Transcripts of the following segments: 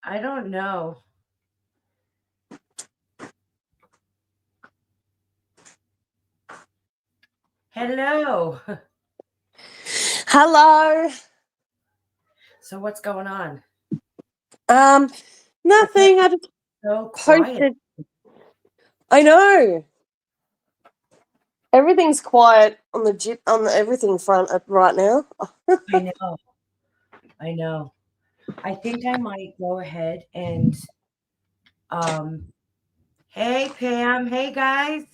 I don't know. Hello. Hello. So what's going on? Um, I feel like Nothing. I just it's so quiet. posted. I know. Everything's quiet on the everything front right now. I know. I know. I think I might go ahead and um hey Pam, hey guys.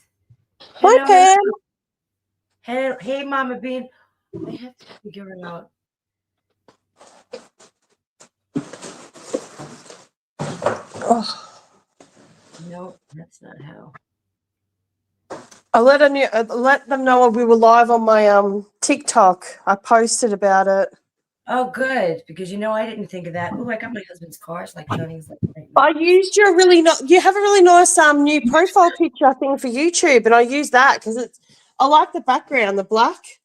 Hi, Hello, hello. Pam. Hey Mama Bean. I have to figure it out. Oh, No, that's not how. I let them know we were live on my TikTok. I posted about it. Oh, good, because I didn't think of that. Oh, I got my husband's cars like shining his light right now. I used your really you have a really nice new profile picture thing for YouTube, and I use that because I like the background, the black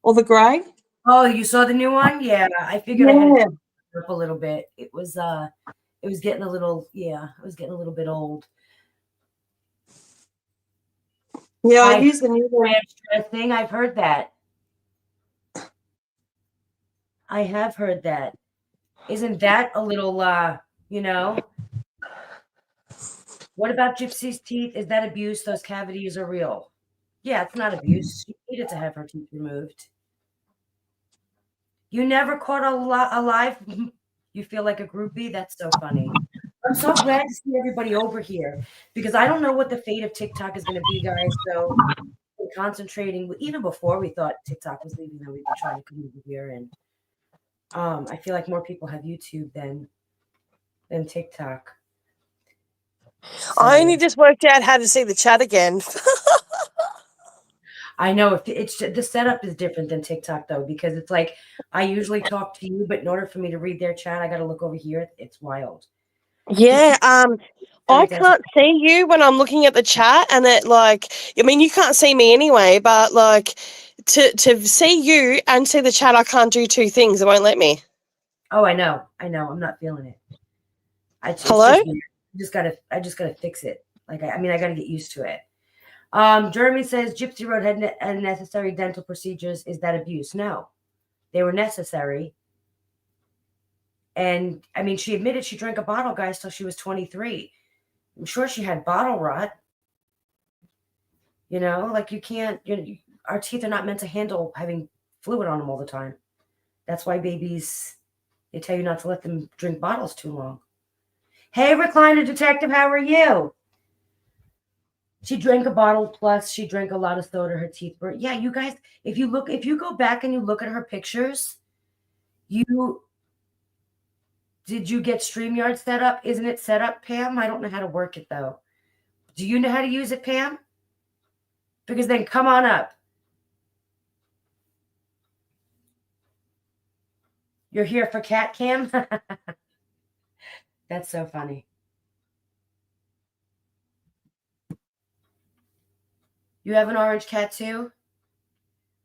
or the grey. Oh, you saw the new one? Yeah, I figured I had to Yeah. change it up a little bit. It was getting a little, yeah, it was getting a little bit old. Yeah, I I use the new one. ranch dressing. I've heard that. I have heard that. Isn't that a little you know? What about Gypsy's teeth? Is that abuse? Those cavities are real. Yeah, it's not abuse. She needed to have her teeth removed. You never caught alive? You feel like a groupie? That's so funny. I'm so glad to see everybody over here because I don't know what the fate of TikTok is going to be, guys. So we're concentrating. Even before we thought TikTok was leaving, then we've been trying to come over here, and I feel like more people have YouTube than TikTok. I only So just worked out how to see the chat again. I know if it's the setup is different than TikTok though because it's like I usually talk to you, but in order for me to read their chat, I got to look over here. It's wild. The Yeah, teeth I dental. can't see you when I'm looking at the chat, and I mean, you can't see me anyway, but to see you and see the chat, I can't do two things. It won't let me. Oh, I know. I know. I'm not feeling it. It's Hello? just weird. I just gotta fix it. Like I mean, I gotta get used to it. Jeremy says Gypsy Road had unnecessary dental procedures. Is that abuse? No, they were necessary. And I mean, she admitted she drank a bottle, guys, till she was 23. I'm sure she had bottle rot. Like you can't. Our teeth are not meant to handle having fluid on them all the time. That's why babies. They tell you not to let them drink bottles too long. Hey, recliner detective, how are you? She drank a bottle plus she drank a lot of soda. Her teeth were, yeah, you guys, if you go back and you look at her pictures, you did you get StreamYard set up? Isn't it set up, Pam? I don't know how to work it though. Do you know how to use it, Pam? Because then come on up. You're here for cat cam? That's so funny. You have an orange cat too?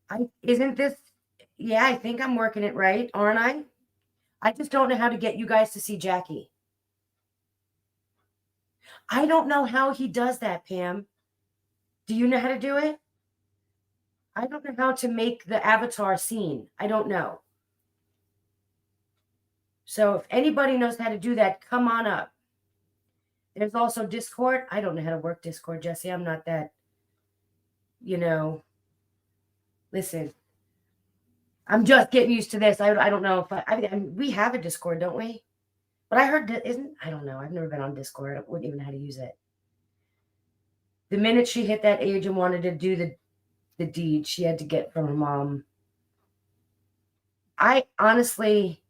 I isn't this Yeah, I think I'm working it right, aren't I? I just don't know how to get you guys to see Jackie. I don't know how he does that, Pam. Do you know how to do it? I don't know how to make the avatar seen. I don't know. So if anybody knows how to do that, come on up. There's also Discord. I don't know how to work Discord, Jesse. I'm not that, you know. Listen, I'm just getting used to this. I don't know if we have a Discord, don't we? But I heard that isn't. I don't know. I've never been on Discord. I wouldn't even know how to use it. The minute she hit that age and wanted to do the deed, she had to get from her mom. I honestly,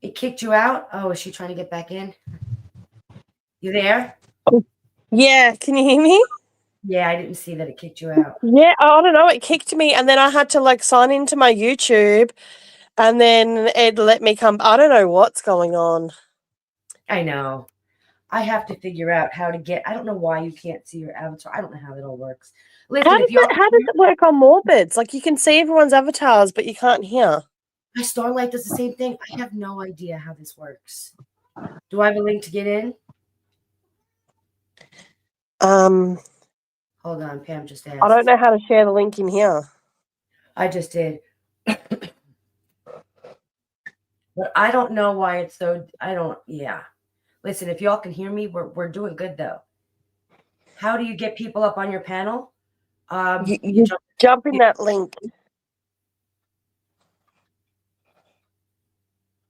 it kicked you out. Oh, is she trying to get back in? You there? Yeah, can you hear me? Yeah, I didn't see that it kicked you out. Yeah, I don't know. It kicked me, and then I had to sign into my YouTube, and then it let me come. I don't know what's going on. I know. I have to figure out how to get. I don't know why you can't see your avatar. I don't know how it all works. Listen, if y'all, How does it work on Morbids? Like you can see everyone's avatars, but you can't hear. My Starlight does the same thing. I have no idea how this works. Do I have a link to get in? Hold on, Pam just asked. I don't know how to share the link in here. I just did. But I don't know why it's so. Yeah. Listen, if y'all can hear me, we're doing good though. How do you get people up on your panel? You jump in that link.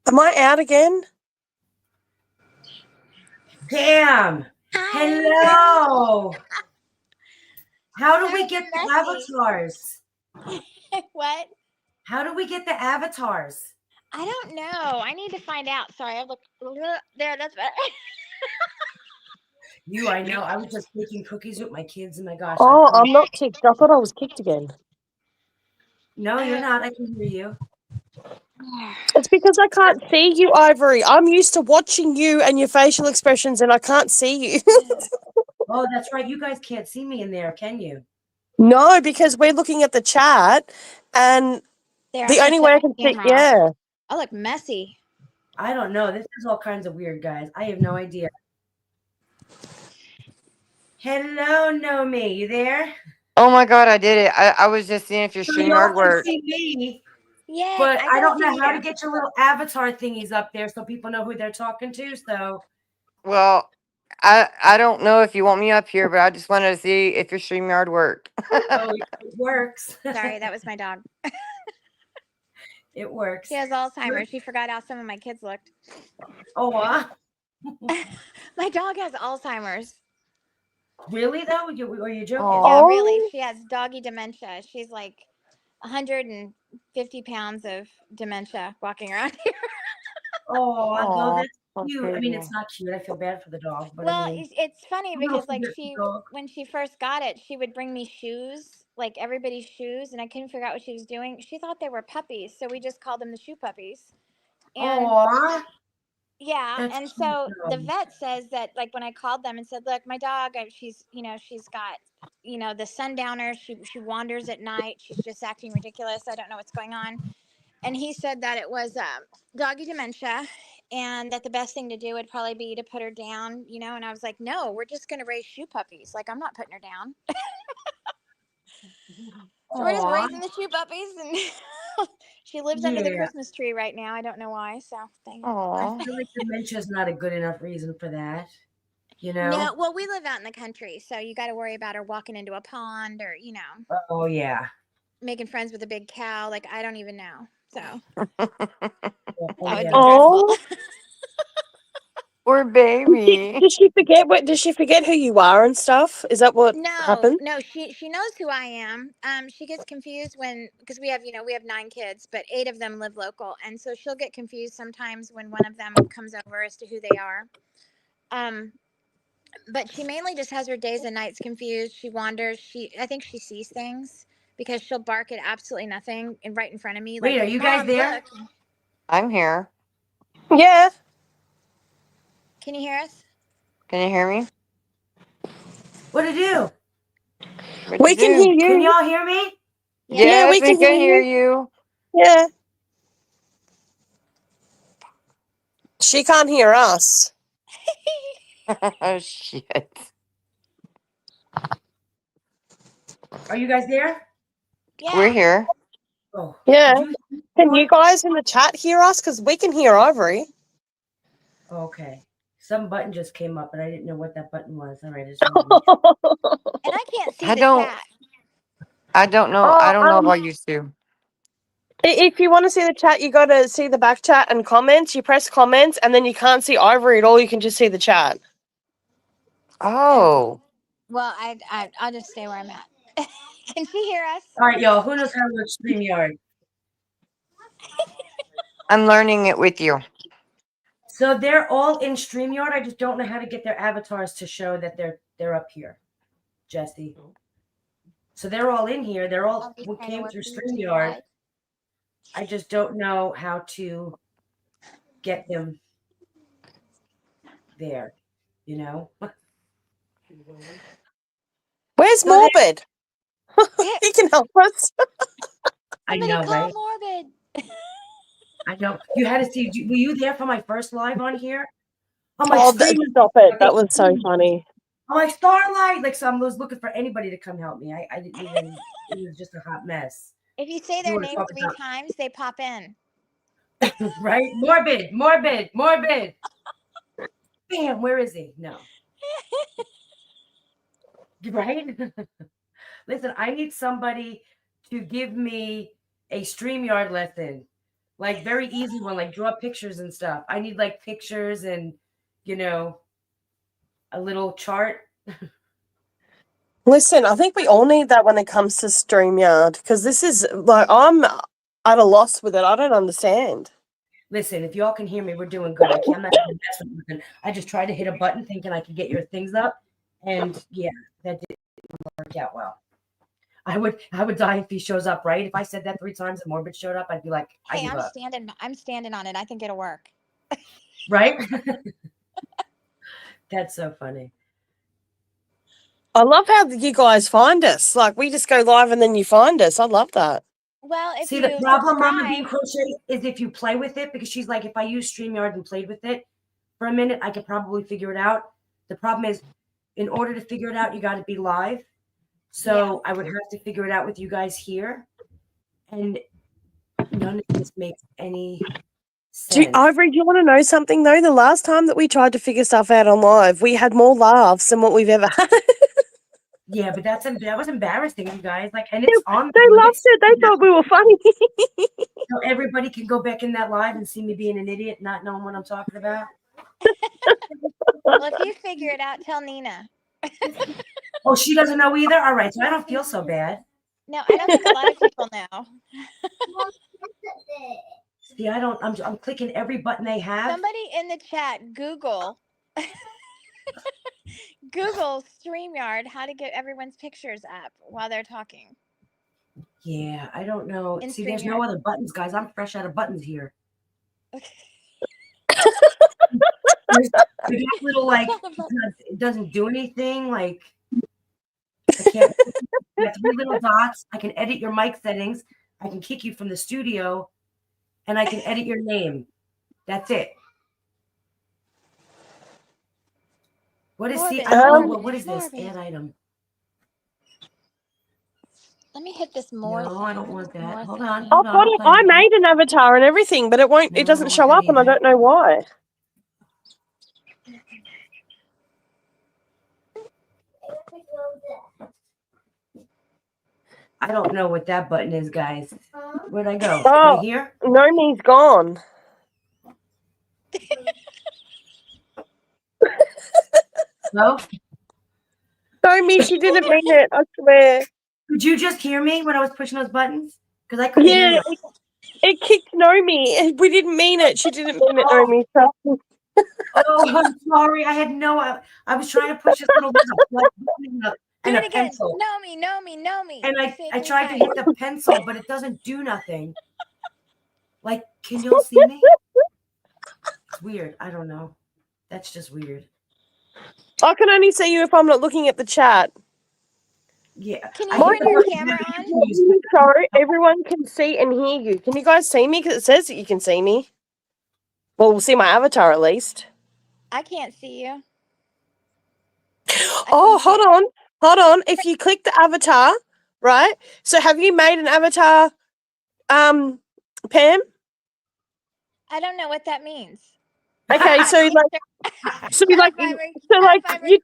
Am I out again? Pam, hello. How do we get the avatars? What? How do we get the avatars? I don't know. I need to find out. Sorry, I look there. That's better. I know. I was just making cookies with my kids, and my gosh. Oh, I'm not kicked. I thought I was kicked again. No, you're not. I can hear you. It's because I can't see you, Ivory. I'm used to watching you and your facial expressions, and I can't see you. Oh, that's right. You guys can't see me in there, can you? No, because we're looking at the chat, and the only way I can see, yeah. I look messy. I don't know. This is all kinds of weird, guys. I have no idea. Hello, Nomi. You there? Oh my God, I did it. I was just seeing if your StreamYard worked. See me, Yeah, but I don't know how to get your little avatar thingies up there so people know who they're talking to. So, well, I don't know if you want me up here, but I just wanted to see if your StreamYard worked. oh, it works. Sorry, that was my dog. It works. She has Alzheimer's. She forgot how some of my kids looked. Oh, My dog has Alzheimer's. Really though? Are you joking? Yeah, really. She has doggy dementia. She's like 150 pounds of dementia walking around here. Oh, well, that's cute. I mean, it's not cute. I feel bad for the dog, but well, I mean, it's funny because like dog. when she first got it, she would bring me shoes, like everybody's shoes, and I couldn't figure out what she was doing. She thought they were puppies, so we just called them the shoe puppies. And Aww. yeah, That's and cute, so the though. vet says that like when I called them and said, "Look, my dog, she's got the sundowner. She wanders at night. She's just acting ridiculous. I don't know what's going on." And he said that it was doggy dementia, and that the best thing to do would probably be to put her down. And I was like, "No, we're just gonna raise shoe puppies. Like I'm not putting her down." So we're just raising the shoe puppies, and she lives under the Christmas tree right now. I don't know why. So I feel like dementia is not a good enough reason for that. No, well, we live out in the country, so you got to worry about her walking into a pond or Oh yeah. Making friends with a big cow. Like I don't even know. So that would be dreadful. Poor baby. Does she forget Does she forget who you are and stuff? Is that what happened? No, she knows who I am. She gets confused because we have 9 kids, but 8 of them live local, and so she'll get confused sometimes when one of them comes over as to who they are. But she mainly just has her days and nights confused. She wanders. I think she sees things because she'll bark at absolutely nothing right in front of me. Wait, like, are you guys there? Look. I'm here. Yeah. Can you hear us? Can you hear me? What'd it do? We can hear you. Can y'all hear me? Yes, we can hear you. Yeah. She can't hear us. Oh, shit. Are you guys there? Yeah. We're here. Oh. Yeah. Can you guys in the chat hear us? Because we can hear Ivory. Okay. Some button just came up, and I didn't know what that button was. All right. And I can't see the chat. I don't know. I don't know if I used to. If you want to see the chat, you got to see the back chat and comments. You press comments, and then you can't see Ivory at all. You can just see the chat. Oh. Well, I'll just stay where I'm at. Can she hear us? All right, y'all. Who knows how to work StreamYard? I'm learning it with you. So they're all in StreamYard. I just don't know how to get their avatars to show that they're up here, Jesse. So they're all in here. They're all what came through StreamYard. I just don't know how to get them there, Where's Morbid? He can help us. I know, right? Morbid. I know. You had to see. Were you there for my first live on here? Oh my Oh, stream. stop it. That was so funny. Oh my Starlight. Like, so I was looking for anybody to come help me. I didn't even. It was just a hot mess. If you say You their wanna name talk 3 about- times, they pop in. Right? Morbid. Bam. Where is he? No. Right? Listen, I need somebody to give me a StreamYard lesson. Like very easy one, like draw pictures and stuff. I need like pictures and a little chart. Listen, I think we all need that when it comes to StreamYard because this is like I'm at a loss with it. I don't understand. Listen, if y'all can hear me, we're doing good. I'm not gonna mess with nothing. I just tried to hit a button thinking I could get your things up. And yeah, that didn't work out well. I would die if he shows up, right? If I said that 3 times and Morbid showed up, I'd be like, I Hey, give up. I'm standing on it. I think it'll work. Right? That's so funny. I love how you guys find us. Like we just go live and then you find us. I love that. Well, if See, you the problem, Mama Bean subscribe, Crochet, is if you play with it, because she's like, if I use StreamYard and played with it for a minute, I could probably figure it out. The problem is, in order to figure it out, you got to be live. So I would have to figure it out with you guys here. And none of this makes any sense. Ivory, do you want to know something though? The last time that we tried to figure stuff out on live, we had more laughs than what we've ever had. Yeah, but that was embarrassing, you guys. Like, and it's on. They loved it. They thought we were funny. So everybody can go back in that live and see me being an idiot, not knowing what I'm talking about. well, if you figure it out, tell Nina. Oh, she doesn't know either? All right, so I don't feel so bad. No, I don't think a lot of people know. See, I'm clicking every button they have. Somebody in the chat, Google StreamYard, how to get everyone's pictures up while they're talking. Yeah, I don't know. In See, there's no StreamYard. other buttons, guys. I'm fresh out of buttons here. There's that little like it doesn't do anything. Like I can't. You have 3 little dots. I can edit your mic settings. I can kick you from the studio, and I can edit your name. That's it. What is see? I don't know what is this? Add item. Let me hit this more. No, I don't want that. more Hold thing. on. Oh, Hold on. God, I'm I playing. made an avatar and everything, but it won't. No, It doesn't I don't show want up, that and I either. don't know why. I don't know what that button is, guys. Where'd I go? Oh. Right here? Nomi's gone. No? Nomi, she didn't mean it. I swear. Did you just hear me when I was pushing those buttons? Because I couldn't hear Yeah, you. it kicked Nomi. We didn't mean it. She didn't mean it, Oh. Nomi. So. Oh, I'm sorry. I had no. I was trying to push this little button Do and it a again. pencil. Know me. And Say it I 3 tried to times. hit the pencil, but it doesn't do nothing. Like, can y'all see me? It's weird. I don't know. That's just weird. I can only see you if I'm not looking at the chat. Yeah. Can you I turn hit the your button camera that on? you use. So everyone can see and hear you. Can you guys see me? Because it says that you can see me. Well, we'll see my avatar at least. I can't see you. Oh, hold on. If you click the avatar, right? So have you made an avatar, Pam? I don't know what that means. Okay, so you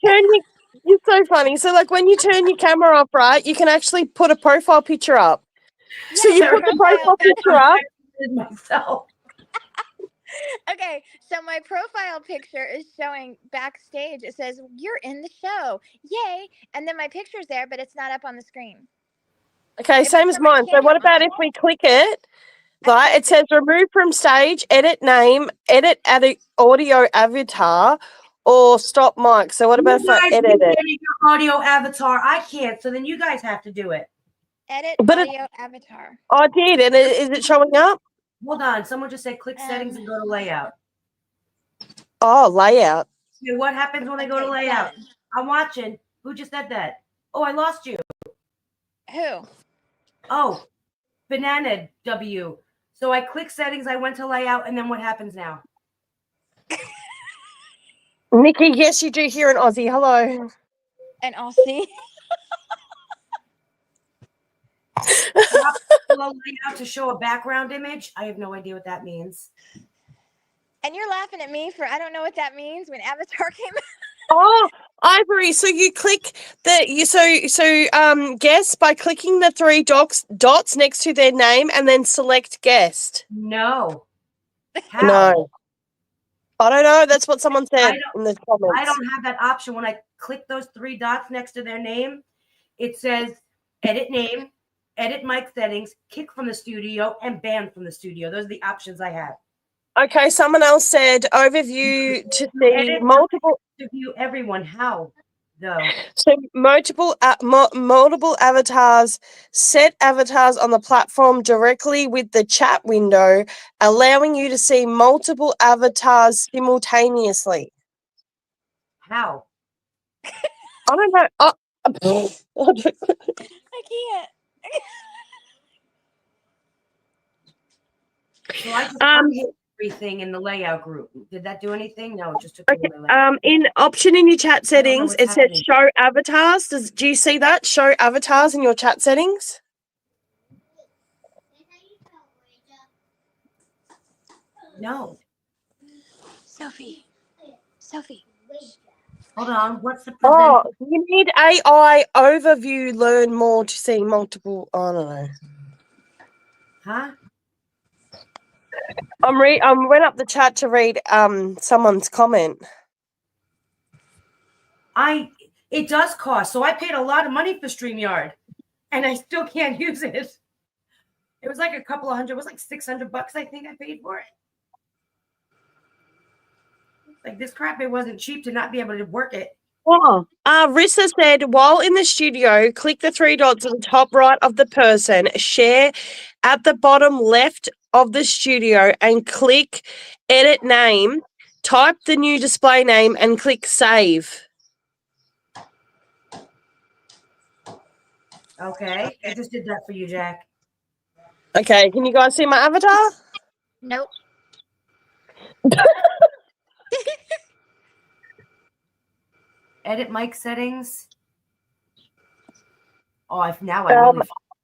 turn your. You're so funny. So like when you turn your camera off, right, you can actually put a profile picture up. So you put the profile picture up. Myself. Okay, so my profile picture is showing backstage. It says, "You're in the show. Yay." And then my picture's there, but it's not up on the screen. Okay, If same I as turn my mine. So what camera about on- if we click it? Right, it says remove from stage, edit name, edit audio avatar, or stop mic. So what about if I edit it? Your audio avatar. I can't. So then you guys have to do it. Edit But audio avatar. I did, and is it showing up? Hold on. Someone just said click settings and go to layout. Oh, layout. Okay, what happens when I go to Okay, layout? done. I'm watching. Who just said that? Oh, I lost you. Who? Oh, Banana W. So I click settings, I went to layout, and then what happens now? Nikki, yes, you do hear an Aussie. Hello. And I'll see. Drop below layout to show a background image. I have no idea what that means. And you're laughing at me for I don't know what that means when Avatar came out. Oh, Ivory. So you click guess by clicking the three dots next to their name and then select guest. No. How? No. I don't know. That's what someone said in the comments. I don't have that option. When I click those three dots next to their name, it says edit name, edit mic settings, kick from the studio, and ban from the studio. Those are the options I have. Okay, someone else said overview to see Edit multiple. to view everyone. How though? So multiple avatars, set avatars on the platform directly with the chat window, allowing you to see multiple avatars simultaneously. How? I don't know. I can't. So I just unhit everything in the layout group. Did that do anything? No, it just took Okay. away layout. In option in your chat I don't know settings, what's it says happening. show avatars. Do you see that? Show avatars in your chat settings. No. Sophie. Hold on. What's the Oh, present? you need AI overview. Learn more to see multiple. I don't know. Huh? I went up the chat to read someone's comment. It does cost. So I paid a lot of money for StreamYard, and I still can't use it. It was like a couple of hundred. It was like $600, I think I paid for it. Like this crap, it wasn't cheap to not be able to work it. Oh. Rissa said, while in the studio, click the three dots at the top right of the person, share at the bottom left of the studio, and click edit name. Type the new display name and click save. Okay. I just did that for you, Jack. Okay, can you guys see my avatar? Nope. Edit mic settings. Oh, now I really.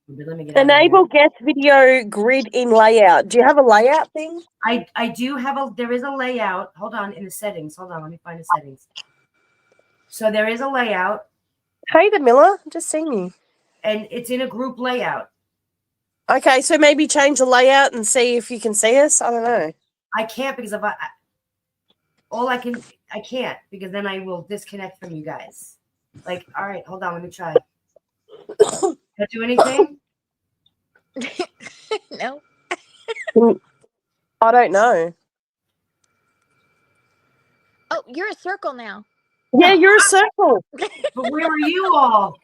Let me get out of Enable guest video grid in layout. Do you have a layout thing? I do have there is a layout. Hold on, in the settings. Hold on, let me find the settings. So there is a layout. Hey, the Miller, just seen you. And it's in a group layout. Okay, so maybe change the layout and see if you can see us. I don't know. I can't because I can't because then I will disconnect from you guys. Like, all right, hold on, let me try. Can I do anything? No. I don't know. Oh, you're a circle now. Yeah, you're a circle. But where are you all?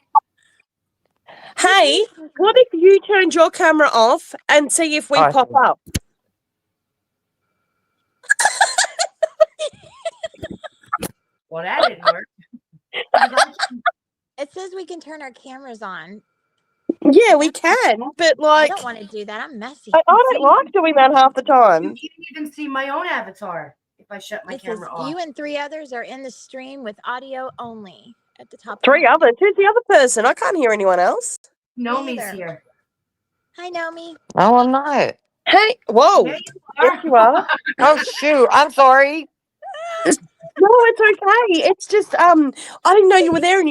Hey, what if you turned your camera off and see if we pop up? Well, that didn't work. It says we can turn our cameras on. Yeah, we can, but I like, don't want to do that. I'm messy. I don't like doing that half the You time. can't even see my own avatar if I shut my It says camera off. you and 3 others are in the stream with audio only at the top. 3 others. Who's the other person? I can't hear anyone else. Nomi's Neither. here. Hi, Nomi. No, I'm not. Hey, whoa. There Yes, you are. Oh shoot, I'm sorry. No, it's okay. It's just I didn't know you were there, and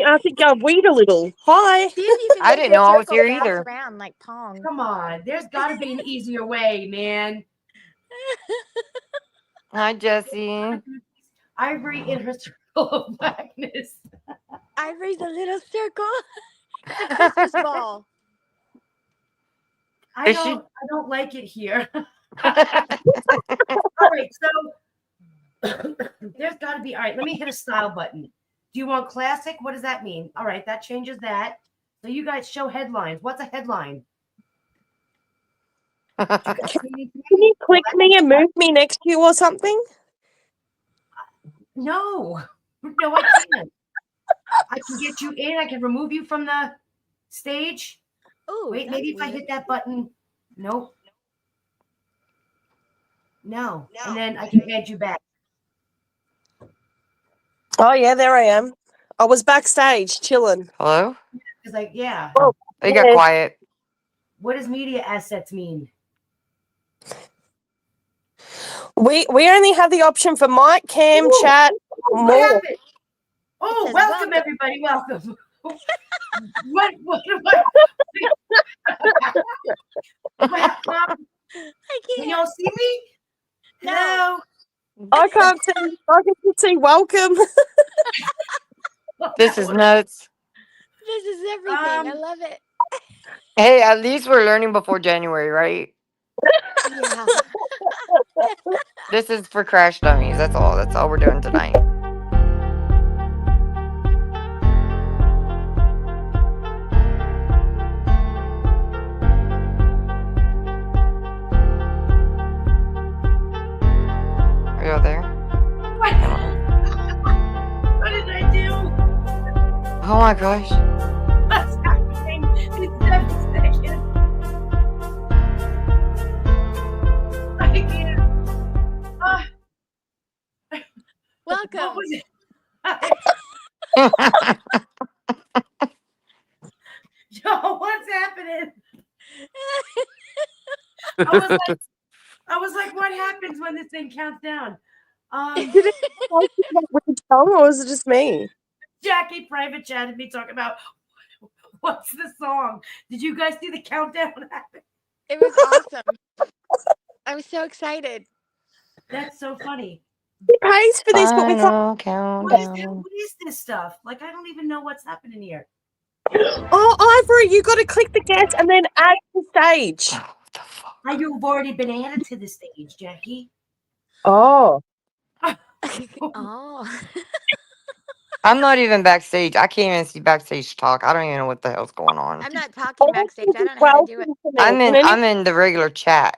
I think I weed a little. Hi. See if you can I make didn't the know I was circle here bounce either. around like Pong. Come on, there's got to be an easier way, man. Hi, Jesse. Ivory in her circle of blackness. Ivory's a little circle. The Christmas ball. I Is she- don't like it here. All right, so there's got to be. All right, let me hit a style button. Do you want classic? What does that mean? All right, that changes that. So you guys show headlines. What's a headline? Can you click me and move me next to you or something? No, I can't. I can get you in. I can remove you from the stage. Ooh, Wait, that's maybe if I weird. hit that button. Nope. No. And then I can add you back. Oh yeah, there I am. I was backstage chilling. Hello? It's like, yeah. Oh, They got yeah. quiet. What does media assets mean? We only have the option for mic, cam, Ooh. chat, What more. happened? Oh, says welcome, welcome. everybody. Welcome. what? I Can can't. y'all see me? No. Hello? I can't see. I can see. Welcome. This is nuts. This is everything. I Um, love it. Hey, at least we're learning before January, right? Yeah. This is for Crash Dummies. That's all. That's all we're doing tonight. Are y'all there? what? What did I do? Oh my gosh. What's happening? It's 7 seconds. I can't. What Welcome. was it? Yo, what's happening? I was like, what happens when this thing counts down? Did it with the tongue, or was it just me? Jackie private chatted me talking about what's the song. Did you guys see the countdown happen? It was awesome. I was so excited. That's so funny. He pays for this, but we can't. Final What is, countdown. what is this stuff? Like, I don't even know what's happening here. Oh, Ivory, you got to click the guest and then add the stage. Oh, what the fuck? You've already been added to the stage, Jackie. Oh. Oh. I'm not even backstage. I can't even see backstage talk. I don't even know what the hell's going on. I'm not talking backstage. I don't know how to do it. I'm in the regular chat.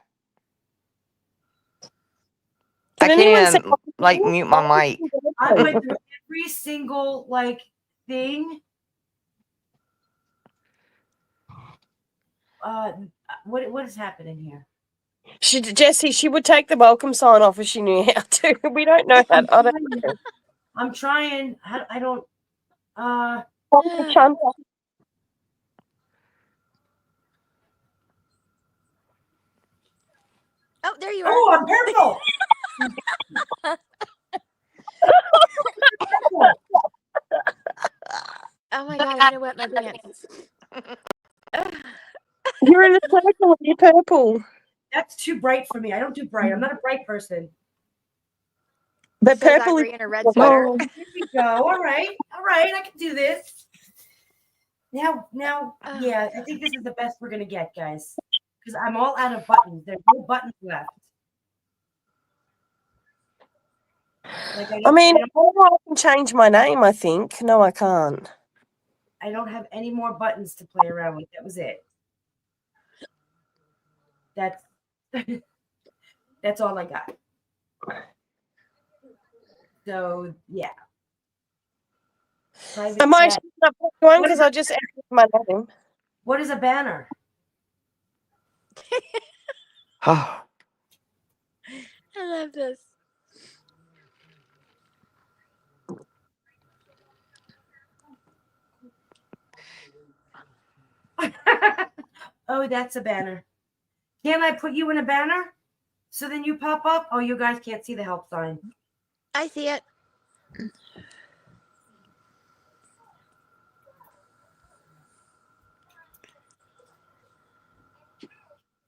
I Can anyone can't even like mute my mic. I went through every single like thing. What is happening here? Jessie, she would take the welcome sign off if she knew how to. We don't know how. I don't know. I'm trying. I don't. Chanta. Oh, there you are. Oh, I'm purple. Oh my god, I'm gonna wet my pants. You're in a circle and you're purple. That's too bright for me. I don't do bright. I'm not a bright person. But Says purple is Ivory in a red sweater. Oh, Here we go. All right. I can do this. Now, yeah, I think this is the best we're gonna get, guys. Because I'm all out of buttons. There's no buttons left. Like I mean, I can change my name, I think. No, I can't. I don't have any more buttons to play around with. That was it. That's that's all I got. So yeah. Private Am I chat. up one because I just entered my name? What is a banner? oh. I love this. Oh, that's a banner. Can I put you in a banner? So then you pop up? Oh, you guys can't see the help sign. I see it.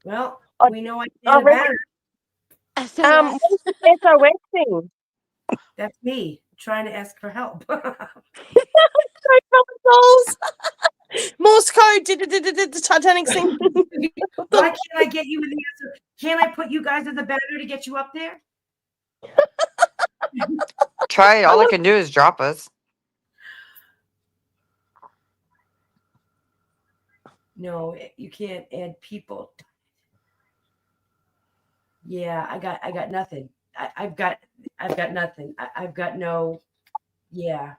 Well, Oh, we know I need oh, a banner. SOS. What's the SOS thing? That's me trying to ask for help. Morse code, the Titanic scene. Why can't I get you in the answer? Can't I put you guys in the banner to get you up there? Try it. All I can do is drop us. No, you can't add people. Yeah, I got nothing. I've got nothing. I've got no. Yeah,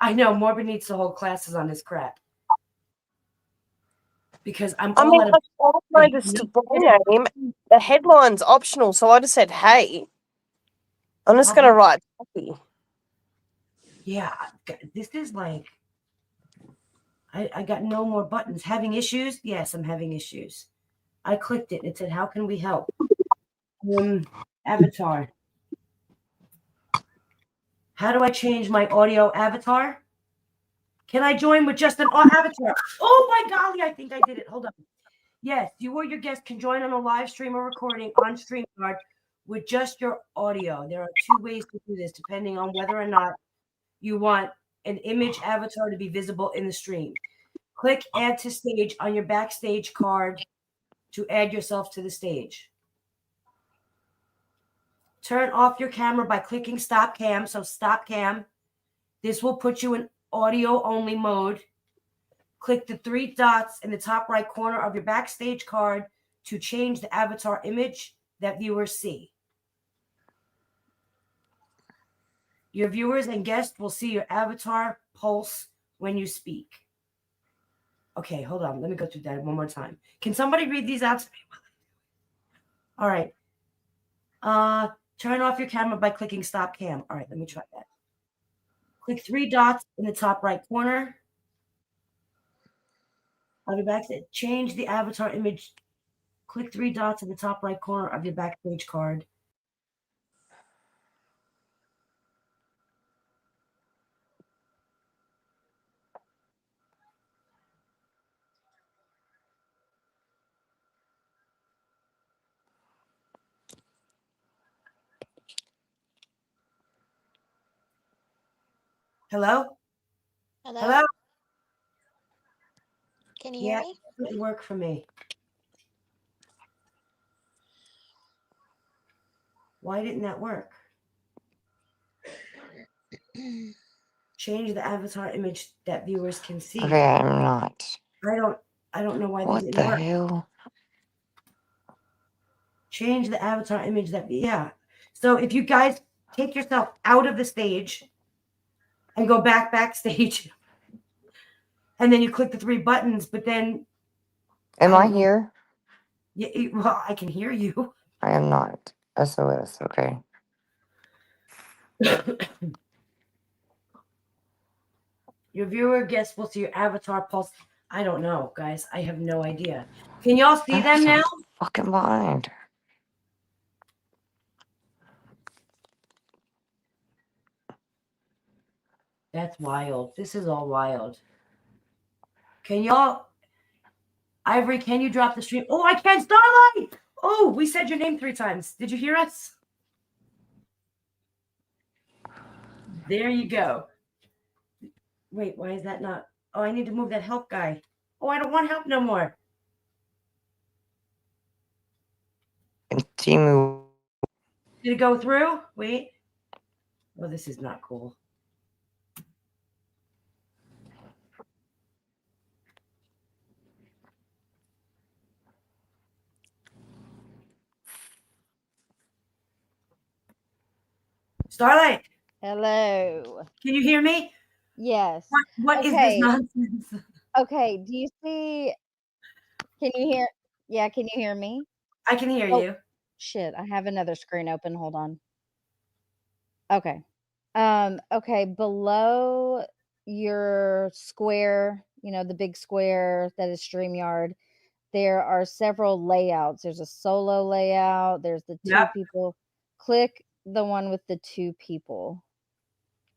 I know. Morbid needs to hold classes on this crap because I'm I all mean, out of. I find a spray name. The headline's optional, so I just said, hey. I'm just going to write happy. Yeah, this is like, I got no more buttons. Having issues? Yes, I'm having issues. I clicked it and it said, how can we help? Avatar. How do I change my audio avatar? Can I join with just an avatar? Oh my golly, I think I did it. Hold on. Yes, you or your guest can join on a live stream or recording on StreamYard with just your audio. There are 2 ways to do this, depending on whether or not you want an image avatar to be visible in the stream. Click Add to Stage on your Backstage card to add yourself to the stage. Turn off your camera by clicking Stop Cam. So Stop Cam. This will put you in audio only mode. Click the 3 dots in the top right corner of your Backstage card to change the avatar image that viewers see. Your viewers and guests will see your avatar pulse when you speak. Okay, hold on. Let me go through that one more time. Can somebody read these out to me? All right. Turn off your camera by clicking Stop Cam. All right, let me try that. Click 3 dots in the top right corner. I'll be back to change the avatar image. Click 3 dots in the top right corner of your Backstage card. Hello? Hello? Hello? Can you hear Yeah, me? it didn't work for me. Why didn't that work? Change the avatar image that viewers can see. Okay, I'm not. I don't know why What they didn't the work. hell? Change the avatar image that, yeah. So if you guys take yourself out of the stage and go backstage, and then you click the 3 buttons, but then Am I don't know. here? Yeah, well, I can hear you. I am not. SOS, okay. Your viewer guests will see your avatar pulse. I don't know, guys. I have no idea. Can y'all see them now? Fucking blind. That's wild. This is all wild. Can y'all, Ivory, can you drop the stream? Oh, I can. Starlight! Oh, we said your name 3 times. Did you hear us? There you go. Wait, why is that not? Oh, I need to move that help guy. Oh, I don't want help no more. And Timu. Did it go through? Wait. Oh, this is not cool. Starlight, Hello. can you hear me? Yes. What is this nonsense? Okay. Do you see? Can you hear? Yeah. Can you hear me? I can hear Oh. you. Shit. I have another screen open. Hold on. Okay. Okay. Below your square, the big square that is StreamYard, there are several layouts. There's a solo layout. There's the 2 Yep. people. Click the one with the 2 people.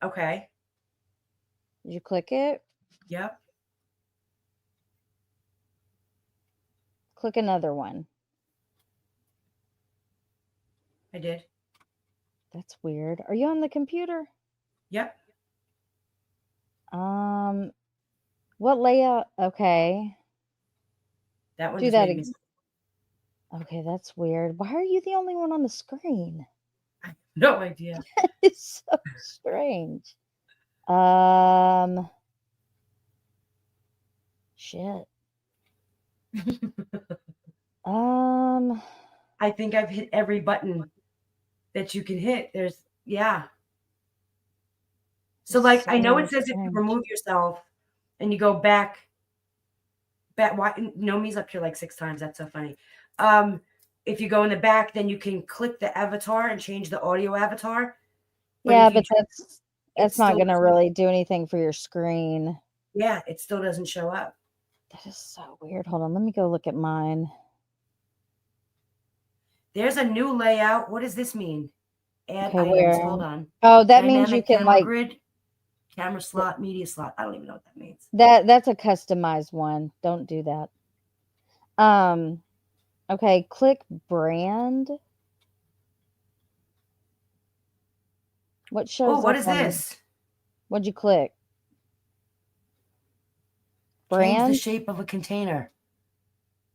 Okay. Did you click it? Yep. Click another one. I did. That's weird. Are you on the computer? Yep. What layout? Okay. That one Do just that made me. again. Okay, that's weird. Why are you the only one on the screen? No idea. It's so strange. Shit. I think I've hit every button that you can hit. Yeah. So like, I know it says if you remove yourself and you go back, why Nomi's up here like 6 times. That's so funny. if you go in the back, then you can click the avatar and change the audio avatar. But Yeah, if you but that's not still going to doesn't- really do anything for your screen. yeah, it still doesn't show up. That is so weird. Hold on, let me go look at mine. There's a new layout. What does this mean? Add Okay, items. where? Hold on. Oh, that means you Dynamic can camera like grid, camera slot, media slot. I don't even know what that means. that's a customized one. Don't do that. Okay, click brand. What shows Oh, what up is on- this? What'd you click? Change the Brand? shape of a container.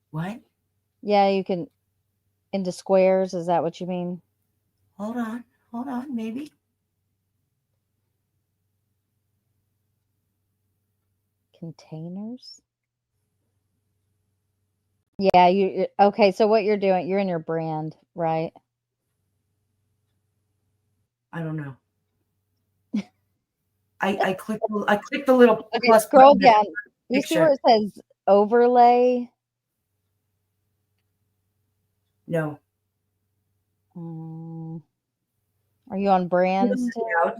What? Yeah, you can into squares. Is that what you mean? Hold on. Hold on. Maybe. Containers? Yeah, okay, so what you're doing, you're in your brand, right? I don't know. I clicked the little Okay, plus scroll button down. You see where picture. it says overlay? No. Are you on brands? Layout.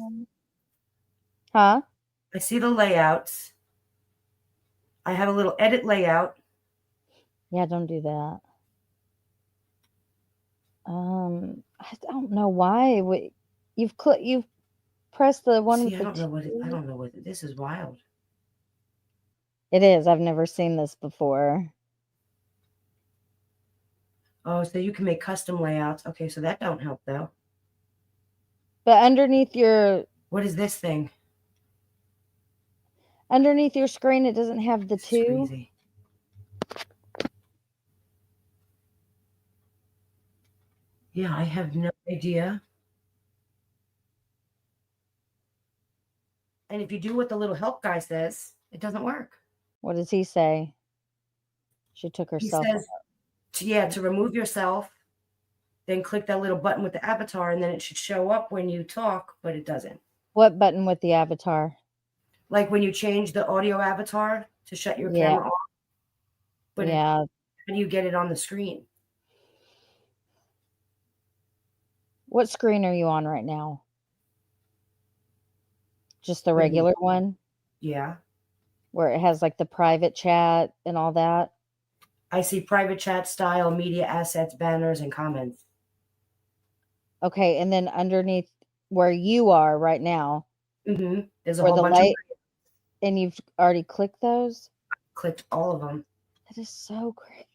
Huh? I see the layouts. I have a little edit layout. Yeah, don't do that. I don't know why. You've pressed the one See, with I the don't know what T. I don't know what this is wild. It is. I've never seen this before. Oh, so you can make custom layouts. Okay, so that don't help though. But underneath your What is this thing? screen, it doesn't have the This is two. crazy. Yeah, I have no idea. And if you do what the little help guy says, it doesn't work. What does he say? She took He herself. says, to remove yourself, then click that little button with the avatar, and then it should show up when you talk, but it doesn't. What button with the avatar? Like when you change the audio avatar to shut your Yeah. camera off. But Yeah. how do you get it on the screen? What screen are you on right now? Just the What do you mean? regular one Yeah. where it has like the private chat and all that? I see private chat style, media assets, banners, and comments. Okay, and then underneath where you are right now, There's a where whole the bunch light, and you've already clicked those? clicked all of them. That is so great.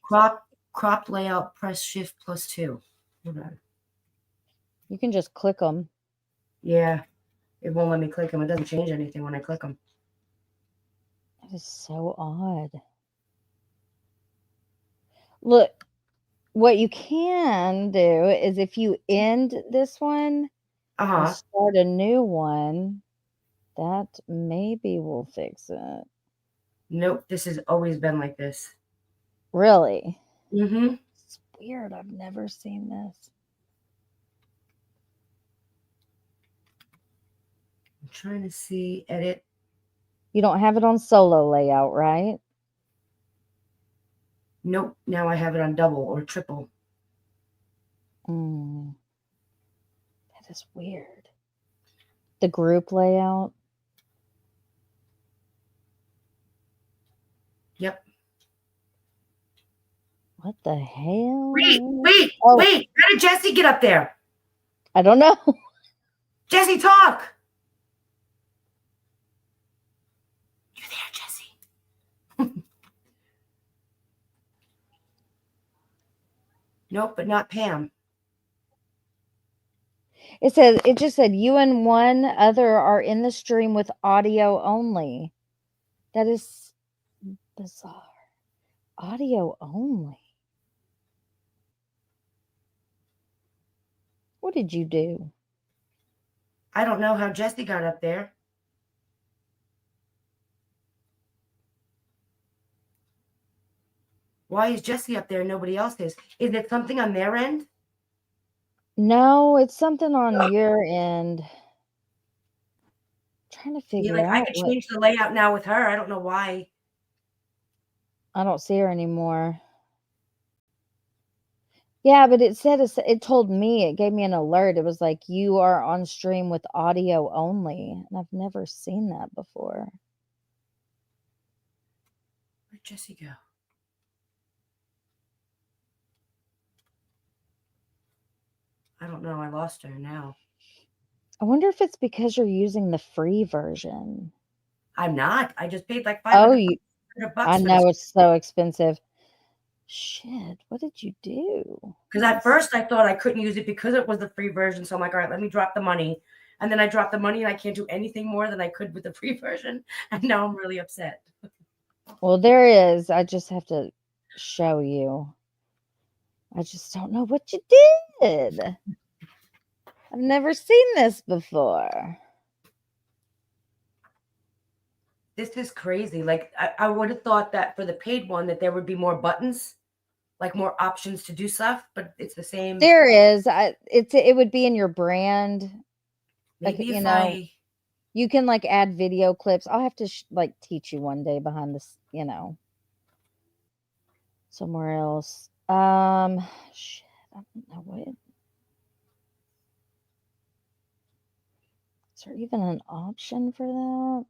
Cropped layout, press shift +2. Hold on. You can just click them. Yeah. It won't let me click them. It doesn't change anything when I click them. That is so odd. Look, what you can do is if you end this one and Uh-huh. start a new one, that maybe will fix it. Nope. This has always been like this. Really? Mm-hmm. It's weird. I've never seen this. I'm trying to see edit. You don't have it on solo layout, right? Nope. Now I have it on double or triple. That is weird. The group layout. Yep. What the hell? Wait. Oh. Wait. How did Jesse get up there? I don't know. Jesse, talk. You're there, Jesse. Nope, but not Pam. It just said you and one other are in the stream with audio only. That is bizarre. Audio only. What did you do? I don't know how Jesse got up there. Why is Jesse up there and nobody else is? Is it something on their end? No, it's something on your end. Trying to figure I out could what. change the layout now with her. I don't know why. I don't see her anymore. Yeah, but it said it told me, it gave me an alert. It was like you are on stream with audio only, and I've never seen that before. Where'd Jessie go? I don't know. I lost her now. I wonder if it's because you're using the free version. I'm not. I just paid like Oh, 500 bucks I for know this. it's so expensive. Shit, what did you do? Because at first I thought I couldn't use it because it was the free version. So I'm like, all right, let me drop the money. And then I dropped the money and I can't do anything more than I could with the free version. And now I'm really upset. Well, there is. I just have to show you. I just don't know what you did. I've never seen this before. This is crazy. Like I would have thought that for the paid one that there would be more buttons, like more options to do stuff, but it's the same. There is. It would be in your brand. Like, Maybe you if know, you can like add video clips. I'll have to like teach you one day behind this, you know, somewhere else. Shit, I don't know what. Is there even an option for that?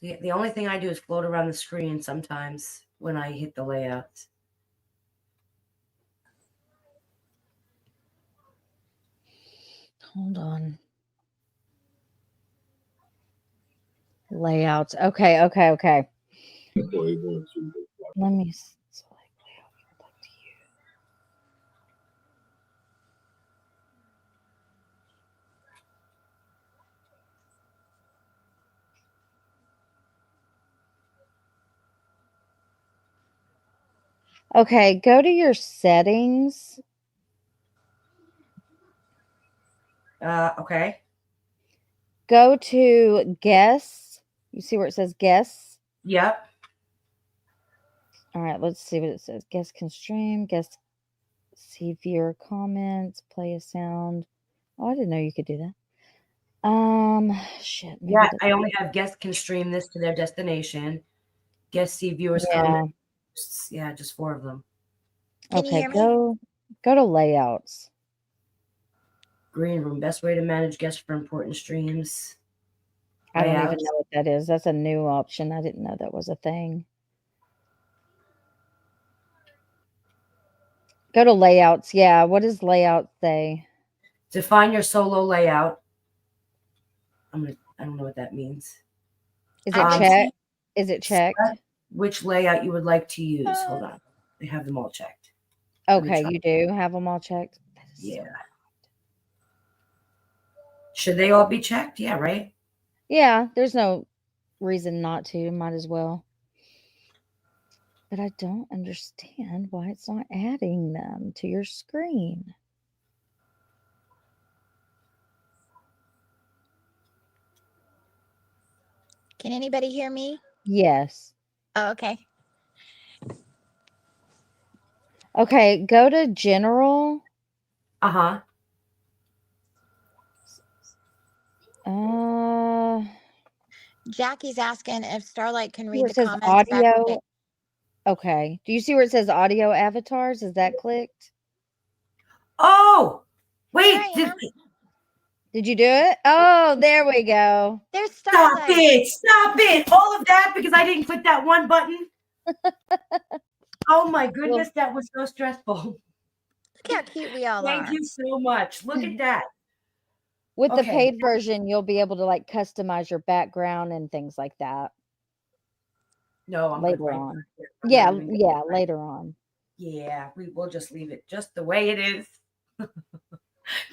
So the only thing I do is float around the screen sometimes when I hit the layouts. Hold on. Layouts. Okay. Let me select layout you would like to use. Okay, go to your settings. Okay. Go to guests. You see where it says guests? Yep. All right, let's see what it says. Guests can stream, guests see viewer comments, play a sound. Oh, I didn't know you could do that. Shit. Maybe Yeah, I only have guests can stream this to their destination. Guests see viewers comments. Yeah, just 4 of them. Can you Okay, hear me? go to layouts. Green room, best way to manage guests for important streams. I don't even Layouts. know what that is. That's a new option. I didn't know that was a thing. Go to layouts. Yeah, what does layout say? Define your solo layout. I don't know what that means. Is it I'm checked? Is it checked? Select which layout you would like to use. Hold on. I have them all checked. Okay, you do have them all checked? Yeah. Should they all be checked? Yeah, right? Yeah, there's no reason not to. Might as well. But I don't understand why it's not adding them to your screen. Can anybody hear me? Yes. Oh, okay. Okay, go to general. Uh-huh. Jackie's asking if Starlight can read Where the it says comments. audio. Okay. Do you see where it says audio avatars? Is that clicked? Oh, wait. Here I am. Did you do it? Oh, there we go. There's Stop Starlight. it. Stop it. All of that because I didn't click that one button. Oh, my goodness. That was so stressful. Look how cute we all are. Thank you so much. Look at that. With the Okay. paid version, you'll be able to like customize your background and things like that No, I'm later good right on. here. I'm Yeah, not even gonna- yeah, later on. Yeah, we'll just leave it just the way it is.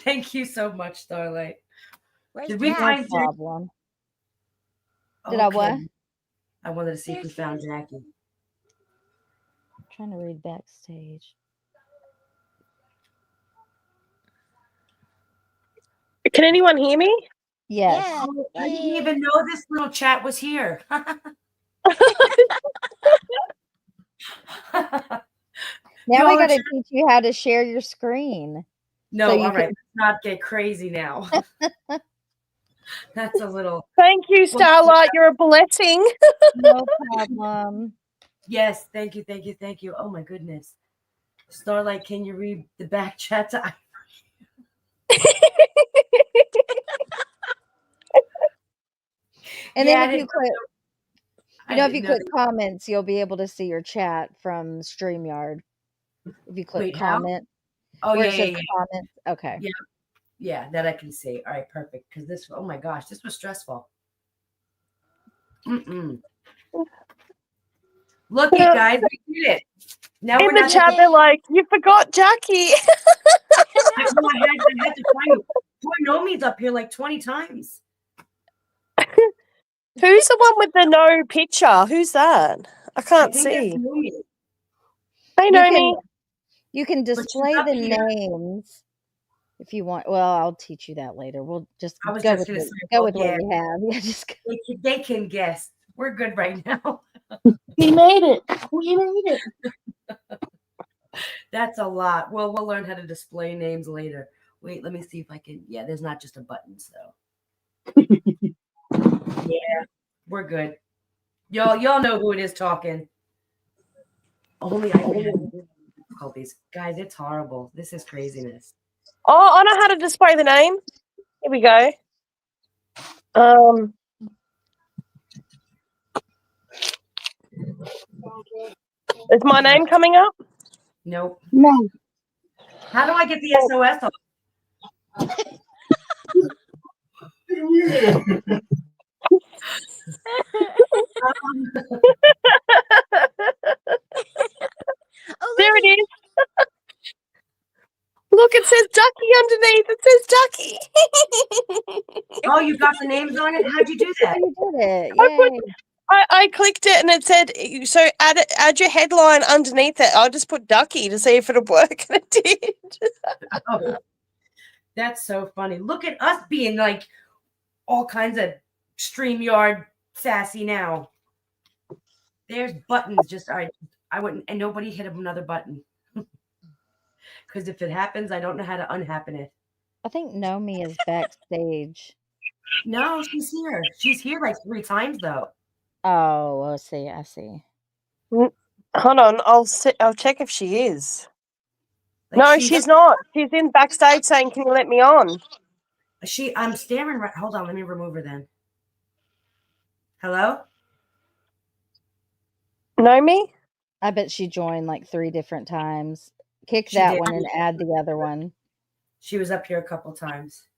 Thank you so much, Starlight. Where's Did we Jack? find No problem. Jackie? Did I what? Okay. I wanted to see if we found Jackie. I'm trying to read backstage. Can anyone hear me? Yes. Yeah. Oh, I didn't Yay. even know this little chat was here. Now No, we got to it's- teach you how to share your screen. No, So you all right. can- Let's not get crazy now. That's a little. Thank you, Starlight. You're a blessing. No problem. Yes, thank you, thank you, thank you. Oh my goodness. Starlight, can you read the back chat? And Yeah, then I if you didn't, click, I if didn't you know. click comments, you'll be able to see your chat from StreamYard. If you click Wait, how? comment, Oh where yeah, it says yeah, yeah, comments. Okay. yeah, yeah. That I can see. All right, perfect. Because this, oh my gosh, this was stressful. Mm-mm. Look it, Yeah. guys, we did it. Now In we're the not. chat, they're like, "You forgot Jackie." I had to find you. Boy, Nomi's up here like 20 times. Who's the one with the no picture? Who's that? I I can't think that's see. Nomi, Hey, You can Nomi. but she's display up the here. names if you want. Well, I'll teach you that later. We'll just I was go just with gonna what, say, go well, with what yeah, you have. Yeah, just they can guess. We're good right now. We made it. We made it. That's a lot. Well, we'll learn how to display names later. Wait, let me see if I can. Yeah, there's not just a button, so yeah, we're good. Y'all know who it is talking. Only I can have difficulties. Guys, it's horrible. This is craziness. Oh, I know how to display the name. Here we go. Is my name coming up? Nope. No. How do I get the SOS off? Oh, There it look, is. Look, it says Ducky underneath. It says Ducky. Oh, you got the names on it? How'd you do that? you did it. I put- Yay. I clicked it and it said, so add your headline underneath it. I'll just put Ducky to see if it'll work. And it did. Oh, that's so funny. Look at us being like all kinds of StreamYard sassy now. There's buttons. Just I wouldn't, and nobody hit another button. Because if it happens, I don't know how to unhappen it. I think Nomi is backstage. No, she's here. She's here like 3 times though. Oh, I see. I see. Hold on, I'll check if she is. Like No, she's not. She's in backstage saying, "Can you let me on?" I'm staring right. Hold on, let me remove her then. Hello? Know me? I bet she joined like 3 different times. Kick She that did. one and add the other one. She was up here a couple times.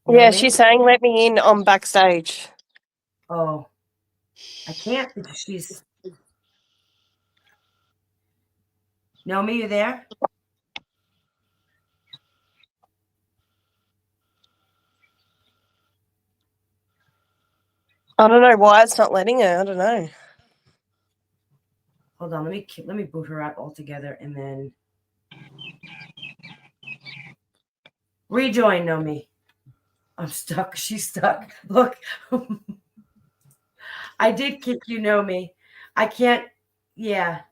Yeah, Nomi? she's saying, "Let me in on backstage." Oh, I can't because she's. Nomi, you there? I don't know why it's not letting her. I don't know. Hold on, let me boot her out altogether and then rejoin Nomi. I'm stuck. She's stuck. Look, I did kick you, Nomi. I can't. Yeah.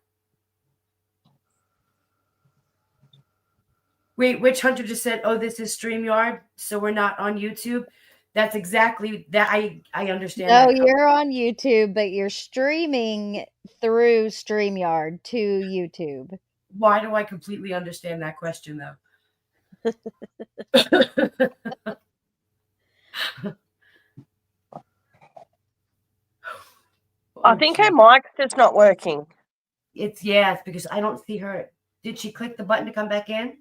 Wait, Witch Hunter just said, "Oh, this is StreamYard, so we're not on YouTube." That's exactly that. I understand. No, that. you're on YouTube, but you're streaming through StreamYard to YouTube. Why do I completely understand that question though? I think her mic's just not working. It's because I don't see her. Did she click the button to come back in?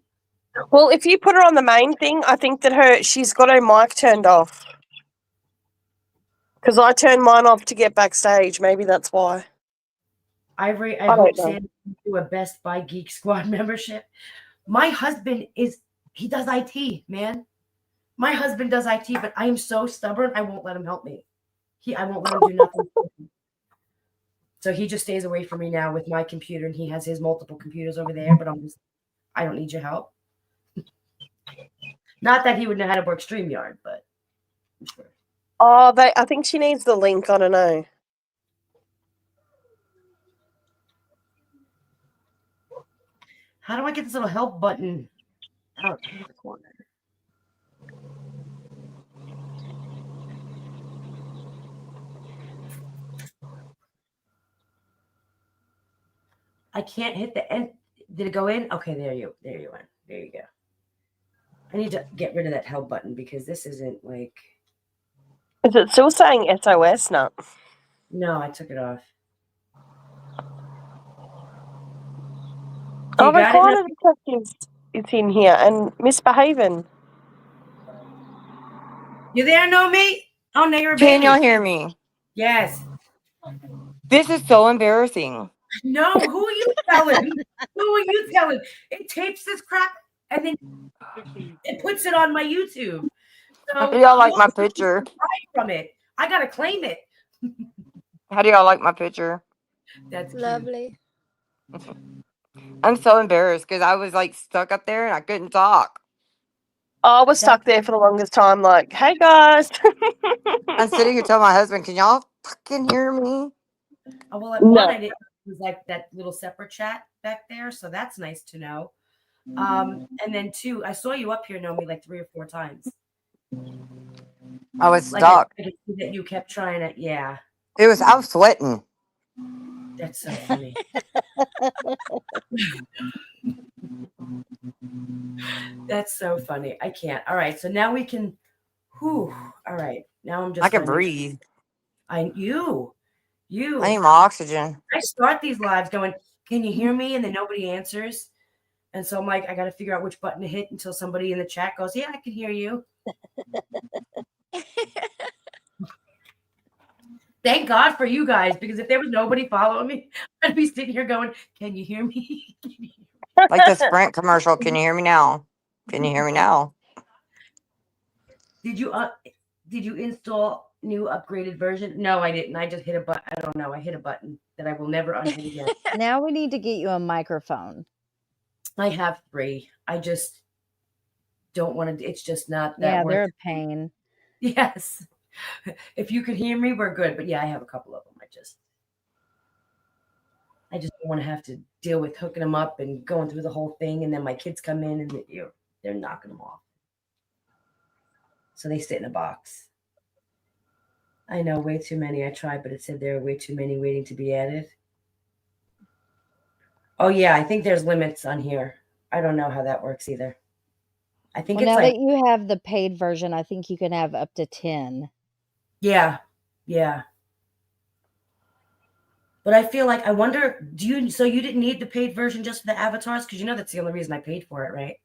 Well, if you put her on the main thing, I think that she's got her mic turned off. Because I turned mine off to get backstage. Maybe that's why. Ivory, I don't hope know. Sam can do a Best Buy Geek Squad membership. My husband he does IT, man. My husband does IT, but I am so stubborn, I won't let him help me. I won't let him do nothing. So he just stays away from me now with my computer, and he has his multiple computers over there, but I don't need your help. Not that he would know how to work StreamYard, but I'm sure. Oh, I think she needs the link. I don't know. How do I get this little help button out in the corner? I can't hit the end. Did it go in? Okay, there you went. There you go. I need to get rid of that help button because this isn't like. Is it still saying SOS? No. No, I took it off. Oh, You the got it? corner detectives is in here and misbehaving. You there, Nomi? Oh, no, you're a Can baby. y'all hear me? Yes. This is so embarrassing. No, who are you telling? Who are you telling? It tapes this crap and then it puts it on my YouTube. How So do y'all like my who picture? hide from it? I gotta claim it. How do y'all like my picture? That's cute. Lovely. I'm so embarrassed because I was like stuck up there and I couldn't talk. I was stuck there for the longest time, like, hey guys. I'm sitting here telling my husband, can y'all fucking hear me? Oh, well, at No. one I did. It was like that little separate chat back there, so that's nice to know. And then 2, I saw you up here, Nomi, like 3 or 4 times. I was Like I stuck. could see that you kept trying to. Yeah, I was sweating. that's so funny. That's so funny. I can't. All right, so now we can. Whew. All right, now I'm just. I can gonna make- breathe. You. I need my oxygen. I start these lives going, can you hear me? And then nobody answers. And so I'm like, I got to figure out which button to hit until somebody in the chat goes, yeah, I can hear you. Thank God for you guys, because if there was nobody following me, I'd be sitting here going, can you hear me? Like the Sprint commercial. Can you hear me now? Can you hear me now? Did you install new upgraded version? No, I didn't. I just hit a button. I don't know. I hit a button that I will never unhit again. Now we need to get you a microphone. I have 3. I just don't want to. It's just not that Yeah, worth they're it. a pain. Yes. If you could hear me, we're good. But yeah, I have a couple of them. I just don't want to have to deal with hooking them up and going through the whole thing. And then my kids come in and they're knocking them off. So they sit in a box. I know, way too many. I tried, but it said there are way too many waiting to be added. Oh, yeah. I think there's limits on here. I don't know how that works either. I think Well, it's now like, that you have the paid version, I think you can have up to 10. yeah. But I feel like, I wonder, so you didn't need the paid version just for the avatars? Because that's the only reason I paid for it, right?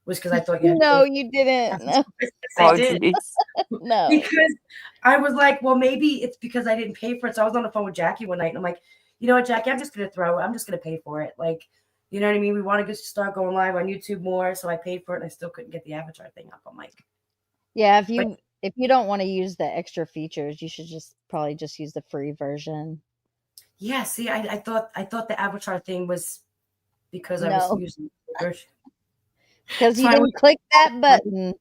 Was because I thought you had No, to you didn't. No. Yes, I did. jeez. No. Because I was like, well, maybe it's because I didn't pay for it. So I was on the phone with Jackie one night and I'm like, you know what, Jackie, I'm just going to pay for it. Like, you know what I mean? We want to start going live on YouTube more. So I paid for it and I still couldn't get the avatar thing up. I'm like, Yeah, if you don't want to use the extra features, you should probably just use the free version. yeah, see, I thought the avatar thing was because I was No. using the version. Because you So I didn't click that button.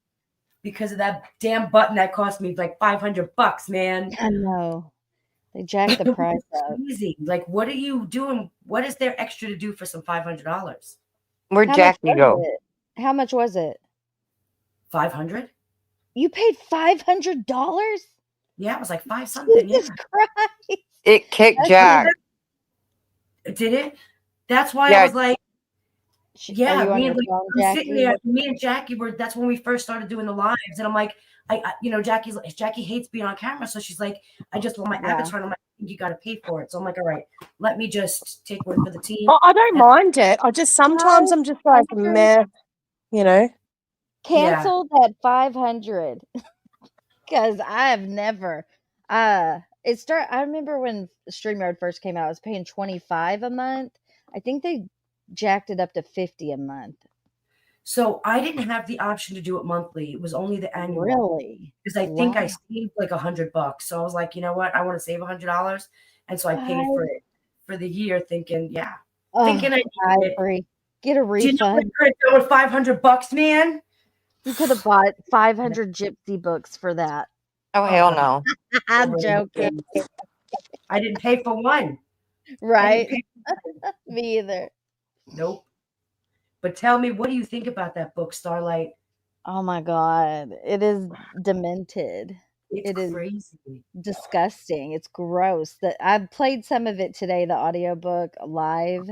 Because of that damn button that cost me like $500, man. I know. They jacked the price up. Easy. Like, what are you doing? What is there extra to do for some $500? Where'd How much Jackie was go? it? How much was it? 500? You paid $500? Yeah, it was like 5 something. Jesus Christ. It kicked That's Jack. Did it? That's why Yeah. I was like, Are yeah, you on me your and phone, I'm sitting Jackie? there. Me and Jackie that's when we first started doing the lives. And I'm like, Jackie hates being on camera. So she's like, I just want my Yeah. avatar. And I'm like, you got to pay for it. So I'm like, all right, let me just take one for the team. Oh, I don't mind it. I just sometimes I'm just like, meh, you know. Canceled at 500 because I've never I remember when StreamYard first came out, I was paying $25 a month. I think they jacked it up to $50 a month. So I didn't have the option to do it monthly. It was only the annual. Really? Because I think I Wow. saved like $100. So I was like, you know what? I want to save $100. And so I paid for it for the year thinking, thinking I needed it. Free. Get a Do you know refund. I could have done with $500, man? You could have bought 500 Gypsy books for that. Oh, hell no. I'm joking. I didn't pay for one. Right? Me either. Nope. But tell me, what do you think about that book, Starlight? Oh my God. It is demented. It is crazy. Disgusting. It's gross. I played some of it today, the audiobook live,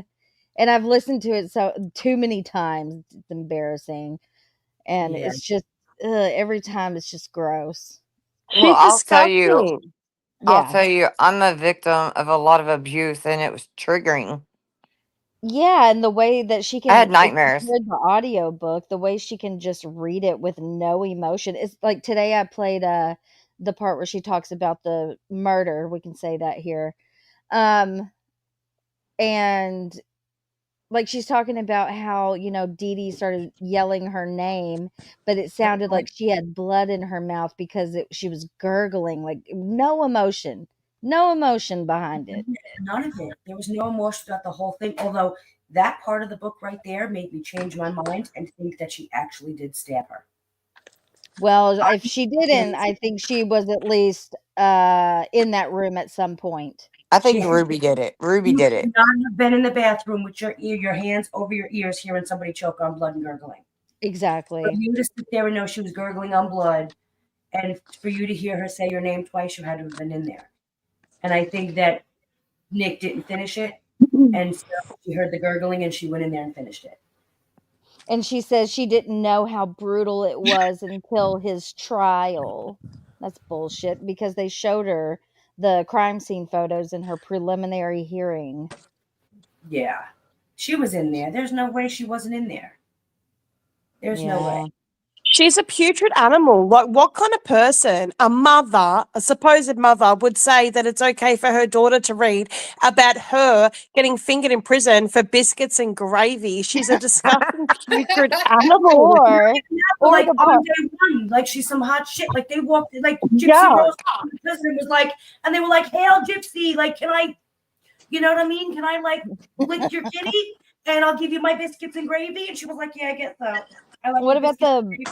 And I've listened to it so too many times. It's embarrassing. And Yeah. it's just every time it's just gross. Well, She's I'll tell you, disgusting. Yeah. I'm a victim of a lot of abuse, and it was triggering. Yeah, and the way that she I had can, if you nightmares. heard the audio book, the way she can just read it with no emotion. It's like today I played the part where she talks about the murder, we can say that here. And like she's talking about how, Dee Dee started yelling her name, but it sounded like she had blood in her mouth because she was gurgling, like no emotion behind it. None of it. There was no emotion about the whole thing. Although that part of the book right there made me change my mind and think that she actually did stab her. Well, if she didn't, I think she was at least in that room at some point. I think She- Ruby did it. Ruby You did should it. not have been in the bathroom with your hands over your ears, hearing somebody choke on blood and gurgling. For Exactly. you to sit there and know she was gurgling on blood, and for you to hear her say your name twice, you had to have been in there. And I think that Nick didn't finish it, and so she heard the gurgling, and she went in there and finished it. And she says she didn't know how brutal it was until his trial. That's bullshit because they showed her the crime scene photos in her preliminary hearing. Yeah, she was in there. There's no way she wasn't in there. There's no way. She's a putrid animal. Like, what kind of person, a supposed mother, would say that it's okay for her daughter to read about her getting fingered in prison for biscuits and gravy? She's a disgusting, putrid animal. Or Like the on part, day one, like she's some hot shit. Like they walked, like Gypsy Yeah. Rose to the prison and was like, and they were like, "Hail Gypsy! Like, can I, you know what I mean? Can I like lick your kitty and I'll give you my biscuits and gravy?" And she was like, "Yeah, I guess so." I like what the about biscuits and gravy.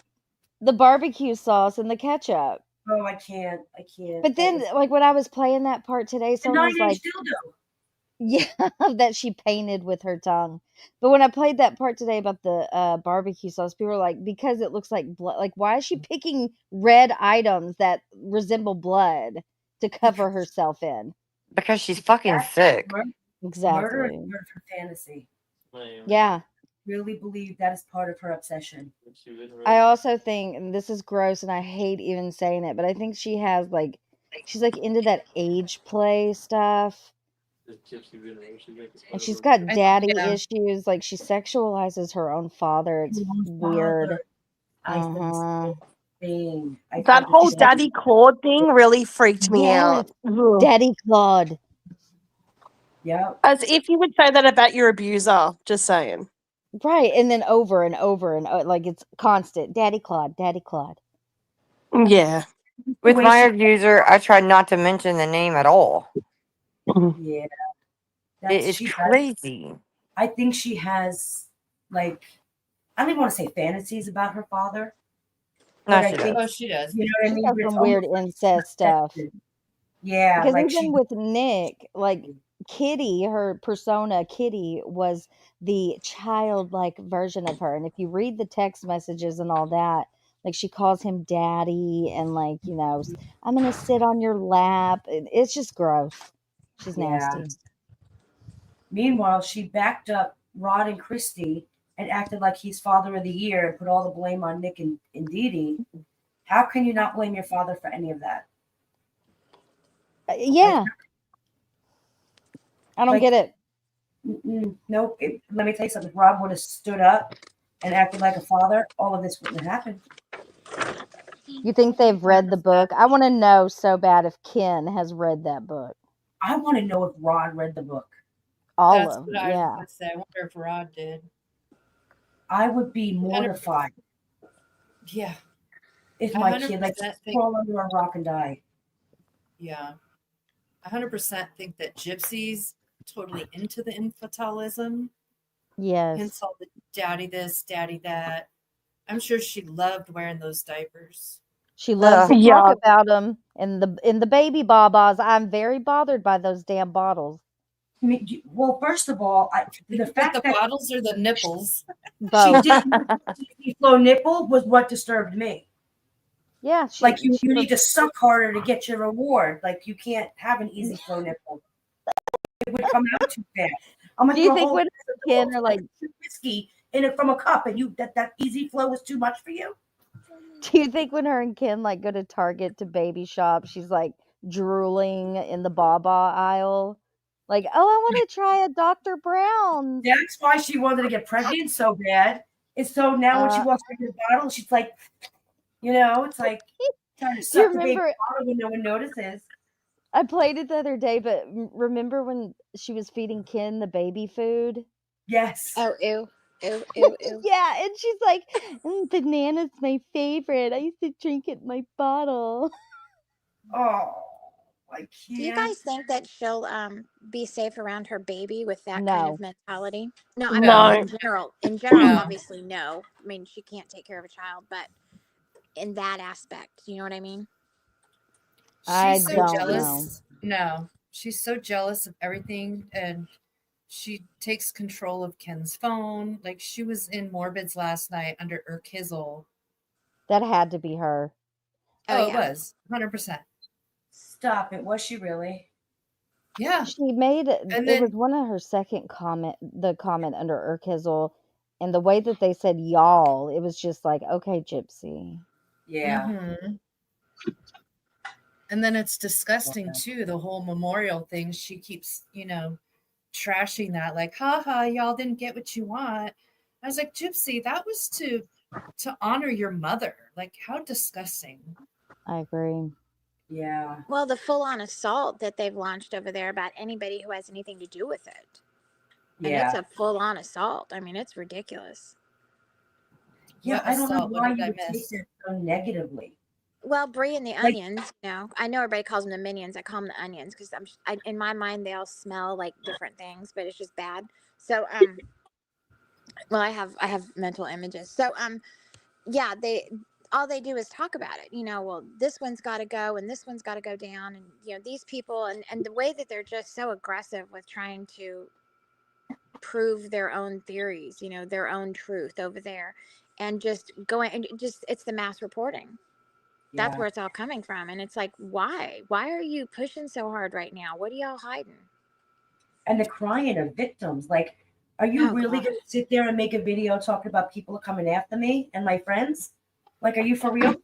the barbecue sauce and the ketchup? Oh, I can't. But then, like when I was playing that part today, the someone was 9-inch like, dildo. yeah, that she painted with her tongue. But when I played that part today about the barbecue sauce, people were like, because it looks like blood. Like, why is she picking red items that resemble blood to cover herself in? Because she's fucking sick. Murder Exactly. is part of her fantasy. Yeah. Really believe that is part of her obsession. I also think, and this is gross, and I hate even saying it, but I think she has like, she's like into that age play stuff. And she's got daddy issues. Like she sexualizes her own father. It's weird. I said the Uh-huh. same thing. I That thought whole she- Daddy Claude thing really freaked me out. Ugh. Daddy Claude. Yeah. As if you would say that about your abuser. Just saying. Right. And then over and over and like it's constant. Daddy Claude, Daddy Claude. Yeah. With way my she- abuser, I tried not to mention the name at all. Yeah. It's she does. crazy. I think she has like I don't even want to say fantasies about her father. No, but I she think does. Oh, she does. you know what I She's mean. got But it's some weird almost incest stuff. Yeah, Because like even she with Nick, like Kitty, her persona, Kitty, was the childlike version of her. And if you read the text messages and all that, like she calls him daddy and like, I'm going to sit on your lap. It's just gross. She's nasty. Meanwhile, she backed up Rod and Christy and acted like he's father of the year and put all the blame on Nick and Dee Dee. How can you not blame your father for any of that? Yeah. I don't like- get it. Nope. Let me tell you something. If Rob would have stood up and acted like a father, all of this wouldn't have happened. You think they've read the book? I want to know so bad if Ken has read that book. I want to know if Rod read the book. All That's of what them. I was Yeah. going to say. I wonder if Rod did. I would be mortified Yeah. if I my kid like 100% think- crawl under a rock and die. Yeah. 100% think that Gypsy's totally into the infantilism. Yes. Hence all the daddy this, daddy that. I'm sure she loved wearing those diapers. She loves to Yeah. talk about them in the baby babas. I'm very bothered by those damn bottles. I mean, well, first of all, the fact the that bottles or the nipples. she Both. didn't flow nipple was what disturbed me. Yeah. Like you need to suck harder to get your reward. Like you can't have an easy flow nipple. It would come out too fast. I'm gonna Do you throw a think whole when Ken are like, whiskey in it from a cup, and you that easy flow was too much for you? do you think when her and Ken like go to Target to baby shop, she's like drooling in the Baba aisle? Like, oh, I want to try a Dr. Brown's. That's why she wanted to get pregnant so bad. And so now when she Uh, walks into the bottle, she's like, it's like trying to do you suck the baby remember? bottle when no one notices. I played it the other day, but remember when she was feeding Ken the baby food? Yes. Oh, ew, ew, ew, ew. Yeah, and she's like, banana's my favorite. I used to drink it in my bottle. Oh, I can't. Do you guys think that she'll be safe around her baby with that kind No. of mentality? No, I mean No. in general. In general, No. obviously, no. I mean, she can't take care of a child, but in that aspect, you know what I mean? I She's so don't jealous. No, she's so jealous of everything, and she takes control of Ken's phone. Like she was in Morbid's last night under Urkizzle. That had to be her. Oh, yeah. it was 100%. Stop it. Was she really? Yeah, She made it then- was one of her second comment, the comment under Urkizzle, and the way that they said y'all, it was just like, okay, Gypsy. Yeah. Mhm. And then it's disgusting Okay. too, the whole memorial thing. She keeps, trashing that, like, haha, y'all didn't get what you want. I was like, Gypsy, that was to honor your mother. Like, how disgusting. I agree. Yeah. Well, the full-on assault that they've launched over there about anybody who has anything to do with it. And it's Yeah. a full-on assault. I mean, it's ridiculous. Yeah. What I don't know assault? What why did you I would take miss? that so negatively. Well, Brie and the Like- onions, I know everybody calls them the minions. I call them the onions because in my mind they all smell like different things, but it's just bad. So well, I have mental images. So yeah, all they do is talk about it. Well, this one's got to go and this one's got to go down, and these people and the way that they're just so aggressive with trying to prove their own theories, their own truth over there, and just going and just it's the mass reporting. That's Yeah. where it's all coming from. And it's like, why are you pushing so hard right now? What are y'all hiding? And the crying of victims. Like, are you Oh, really God. going to sit there and make a video talking about people coming after me and my friends? Like, are you for real?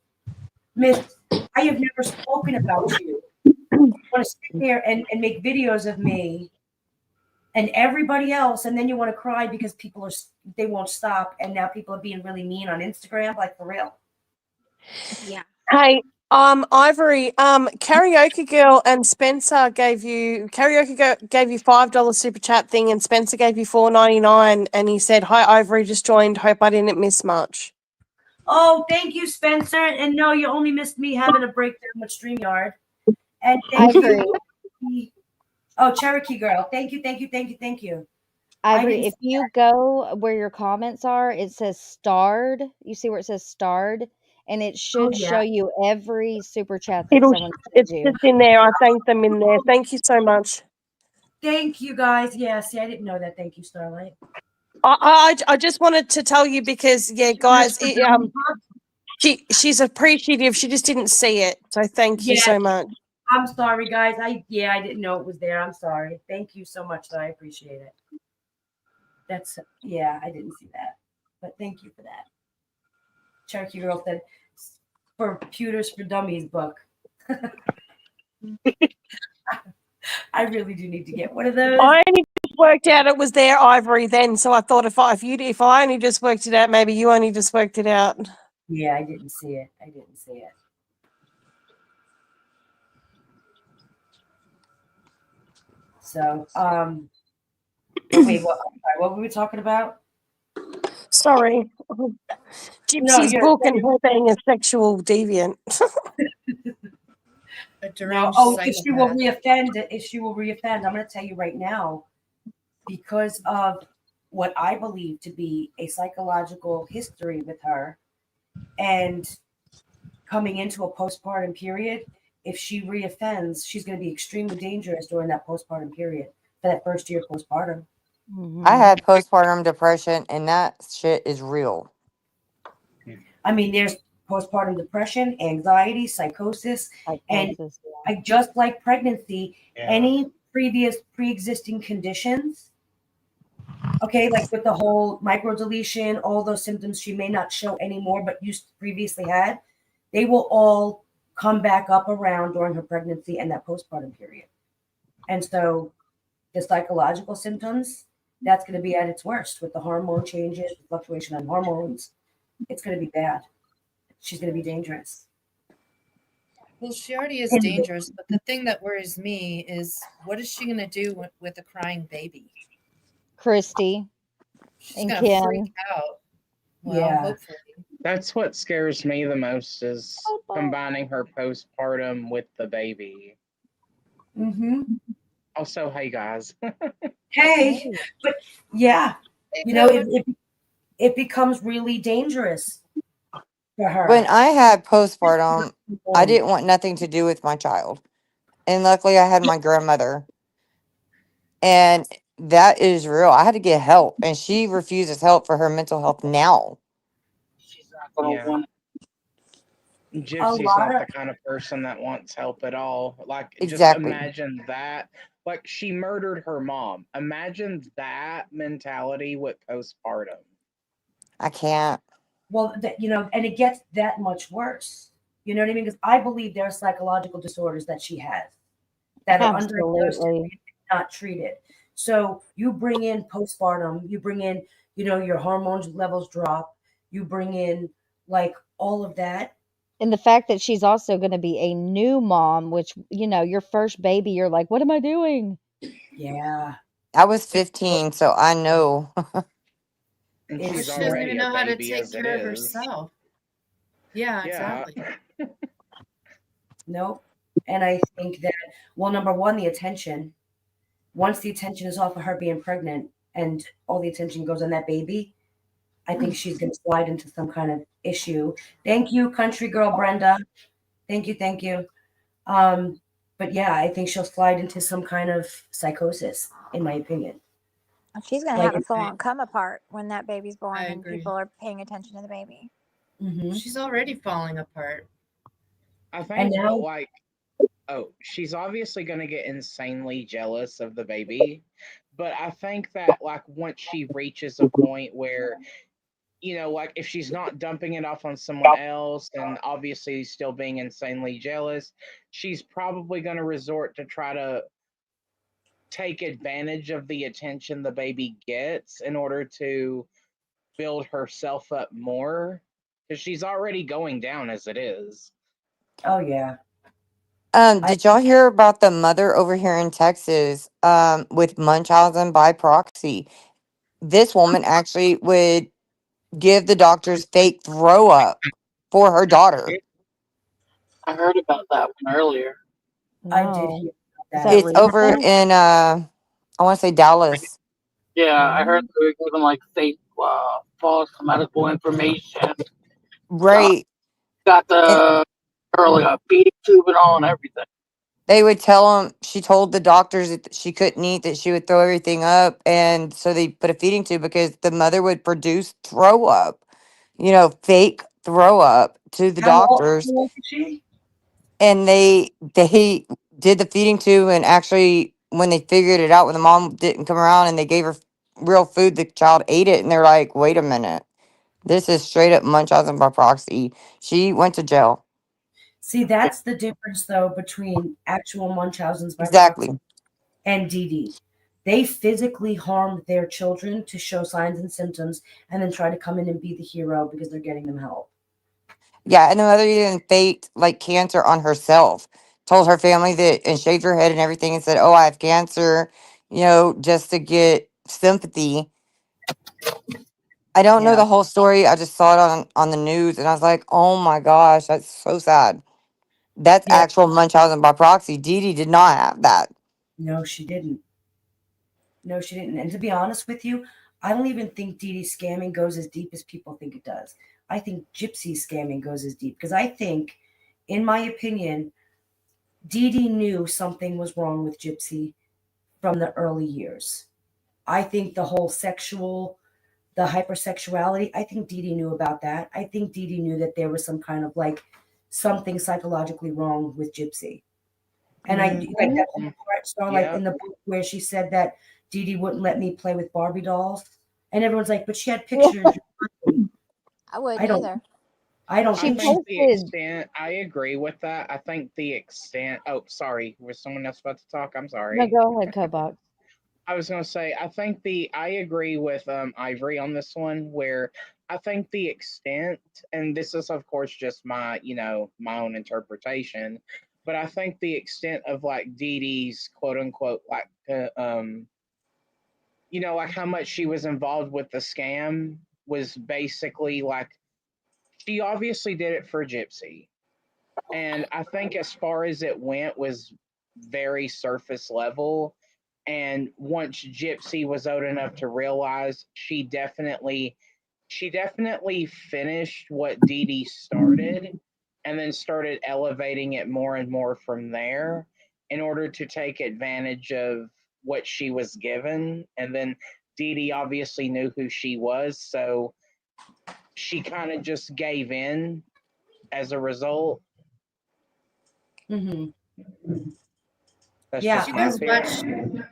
Miss, I have never spoken about you. You want to sit there and make videos of me and everybody else, and then you want to cry because they won't stop, and now people are being really mean on Instagram. Like, for real? Yeah. Hey, Ivory, Karaoke Girl and Spencer gave you $5 super chat thing, and Spencer gave you $4.99, and he said, "Hi, Ivory, just joined. Hope I didn't miss much." Oh, thank you, Spencer. And no, you only missed me having a breakdown with StreamYard. And I thank agree. you. Oh, Cherokee Girl. Thank you, thank you, thank you, thank you. I I agree. didn't If you go where your comments are, it says starred. You see where it says starred, and it should yeah. show you every super chat that It'll someone it's sends you. just in there. I thanked them in there. Thank you so much. Thank you, guys. Yeah, see, I didn't know that. Thank you, Starlight. I just wanted to tell you because guys, she's appreciative. She just didn't see it, so thank you Yeah. so much. I'm sorry, guys. I didn't know it was there. I'm sorry. Thank you so much. I appreciate it. I didn't see that. But thank you for that. Cherokee Girl said, for Computers for Dummies book. I really do need to get one of those. I only just worked out it was there, Ivory. Then, so I thought if I only just worked it out, maybe you only just worked it out. Yeah, I didn't see it. So, wait, what were we talking about? Sorry, Gypsy's you're- book and her being a sexual deviant. A No, deranged if she will psychopath. reoffend, I'm going to tell you right now, because of what I believe to be a psychological history with her, and coming into a postpartum period, if she reoffends, she's going to be extremely dangerous during that postpartum period, for that first year postpartum. I had postpartum depression, and that shit is real. I mean, there's postpartum depression, anxiety, psychosis, and Psychosis, just like pregnancy, any previous pre-existing conditions Okay, like with the whole microdeletion, all those symptoms she may not show anymore, but used previously had, they will all come back up around during her pregnancy and that postpartum period. And so the psychological symptoms, that's going to be at its worst with the hormone changes, the fluctuation on hormones. It's going to be bad. She's going to be dangerous. Well, she already is And- dangerous, but the thing that worries me is what is she going to do with a crying baby? Christy. She's And going to Kim. freak out. Well, Yeah. hopefully. That's what scares me the most is Oh, combining her postpartum with the baby. Mm-hmm. Also, hey guys. Hey, but yeah, you know, it becomes really dangerous for her. When I had postpartum, I didn't want nothing to do with my child. And luckily, I had my grandmother. And that is real. I had to get help. And she refuses help for her mental health now. She's not gonna Yeah. want Gypsy's lot not of- the kind of person that wants help at all. Like, Exactly. just imagine that. Like, she murdered her mom. Imagine that mentality with postpartum. I can't. Well, you know, and it gets that much worse. You know what I mean? Because I believe there are psychological disorders that she has that are undiagnosed Absolutely. and not treated. So you bring in postpartum, you bring in, you know, your hormones levels drop, you bring in like all of that. And the fact that she's also going to be a new mom, which, you know, your first baby, you're like, what am I doing? Yeah. I was 15, so I know. And It's- But she's she doesn't already even a know how to baby take as it care of is. herself. Yeah, Yeah. exactly. Nope. And I think that, well, number one, the attention. Once the attention is off of her being pregnant and all the attention goes on that baby, I think she's going to slide into some kind of issue. Thank you, country girl Brenda. Thank you, thank you. But yeah, I think she'll slide into some kind of psychosis, in my opinion. She's gonna Like have a it's- full on come apart when that baby's born I and agree. people are paying attention to the baby. Mhm. She's already falling apart. I think, And now- like, oh, she's obviously going to get insanely jealous of the baby. But I think that, like, once she reaches a point where, you know, like, if she's not dumping it off on someone else and obviously still being insanely jealous, she's probably going to resort to try to take advantage of the attention the baby gets in order to build herself up more. Because she's already going down as it is. Oh yeah. Did y'all hear about the mother over here in Texas with Munchausen by proxy? This woman actually would give the doctors fake throw up for her daughter. I heard about that one earlier. I did No. hear Is that. that It's over recent? in I want to say Dallas. Yeah, I heard they were giving like fake, false medical information. Right. Got the girl a feeding tube and all and everything. They would tell them, she told the doctors that she couldn't eat, that she would throw everything up. And so they put a feeding tube because the mother would produce throw up, you know, fake throw up to the How old doctors. is she? And they did the feeding tube. And actually, when they figured it out, when the mom didn't come around and they gave her real food, the child ate it. And they're like, wait a minute. This is straight up Munchausen by proxy. She went to jail. See, that's the difference though between actual Munchausen's by Exactly. proxy and DD. They physically harm their children to show signs and symptoms and then try to come in and be the hero because they're getting them help. Yeah, and the mother even faked like cancer on herself. Told her family that and shaved her head and everything and said, "Oh, I have cancer," you know, just to get sympathy. I don't know Yeah. the whole story. I just saw it on the news and I was like, "Oh my gosh, that's so sad." That's Yeah. actual Munchausen by proxy. Dee Dee did not have that. No, she didn't. No, she didn't. And to be honest with you, I don't even think Dee Dee scamming goes as deep as people think it does. I think Gypsy scamming goes as deep because I think, in my opinion, Dee Dee knew something was wrong with Gypsy from the early years. I think the whole the hypersexuality, I think Dee Dee knew about that. I think Dee Dee knew that there was some kind of like something psychologically wrong with Gypsy. And I do like that whole part, so like Yeah. in the book where she said that Dee Dee wouldn't let me play with Barbie dolls, and everyone's like, but she had pictures. I wouldn't I don't. either. I don't I She think think the posted. extent, I agree with that. I think the extent, oh, sorry, was someone else about to talk? I'm No, sorry. go ahead, Cobalt. I was going to say, I agree with Ivory on this one, where I think the extent, and this is, of course, just my, my own interpretation, but I think the extent of like Dee Dee's quote unquote, like, like how much she was involved with the scam was basically like, she obviously did it for Gypsy. And I think as far as it went was very surface level. And once Gypsy was old enough to realize, she definitely finished what Dee Dee started and then started elevating it more and more from there in order to take advantage of what she was given. And then Dee Dee obviously knew who she was, so she kind of just gave in as a result. Mhm. That's Yeah, just Did you my guys watch? opinion.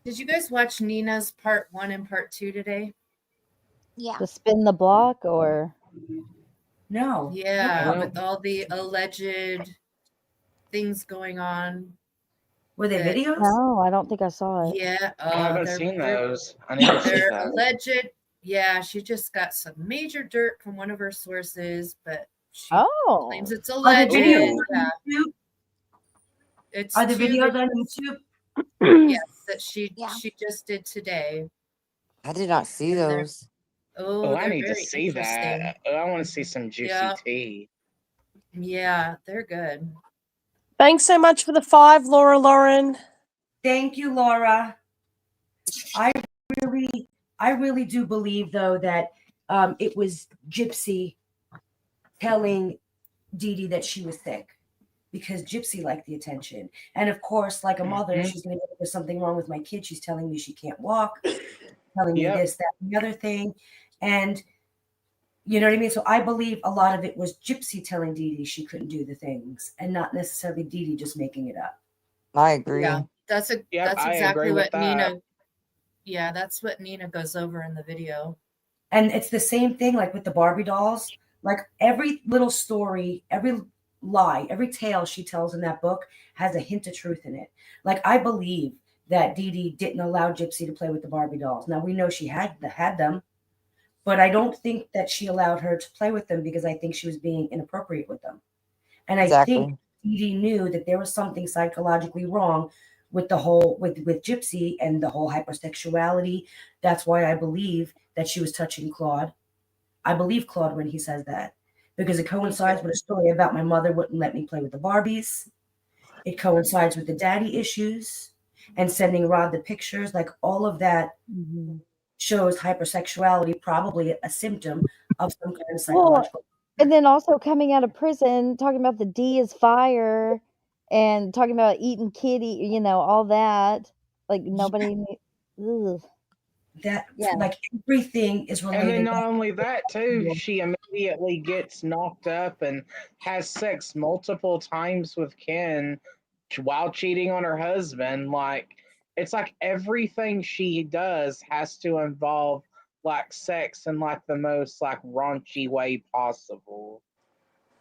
Did you guys watch Nina's part 1 and part 2 today? Yeah. The spin the block or No. Yeah, No. with all the alleged things going on. Were they That- videos? no, I don't think I saw it. Yeah, I haven't they're, seen they're, those. I need to see they're that. alleged. Yeah, she just got some major dirt from one of her sources, but she Oh, claims it's Are the alleged. videos Ooh. Yeah, on YouTube? it's Are the two videos on videos, YouTube? yes, that she Yeah. just did today. I did not see And they're- those. Oh, I they're need to very see interesting. that. I want to see some juicy Yeah. tea. Yeah, they're good. Thanks so much for the 5, Laura Lauren. Thank you, Laura. I really do believe though that it was Gypsy telling Dee Dee that she was sick because Gypsy liked the attention. And of course, like a mother, Mhm. she's going to, there's something wrong with my kid. She's telling me she can't walk, telling me Yep. this, that, and the other thing. And you know what I mean? So I believe a lot of it was Gypsy telling Dee Dee she couldn't do the things and not necessarily Dee Dee just making it up. I agree. Yeah, that's Yep, that's I exactly agree with what that. Nina. Yeah, that's what Nina goes over in the video. And it's the same thing like with the Barbie dolls. Like every little story, every lie, every tale she tells in that book has a hint of truth in it. Like I believe that Dee Dee didn't allow Gypsy to play with the Barbie dolls. Now we know she had them, but I don't think that she allowed her to play with them because I think she was being inappropriate with them. And I Exactly. think Dee Dee knew that there was something psychologically wrong with the whole with Gypsy and the whole hypersexuality. That's why I believe that she was touching Claude. I believe Claude when he says that because it coincides with a story about my mother wouldn't let me play with the Barbies. It coincides with the daddy issues and sending Rod the pictures. Like all of that shows hypersexuality, probably a symptom of some kind of psychological. And then also coming out of prison, talking about the D is fire and talking about eating kitty, all that. Like nobody ugh. That Yeah. like everything is And related. then not only that too, she immediately gets knocked up and has sex multiple times with Ken while cheating on her husband. Like it's like everything she does has to involve like sex in like the most like raunchy way possible.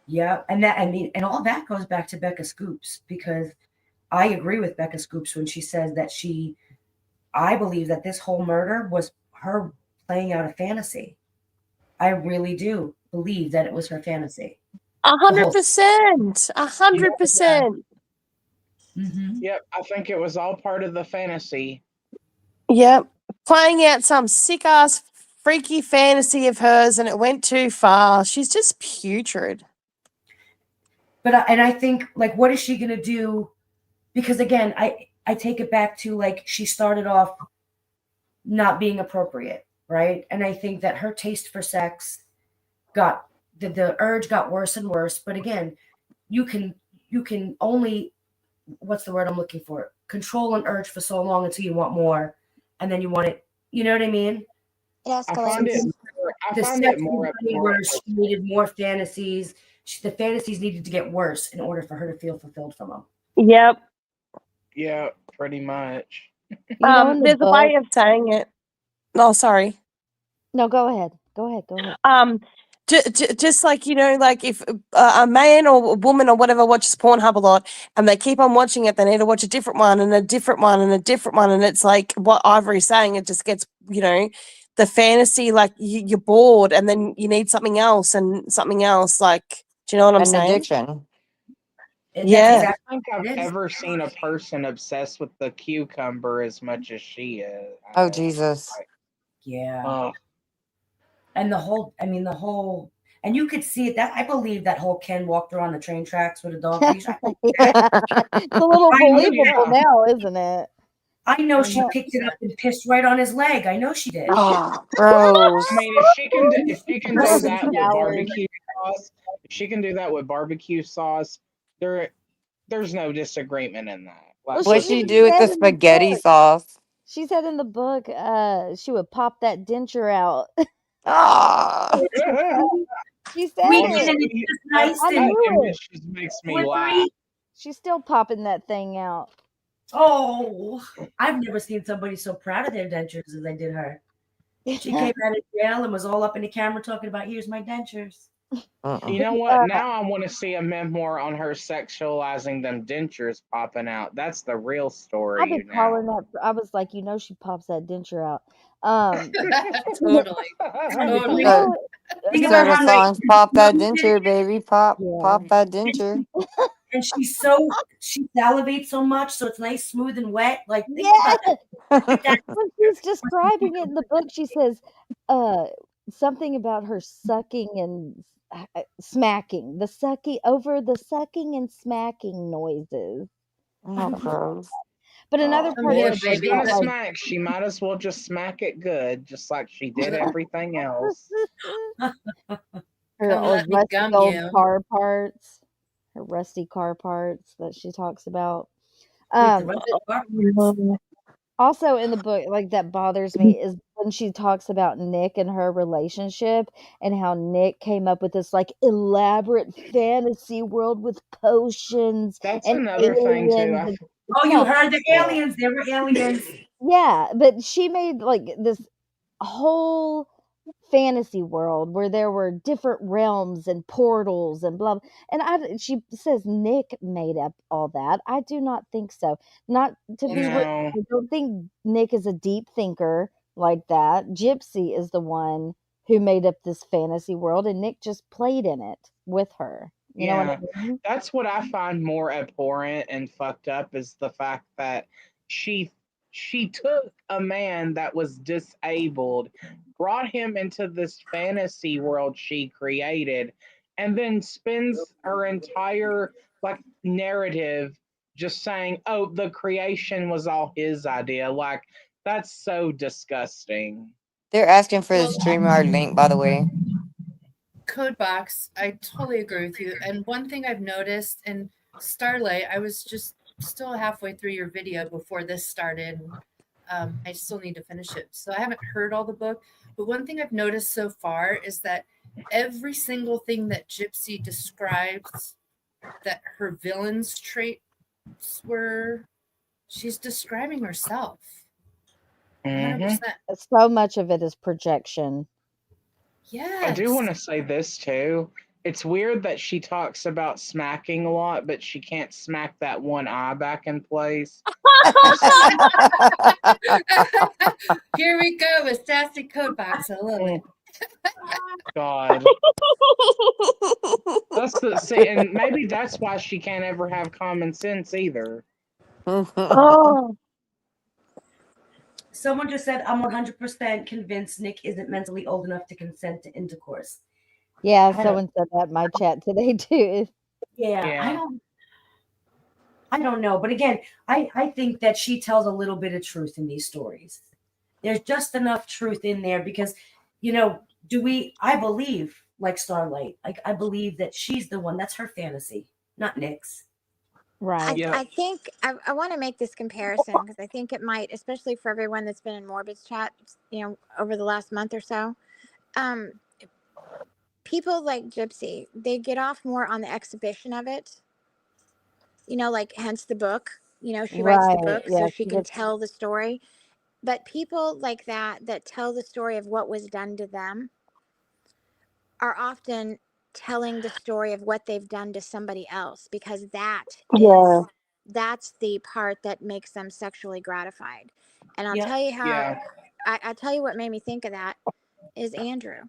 Yeah, and that and all that goes back to Becca Scoops because I agree with Becca Scoops when she says that I believe that this whole murder was her playing out a fantasy. I really do believe that it was her fantasy. 100%. 100%. Mm-hmm. Yep, I think it was all part of the fantasy. Yep. Playing out some sick ass freaky fantasy of hers and it went too far. She's just putrid. But I think like what is she gonna do? Because again, I take it back to like she started off not being appropriate, right? And I think that her taste for sex got the urge got worse and worse. But again, you can only what's the word I'm looking for? Control an urge for so long until you want more, and then you want it. You know what I mean? It I find escalates. it I The find sex it more was getting worse. She needed more fantasies. The fantasies needed to get worse in order for her to feel fulfilled from them. Yep. yeah, pretty much. You know, in the There's a book. way of saying it. Oh, sorry. No, go ahead. Go ahead. Go ahead. Just like, like if a man or a woman or whatever watches Pornhub a lot and they keep on watching it, they need to watch a different one and a different one and a different one. And it's like what Ivory's saying, it just gets, the fantasy, like you're bored and then you need something else and something else. Like, do you know what I'm An saying? addiction. That's Yeah. I exactly don't think what I've it is. ever seen a person obsessed with the cucumber as much as she is. Oh, Jesus. Yeah. Oh, And and you could see it. That I believe that whole Ken walked around the train tracks with a dog leash. Yeah. It's a little I know, believable yeah. now, isn't it? I know she 100%. picked it up and pissed right on his leg. I know she did. Oh, gross. I mean, if she can do Golden that with showers. barbecue sauce, if she can do that with barbecue sauce, there's no disagreement in that. Well, Like, she What'd she even do with said the in the spaghetti book. sauce? She said in the book, she would pop that denture out. Ah. She said We it. did, and it's honestly, just that, nice I that and knew image it. just makes me laugh. slippery. She's still popping that thing out. Oh, I've never seen somebody so proud of their dentures as I did her. She came out of jail and was all up in the camera talking about, here's my dentures. You know what? Now I want to see a memoir on her sexualizing them dentures popping out. That's the real I've story been now. calling that. I was like, she pops that denture out. Totally. Totally. No, Think no, about Instead of how nice songs, pop that she did denture, baby. Pop yeah. that denture. and she salivates so much, so it's nice, smooth, and wet. Like, think about Yeah. that. When she's describing it in the book, she says, something about her sucking and smacking. The sucking and smacking noises. Oh, gross. But another Come part Well, of here, if the she's book baby. gonna that, smack, she might as well just smack it good, just like she did everything else. her Come let me rusty gum old you. car parts, her rusty car parts that she talks about. Wait, the rest of the bar- Also in the book, like that bothers me is when she talks about Nick and her relationship and how Nick came up with this like elaborate fantasy world with potions That's and another thing too. aliens. And, Oh, you no, heard the Yeah. aliens. They were aliens. yeah, but she made like this whole fantasy world where there were different realms and portals and blah, blah. And she says Nick made up all that. I do not think so. Not to be rude, No. I don't think Nick is a deep thinker like that. Gypsy is the one who made up this fantasy world and Nick just played in it with her. You know what I mean? That's what I find more abhorrent and fucked up is the fact that she took a man that was disabled, brought him into this fantasy world she created, and then spends her entire like narrative just saying, "Oh, the creation was all his idea." Like that's so disgusting. They're asking for the Well, StreamYard link, by the way. Codebox, I totally agree with you. And one thing I've noticed in Starlight, I was just still halfway through your video before this started. I still need to finish it. So I haven't heard all the book. But one thing I've noticed so far is that every single thing that Gypsy describes that her villain's traits were, she's describing herself. 100%. So much of it is projection. Yes. I do want to say this too. It's weird that she talks about smacking a lot, but she can't smack that one eye back in place. Here we go with Sassy Codebox. I love it. God. And maybe that's why she can't ever have common sense either. Oh, Someone just said, I'm 100% convinced Nick isn't mentally old enough to consent to intercourse. Yeah, I someone said that in my chat today too. Yeah. I don't know. But again, I think that she tells a little bit of truth in these stories. There's just enough truth in there because, I believe like Starlight, like I believe that she's the one, that's her fantasy, not Nick's. Right. Yeah. I think I want to make this comparison because I think it might, especially for everyone that's been in Morbid's chat, over the last month or so. People like Gypsy, they get off more on the exhibition of it. Like hence the book. You know, she writes the Right. book Yeah, so she she can gets tell the story. But people like that tell the story of what was done to them are often telling the story of what they've done to somebody else, because Yeah. that's the part that makes them sexually gratified. And I'll Yep. tell you how Yeah. I tell you what made me think of that is Andrew.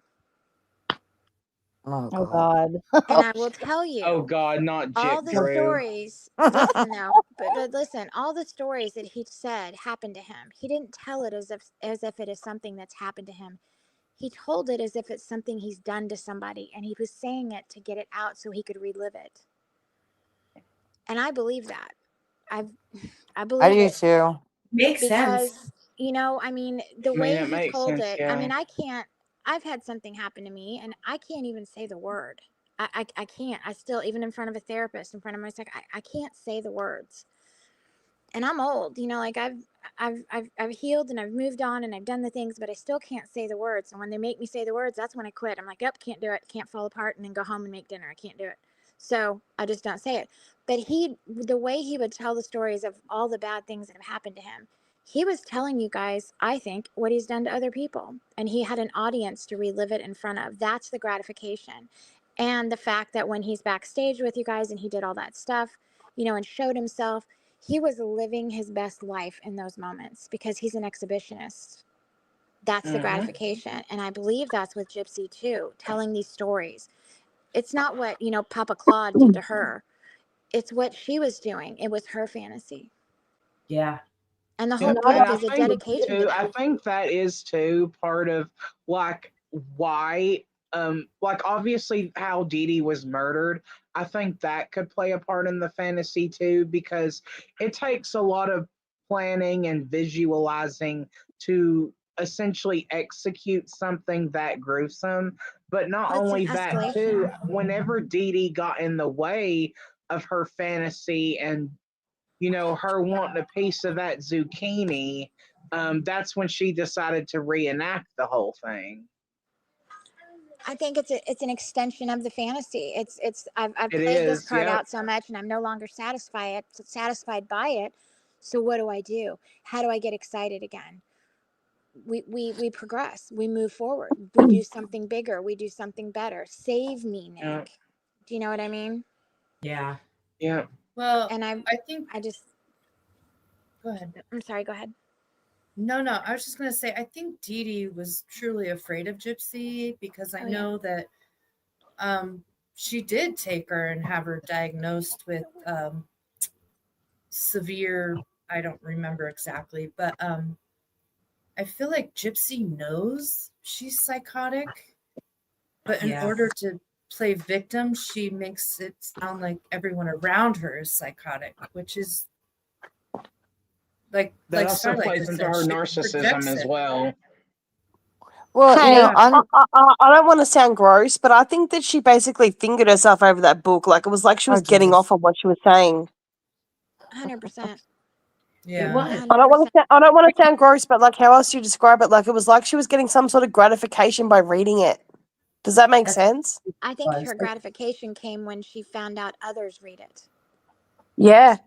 Oh oh God. God. And I will tell Oh you God, not all Jip the Drew. stories. Listen though, but listen, all the stories that he said happened to him. He didn't tell it as if it is something that's happened to him. He told it as if it's something he's done to somebody, and he was saying it to get it out so he could relive it. And I believe that. I I believe do it too. Makes sense. because, you know, I mean, the I mean, way it he makes told sense. it, I Yeah. mean, I've had something happen to me and I can't even say the word. I can't. I still, even in front of a therapist, in front of my I can't say the words. And I'm old, you know, like I've healed and I've moved on and I've done the things, but I still can't say the words. And when they make me say the words, that's when I quit. I'm like, yep, can't do it. Can't fall apart and then go home and make dinner. I can't do it. So I just don't say it. But the way he would tell the stories of all the bad things that have happened to him, he was telling you guys, I think, what he's done to other people. And he had an audience to relive it in front of. That's the gratification. And the fact that when he's backstage with you guys and he did all that stuff, you know, and showed himself, he was living his best life in those moments because he's an exhibitionist. That's the Mhm. gratification. And I believe that's with Gypsy too, telling these stories. It's not what, you know, Papa Claude did to her. It's what she was doing. It was her fantasy. Yeah. And the Yeah, whole No, and book I is a think dedication to too. I that. think that is too part of like why, like obviously how Dee Dee was murdered. I think that could play a part in the fantasy too, because it takes a lot of planning and visualizing to essentially execute something that gruesome. But not Well, it's an only that too, escalation. whenever Dee Dee got in the way of her fantasy and her wanting a piece of that zucchini, that's when she decided to reenact the whole thing. I think it's an extension of the fantasy. I've It played this is, card yep. out so much and I'm no longer satisfied by it. So what do? How do I get excited again? We progress. We move forward. We do something bigger. We do something better. Save me, Yeah, Nick. Do you know what I mean? Yeah. yeah. Well, And I think. I just Go ahead. I'm sorry, go ahead. No, I was just gonna say I think Dee Dee was truly afraid of Gypsy because I Oh, yeah. know that she did take her and have her diagnosed with severe, I don't remember exactly, but I feel like Gypsy knows she's psychotic, but in Yeah. order to play victim, she makes it sound like everyone around her is psychotic, which is That like also Starlight plays just into said, her she narcissism projects as it. well. Well, Hey, Yeah. I don't want to sound gross, but I think that she basically fingered herself over that book. Like it was like she oh was getting Jesus. off on what she was saying. 100%. It Yeah. was. I don't want 100%. to. I don't want to sound gross, but like how else do you describe it? Like it was like she was getting some sort of gratification by reading it. Does that make That's sense? I think was. her gratification came when she found out others read it. Yeah.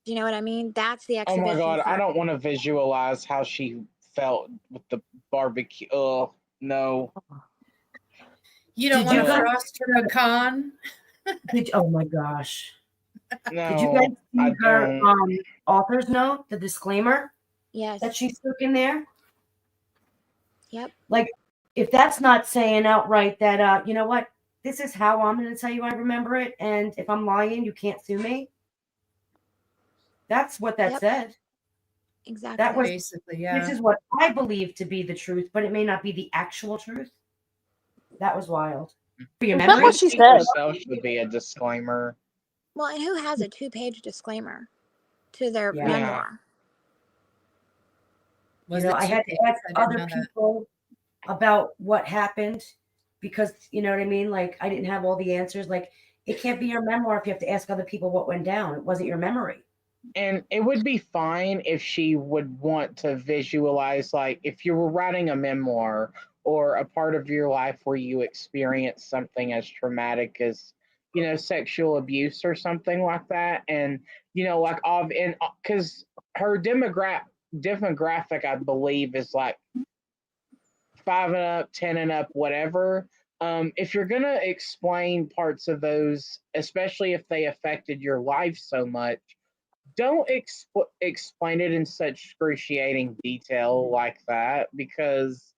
Do you know what I mean? That's the Oh my exhibition god, I part. don't want to visualize how she felt with the barbecue. Oh, no. You don't Did want you to guys? frost her pecan? Oh my gosh. Did you No, guys I see her don't. author's note, the disclaimer that Yes. she stuck in there? Yep. Like, if that's not saying outright that, you know what, this is how I'm going to tell you I remember it, and if I'm lying, you can't sue me. That's what that Yep. said. Exactly. That was, Basically, this yeah. is what I believe to be the truth, but it may not be the actual truth. That was wild. For your Is that what memory? she She said? herself should be a disclaimer. Well, and who has a 2-page disclaimer to their Yeah. Yeah. memoir? Was I it had to 2 ask pages? I didn't other know that. people about what happened because, you know what I mean? Like, I didn't have all the answers. Like, it can't be your memoir if you have to ask other people what went down. It wasn't your memory. And it would be fine if she would want to visualize, like, if you were writing a memoir or a part of your life where you experienced something as traumatic as sexual abuse or something like that. And, like, because her demographic, I believe, is like 5 and up, 10 and up, whatever. If you're going to explain parts of those, especially if they affected your life so much, don't explain it in such excruciating detail like that, because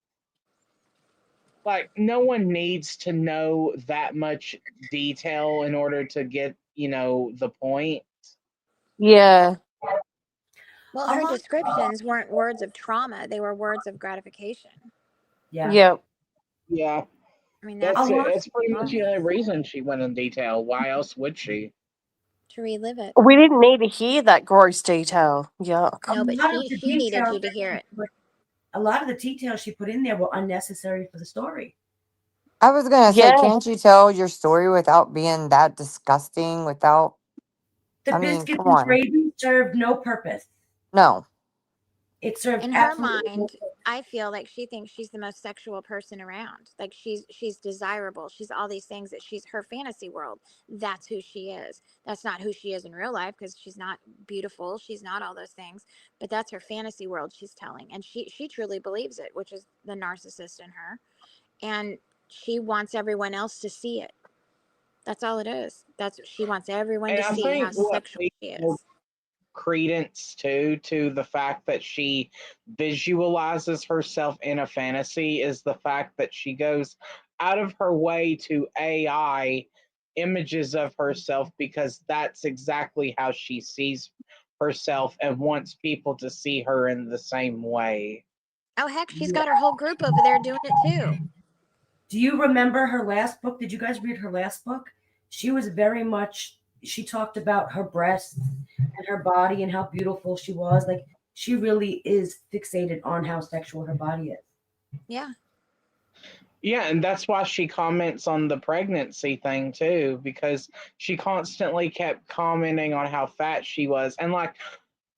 like no one needs to know that much detail in order to get the point. Yeah. Well, A her lot- descriptions weren't words of trauma; they were words of gratification. Yeah. Yep. Yeah, I mean, that's A it. lot- That's pretty much the only reason she went in detail. Why else would she? to relive it. We didn't need to hear that gross detail. Yuck. A No, but lot of the she needed details you to that hear she it. a lot of the details she put in there were unnecessary for the story. I was gonna say, Yeah. can't you tell your story without being that disgusting? Without, The I mean, biscuits come and on. gravy served no purpose. No. It served In her absolutely no mind, purpose. I feel like she thinks she's the most sexual person around. Like she's desirable. She's all these things that she's her fantasy world. That's who she is. That's not who she is in real life, because she's not beautiful. She's not all those things. But that's her fantasy world she's telling, and she truly believes it, which is the narcissist in her. And she wants everyone else to see it. That's all it is. She wants everyone And to I see how think what sexual she people is. credence to the fact that she visualizes herself in a fantasy is the fact that she goes out of her way to AI images of herself, because that's exactly how she sees herself and wants people to see her in the same way. Oh heck, she's got her whole group over there doing it too. Do you remember her last book? Did you guys read her last book? She was very much, she talked about her breasts and her body and how beautiful she was. Like, she really is fixated on how sexual her body is. Yeah. Yeah, and that's why she comments on the pregnancy thing too, because she constantly kept commenting on how fat she was. And like,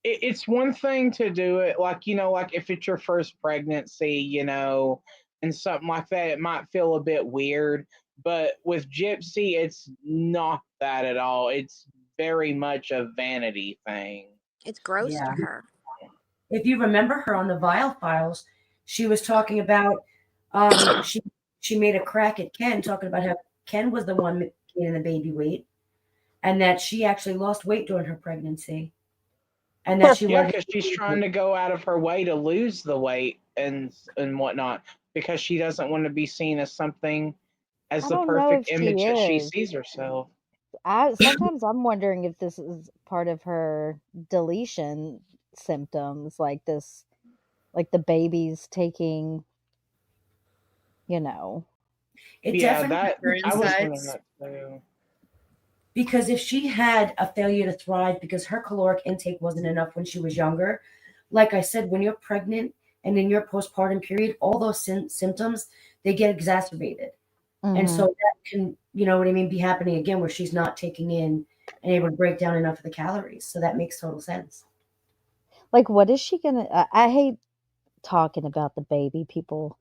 it's one thing to do it, like, like if it's your first pregnancy, and something like that, it might feel a bit weird. But with Gypsy, it's not that at all. It's very much a vanity thing. It's gross Yeah. to her. If you remember her on the Vile Files, she was talking about she made a crack at Ken, talking about how Ken was the one gaining the baby weight, and that she actually lost weight during her pregnancy, and that she Yeah, wasn't. because she's trying to go out of her way to lose the weight and whatnot, because she doesn't want to be seen as something, as I the don't know if perfect image she that she is. sees herself. Sometimes I'm wondering if this is part of her deletion symptoms, like this, like the baby's taking, you know. It Yeah, definitely that Her I was wondering insides. that too. because if she had a failure to thrive because her caloric intake wasn't enough when she was younger, like I said, when you're pregnant and in your postpartum period, all those symptoms they get exacerbated. And so that can, you know what I mean, be happening again where she's not taking in and able to break down enough of the calories. So that makes total sense. Like, what is she gonna? I hate talking about the baby. People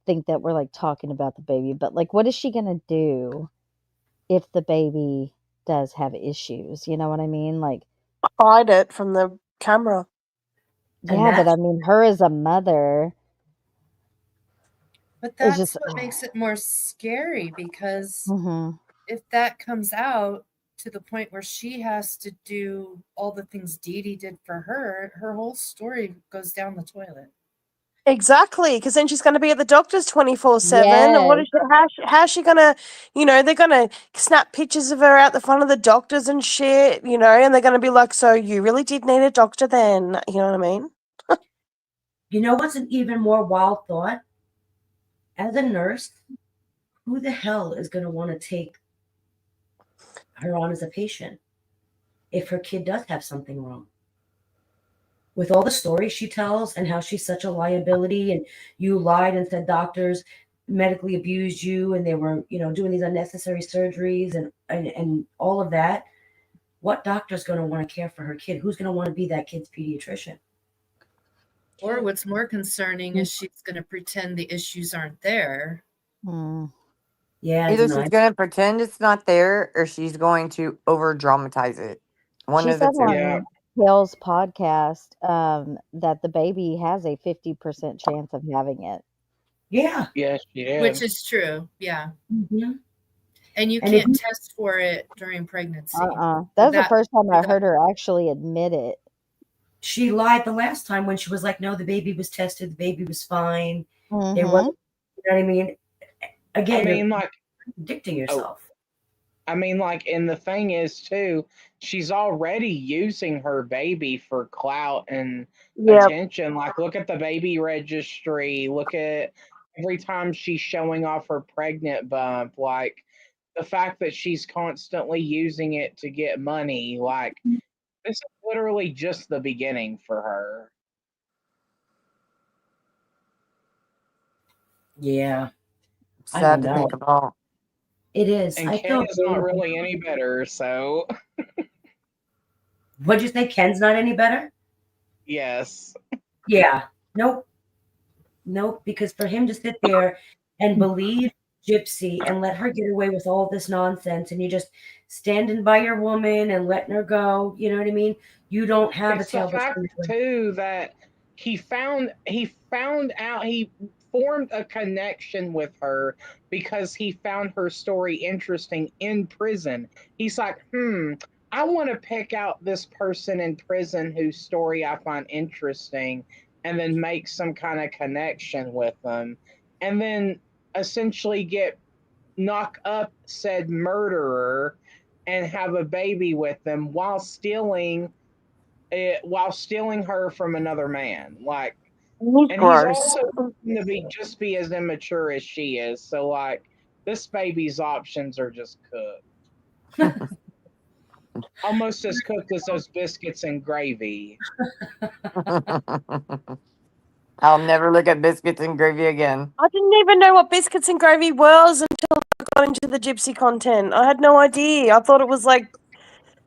think that we're like talking about the baby, but like, what is she gonna do if the baby does have issues? You know what I mean? Like, Hide it from the camera. And yeah, but that's I mean, her as a mother, But it's that's just, what makes it more scary, because mhm. if that comes out to the point where she has to do all the things Dee Dee did for her, her whole story goes down the toilet. Exactly, because then she's going to be at the doctor's 24/7. And what Yes. is how's she going to, they're going to snap pictures of her out the front of the doctors and shit, and they're going to be like, so you really did need a doctor then. You know what I mean? you know what's an even more wild thought? As a nurse, who the hell is going to want to take her on as a patient if her kid does have something wrong? With all the stories she tells and how she's such a liability, and you lied and said doctors medically abused you and they were, doing these unnecessary surgeries and all of that. What doctor's going to want to care for her kid? Who's going to want to be that kid's pediatrician? Or what's more concerning is she's going to pretend the issues aren't there. Mm. Yeah, I Either don't know. she's gonna pretend it's not there, or she's going to over dramatize it. One She of the said two. Yeah. on Kale's podcast that the baby has a 50% chance of having it. Yeah. Yes, she did. Which is true. Yeah. Mhm. And you And if can't you- test for it during pregnancy. That was the That- first time I that- heard her actually admit it. She lied the last time when she was like, no, the baby was tested, the baby was fine. It Mhm. wasn't, you know what I mean? Again, I mean, you're like, contradicting yourself. and the thing is too, she's already using her baby for clout and Yeah. attention. Like, look at the baby registry. Look at every time she's showing off her pregnant bump. Like, the fact that she's constantly using it to get money. Like, this is literally just the beginning for her. Yeah, I Sad don't to think know. about. It is. And I Ken feel is not really any better. So, What'd you say? Ken's not any better? yes. Yeah. Nope. Nope. Because for him to sit there and believe Gypsy and let her get away with all this nonsense, and you just standing by your woman and letting her go, you know what I mean? You don't have It's a tail the fact between your legs. too that he found out he formed a connection with her because he found her story interesting in prison. He's like, I want to pick out this person in prison whose story I find interesting and then make some kind of connection with them. And then essentially knock up said murderer and have a baby with them while stealing her from another man. Like, He's and he's gross. also going to be as immature as she is. So, like, this baby's options are just cooked. Almost as cooked as those biscuits and gravy. I'll never look at biscuits and gravy again. I didn't even know what biscuits and gravy was until I got into the gypsy content. I had no idea. I thought it was like,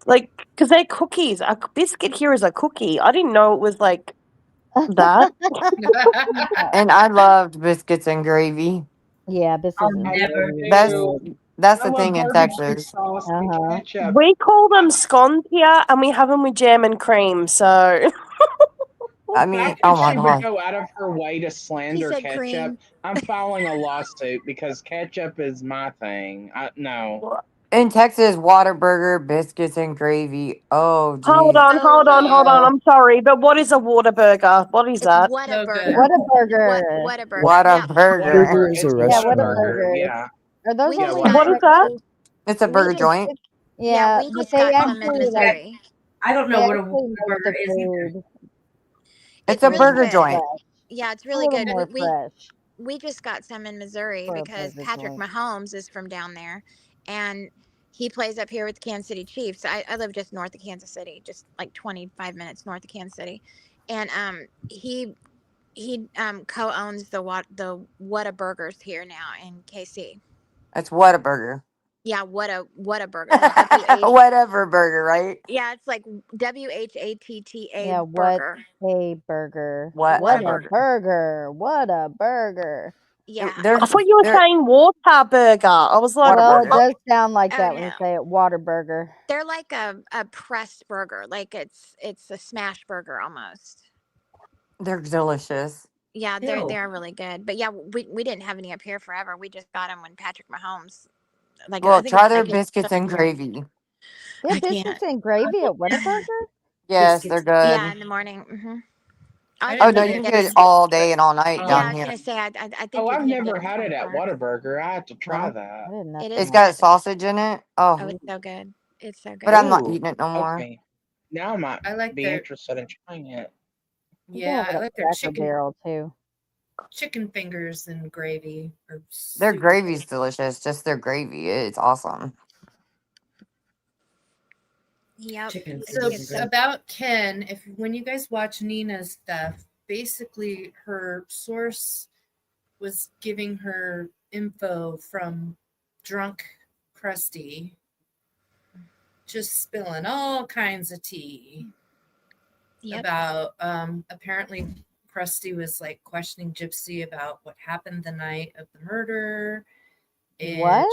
because they're cookies. A biscuit here is a cookie. I didn't know it was like that. And I loved biscuits and gravy. Yeah, biscuits I'll and never gravy. That's I the love thing in barbecue Texas. sauce and Uh-huh. ketchup. We call them scones here, and we have them with jam and cream. So I mean, Fact oh that my she would gosh. go out of her way to slander said ketchup. cream. I'm filing a lawsuit because ketchup is my thing. No. In Texas, Whataburger, biscuits and gravy. Oh, geez. hold on. wow. I'm sorry, but what is a Whataburger? What is It's that? what So a good. burger. What a burger. What a burger. What a Now, burger. Burger is It's a a Yeah, what a restaurant. burger. burger. Yeah. Are those We only just What is that? It's a we burger just- joint. yeah, Yeah, we but just they got some in actually like Missouri. I don't they know what a actually make burger the is either. food It's a a really little burger more good. joint. fresh. Yeah, it's A really little good. more fresh We just got some in Missouri for a because burger Patrick joint. Mahomes is from down there, and he plays up here with the Kansas City Chiefs. I live just north of Kansas City, just like 25 minutes north of Kansas City, and he co-owns the What a Burgers here now in KC. It's Whataburger. Yeah, what a burger. Like W-H- Whatever burger, right? yeah, it's like WHATTA Yeah, what burger. a burger. What What a a burger. burger. What a burger. Yeah. There's, I thought you were there, saying Whataburger. I was like, Well, it Whataburger. does sound like Oh, that when you no. say it. Waterburger. They're like a pressed burger. Like it's a smash burger almost. They're delicious. Yeah, Ew. they're really good. But yeah, we didn't have any up here forever. We just got them when Patrick Mahomes. Like I Well, think try it's their like biscuits and gravy. They have I can't. biscuits and gravy at Whataburger? Yes, Biscuits. they're good. Yeah, in the morning. Mm-hmm. I Oh was no, gonna you get get it all day and all night Yeah, I down was here. gonna say I think Oh, you I've can never get had it at some Whataburger. I have to try No, I that. didn't know. It It's is got good. sausage in it. Oh, Oh, it's so good. It's so good. but I'm not Ooh, eating it no more. okay. Now I might I like be their interested in trying it. You can yeah, have it I at like their Cracker Barrel too. chicken fingers and gravy or Their super gravy's good. delicious. Just their gravy. It's awesome. Yep. Chicken It's So good stuff. about Ken, when you guys watch Nina's stuff, basically her source was giving her info from drunk Krusty, just spilling all kinds of tea Yep. about apparently Krusty was like questioning Gypsy about what happened the night of the murder, And What?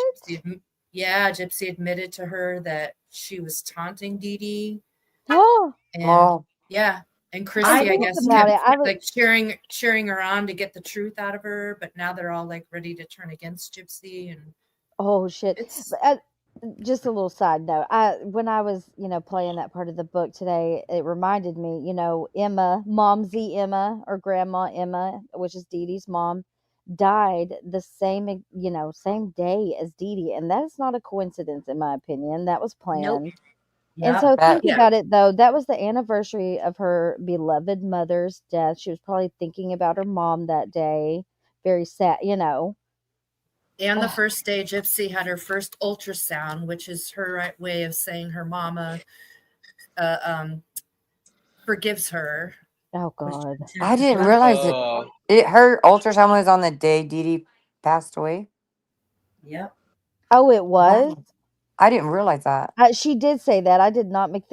Gypsy admitted to her that she was taunting Dee Dee. Oh, And Oh, yeah, and I Christy, I think guess, about kept it. I was like cheering her on to get the truth out of her. But now they're all like ready to turn against Gypsy, and oh shit. it's But, just a little side note. When I was, playing that part of the book today, it reminded me, Emma, Momsy Emma or Grandma Emma, which is Dee Dee's mom, died the same day as Dee Dee, and that is not a coincidence in my opinion. That was Nope. planned. And Yeah. so that think yeah. about it though, that was the anniversary of her beloved mother's death. She was probably thinking about her mom that day. Very sad. And the Ugh, first day, Gypsy had her first ultrasound, which is her right way of saying her mama forgives her. oh God. I didn't realize her ultrasound was on the day Dee Dee passed away. Yep. Oh, it was? Wow. I didn't realize that. She did say that. I did not make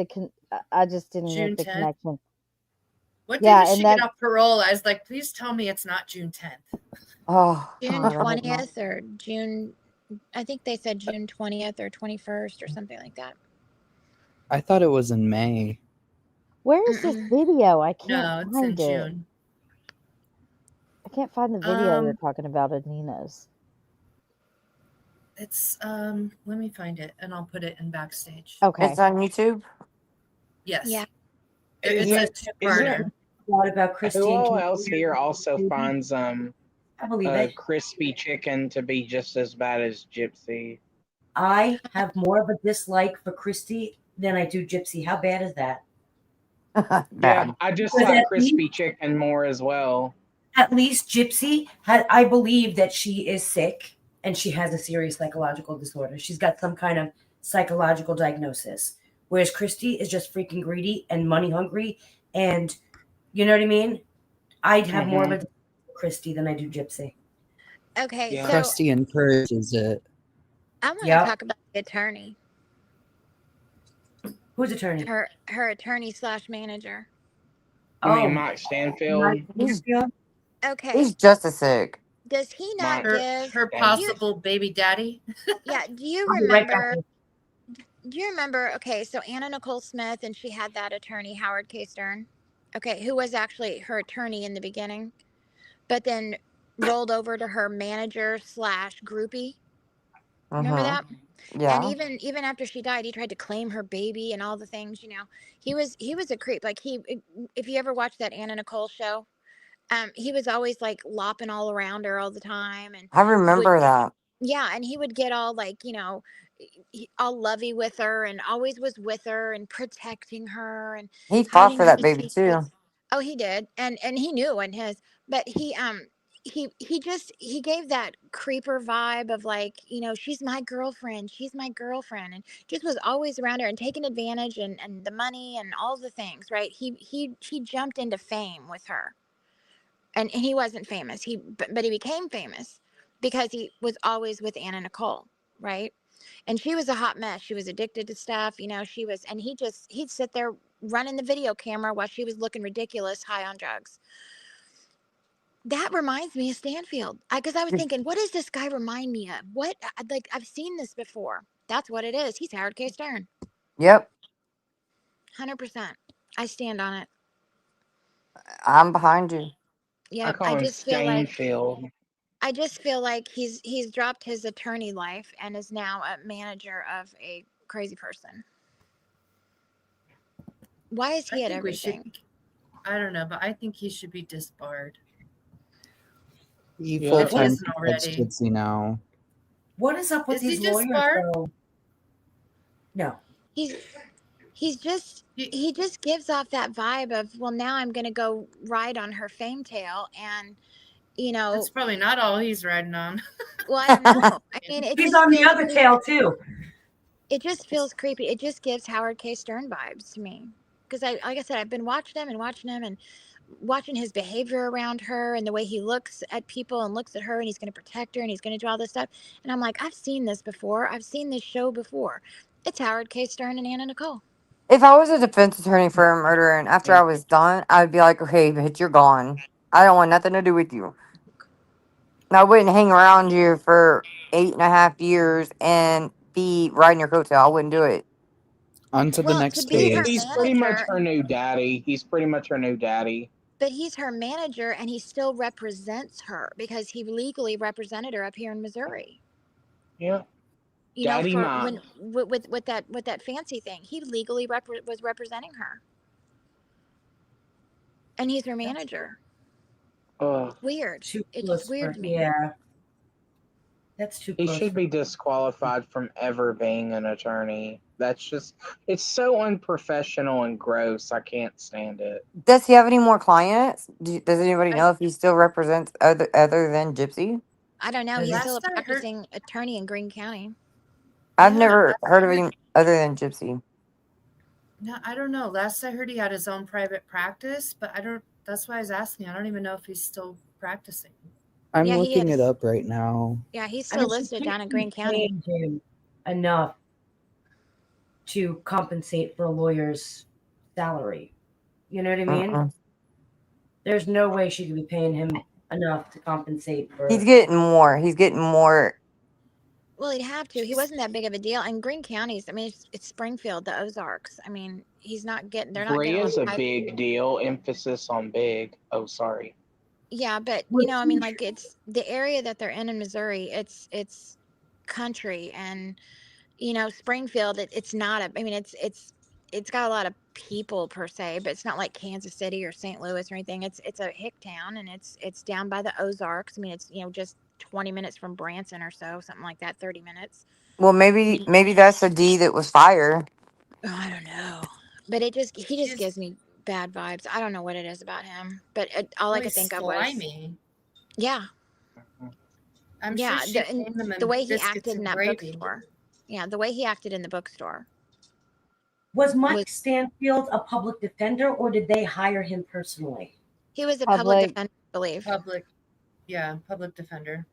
I just didn't June make the 10th. connection. What Yeah, day did and she that get off parole? I was like, please tell me it's not June 10th. Oh, June God, I hope not. 20th or June, I think they said June 20th or 21st or something like that. I thought it was in May. where is this Mm-mm. video? I No, can't it's in find it. June. I can't find the video you're Um, talking about at Nina's. it's let me find it and I'll put it in backstage. Okay. It's on YouTube. Yes. Yeah. It's Is a there- is there- two-parter. A lot about Christy. Who and all Keith. else here also finds I believe it. crispy chicken to be just as bad as Gypsy? I have more of a dislike for Christy than I do Gypsy. How bad is that? Yeah, Bad. I just Because thought at crispy chicken more as well. At least Gypsy I believe that she is sick and she has a serious psychological disorder. She's got some kind of psychological diagnosis. Whereas Christy is just freaking greedy and money hungry, and you know what I mean? I'd have more of a dislike for Christy than I do Gypsy. Okay, Yeah. so Krusty encourages it. I want to Yep. talk about the attorney, Who's attorney? her attorney / manager. You mean Oh, Mike Stanfield? Mike He's, Stanfield? Okay, he's just as sick. does he not Mike. give? Her Yeah. possible baby daddy. Yeah, do you I'll be right back. remember? Do you remember? Okay, so Anna Nicole Smith, and she had that attorney Howard K. Stern. Okay, who was actually her attorney in the beginning, but then rolled over to her manager / groupie. Remember Mhm. that? And Yeah. even after she died, he tried to claim her baby and all the things. He was a creep. Like if you ever watched that Anna Nicole show, he was always like lopping all around her all the time, and I would remember that. yeah, and he would get all like all lovey with her, and always was with her and protecting her and He fought hiding for all that the baby too. secrets. Oh, he did, and he knew in his, but he gave that creeper vibe of like, she's my girlfriend, and just was always around her and taking advantage and the money and all the things, right? He jumped into fame with her, and he wasn't famous. But he became famous because he was always with Anna Nicole, right? And she was a hot mess. She was addicted to stuff, she was, and he'd sit there running the video camera while she was looking ridiculous high on drugs. That reminds me of Stanfield. Because I was thinking, what does this guy remind me of? What, like, I've seen this before. That's what it is. He's Howard K. Stern. Yep. 100%. I stand on it. I'm behind you. Yeah, I call him Stainfield. I just feel like he's dropped his attorney life and is now a manager of a crazy person. Why is he at everything? I don't know, but I think he should be disbarred. He Yeah. full If he time isn't already. Gypsy now. What is up with Is he these just lawyers? smart? Though? No. He just gives off that vibe of, well, now I'm gonna go ride on her fame tail, and That's probably not all he's riding on. well, I don't know. I mean, it He's just on the feels other creepy. tail too. It just feels creepy. It just gives Howard K. Stern vibes to me, because like I said, I've been watching him and watching his behavior around her and the way he looks at people and looks at her, and he's going to protect her and he's going to do all this stuff. And I'm like, I've seen this before. I've seen this show before. It's Howard K. Stern and Anna Nicole. If I was a defense attorney for a murder and after I was done, I'd be like, okay, bitch, you're gone. I don't want nothing to do with you. I wouldn't hang around you for 8.5 years and be riding your coattail. I wouldn't do it. On to the Well, to next be her case. He's pretty much manager, her new daddy. He's pretty much her new daddy. but he's her manager and he still represents her because he legally represented her up here in Missouri. Yeah. You know, Daddy for mom. when with that fancy thing, he legally was representing her, and he's her manager. Ugh. Weird. Too It's close just weird for, to me. yeah. That's too He close. should for- be disqualified from ever being an attorney. That's just, it's so unprofessional and gross. I can't stand it. Does he have any more clients? Does anybody I- know if he still represents other than Gypsy? I don't know. The He's last still a I heard- practicing attorney in Greene County. I've Yeah, never last heard I of heard- him other than Gypsy. No, I don't know. Last I heard, he had his own private practice, but I don't. That's why I was asking. I don't even know if he's still practicing. I'm Yeah, he looking it is. up right now. Yeah, he's I still mean, she listed can't down in be Greene County. paying him enough to compensate for a lawyer's salary. You know what I mean? Mm-mm. There's no way she could be paying him enough to compensate for. He's getting more. He's getting more. Well, he'd have to. He wasn't that big of a deal. And Greene County's, I mean, it's Springfield, the Ozarks. I mean, he's not getting. They're not Brea getting. is a Like, big deal. Emphasis on big. Oh, sorry. yeah, but Well, you know, I mean, like it's the area that they're in Missouri. It's country, and you know, Springfield. It's not a. I mean, it's got a lot of people per se, but it's not like Kansas City or St. Louis or anything. It's a hick town, and it's down by the Ozarks. I mean, it's just 20 minutes from Branson or so, something like that. 30 minutes. Well, maybe that's a D that was fired. Oh, I don't know, but he just He's- gives me bad vibes. I don't know what it is about him, but all I Well, could he's think of was slimy. yeah. I'm Yeah, sure she the, and named them the in way he biscuits acted in and that gravy. bookstore. Yeah, the way he acted in the bookstore. Was Mike was- Stanfield a public defender, or did they hire him personally? He was a Public. public defender, I believe. Public defender.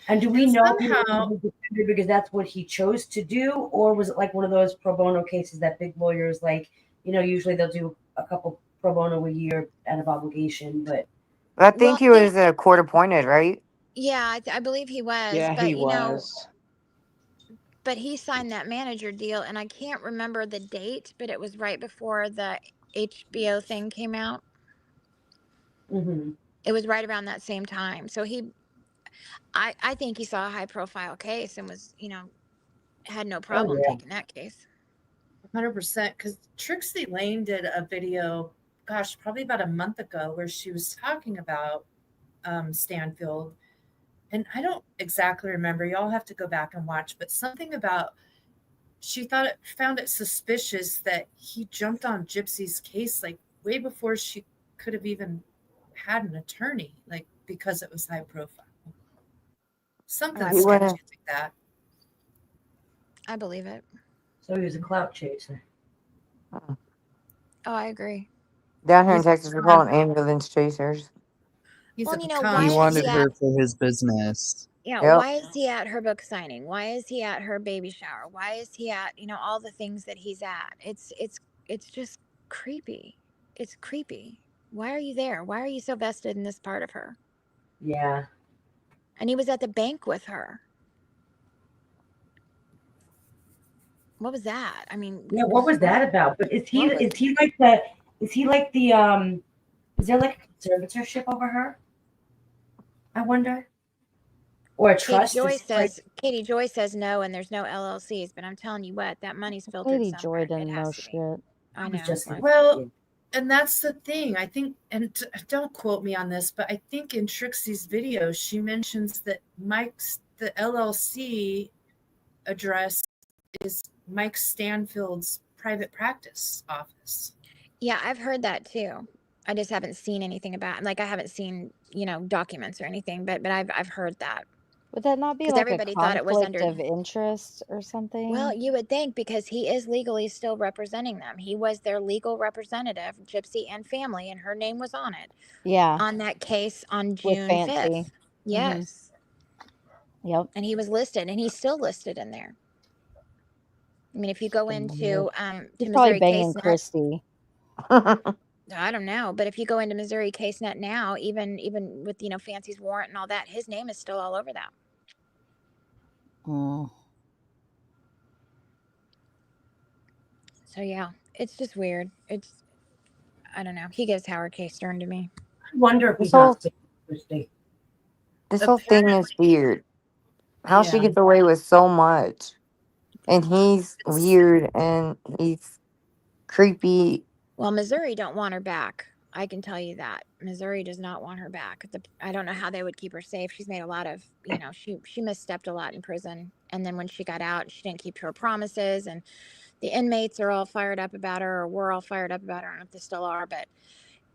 And do we And know if he was a somehow- public defender because that's what he chose to do, or was it like one of those pro bono cases that big lawyers like? You know, usually they'll do a couple pro bono a year out of obligation, but I think Well, he was a court appointed, right? Yeah, I believe he was. Yeah, but he you know, was. but he signed that manager deal, and I can't remember the date, but it was right before the HBO thing came out. It was right around that same time. So I think he saw a high profile case and was, you know, had no problem yeah. taking that case. 100%. Because Trixie Lane did a video, gosh, probably about a month ago, where she was talking about Stanfield. And I don't exactly remember. Y'all have to go back and watch, but something about she found it suspicious that he jumped on Gypsy's case like way before she could have even had an attorney, like because it was high profile. Something He sketchy would've- like that. I believe it. so he was a clout chaser. Oh, I agree. Down here in He's Texas, we a call con. them ambulance chasers. He's Well, a you know, con. why He is wanted he her at- for his business. Yeah, Yep. why is he at her book signing? Why is he at her baby shower? Why is he at, you know, all the things that he's at? It's just creepy. It's creepy. Why are you there? Why are you so vested in this part of her? Yeah. And he was at the bank with her. What was that? I mean, Yeah, what was that about? But is he What was- like the is there like a conservatorship over her? I wonder. Or a trust? Katie Joy says no, and there's no LLCs. But I'm telling you what, that money's filtered Lady somewhere. Joy It doesn't know has to be. shit. I was know. just but- Well, and that's the thing. I think, and don't quote me on this, but I think in Trixie's video, she mentions that the LLC address is Mike Stanfield's private practice office. Yeah, I've heard that too. I just haven't seen anything about, like, I haven't seen, you know, documents or anything, but I've heard that. Would that not be 'Cause like everybody a thought it was conflict under- of interest or something? Well, you would think, because he is legally still representing them. He was their legal representative, Gypsy and family, and her name was on it yeah. on that case on With June Fancy. 5th. Yes. Yep. And he was listed, and he's still listed in there. I mean, if you go into He's to probably Missouri banging Case Net, Christy. I don't know, but if you go into Missouri CaseNet now, even with Fancy's warrant and all that, his name is still all over that. Oh. So yeah, it's just weird. I don't know. He gives Howard K. Stern to me. I wonder if This he's not whole sick of Thursday. this whole thing is weird. How she Yeah. gets away with so much, and he's weird and he's creepy. Well, Missouri don't want her back. I can tell you that. Missouri does not want her back. I don't know how they would keep her safe. She's made a lot of, she misstepped a lot in prison. And then when she got out, she didn't keep to her promises. And the inmates are all fired up about her, or we're all fired up about her. I don't know if they still are, but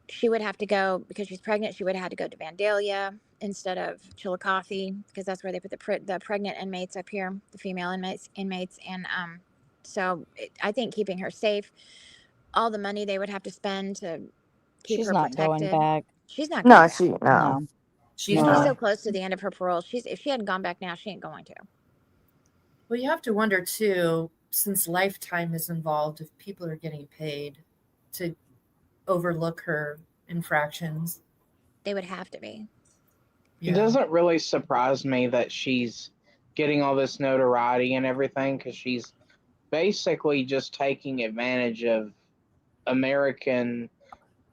she would have to go, because she's pregnant, she would have had to go to Vandalia instead of Chillicothe, because that's where they put the pregnant inmates up here, the female inmates. And so I think keeping her safe, all the money they would have to spend to keep She's her not going protected. back. She's not going back. No. No. She's No. She's not. so close to the end of her parole. If she hadn't gone back now, she ain't going to. Well, you have to wonder too, since lifetime is involved, if people are getting paid to overlook her infractions. They would have to be. It doesn't really surprise me that she's getting all this notoriety and everything, because she's basically just taking advantage of American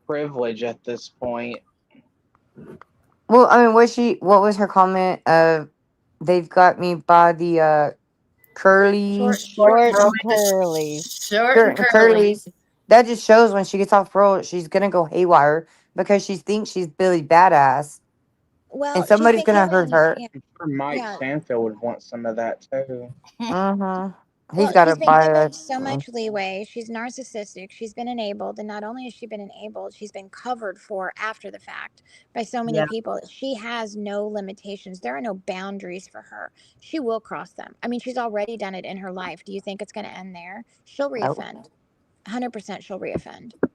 privilege at this point. Well, I mean, what was her comment of they've got me by the curlies? Short and curly. curlies. Short and curly. Curlies. That just shows when she gets off parole, she's gonna go haywire because she thinks she's Billy Badass, Well, and she's somebody's been gonna hurt given, her. yeah, I'm sure Mike Yeah. Stanfield would want some of that too. He's well, got to she's been buy given a. so much leeway. She's narcissistic. She's been enabled, and not only has she been enabled, she's been covered for after the fact by so many Yeah. people. She has no limitations. There are no boundaries for her. She will cross them. I mean, she's already done it in her life. Do you think it's going to end there? She'll Nope. reoffend. 100% she'll reoffend. I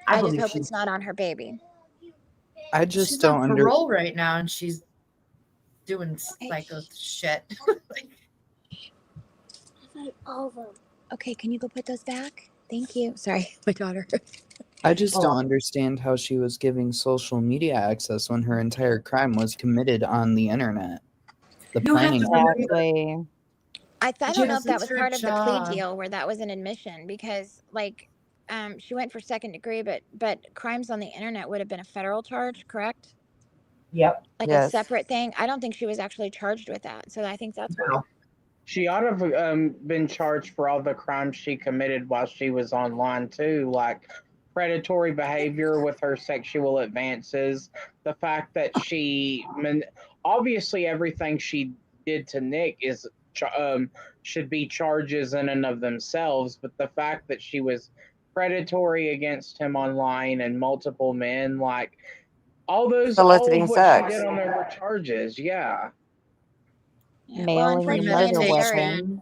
I just believe hope she's it's not on her baby. I just She's don't on under. parole right now, and she's doing psycho shit. Okay, can you go put those back? Thank you. Sorry, my daughter. I just Oh. don't understand how she was giving social media access when her entire crime was committed on the internet. The You have planning. to remember- Exactly. I don't know if that It's was her part of the job. plea deal where that was an admission, because she went for second degree, but crimes on the internet would have been a federal charge, correct? Yep. Like a Yes. separate thing. I don't think she was actually charged with that, so I think that's why. No. She ought to have been charged for all the crimes she committed while she was online too, like predatory behavior with her sexual advances, the fact that obviously everything she did to Nick should be charges in and of themselves, but the fact that she was predatory against him online and multiple men, like all of Soliciting what sex. she did on there were charges. Yeah. Yeah, well, Mailing the unfortunately, in murder Missouri, weapon.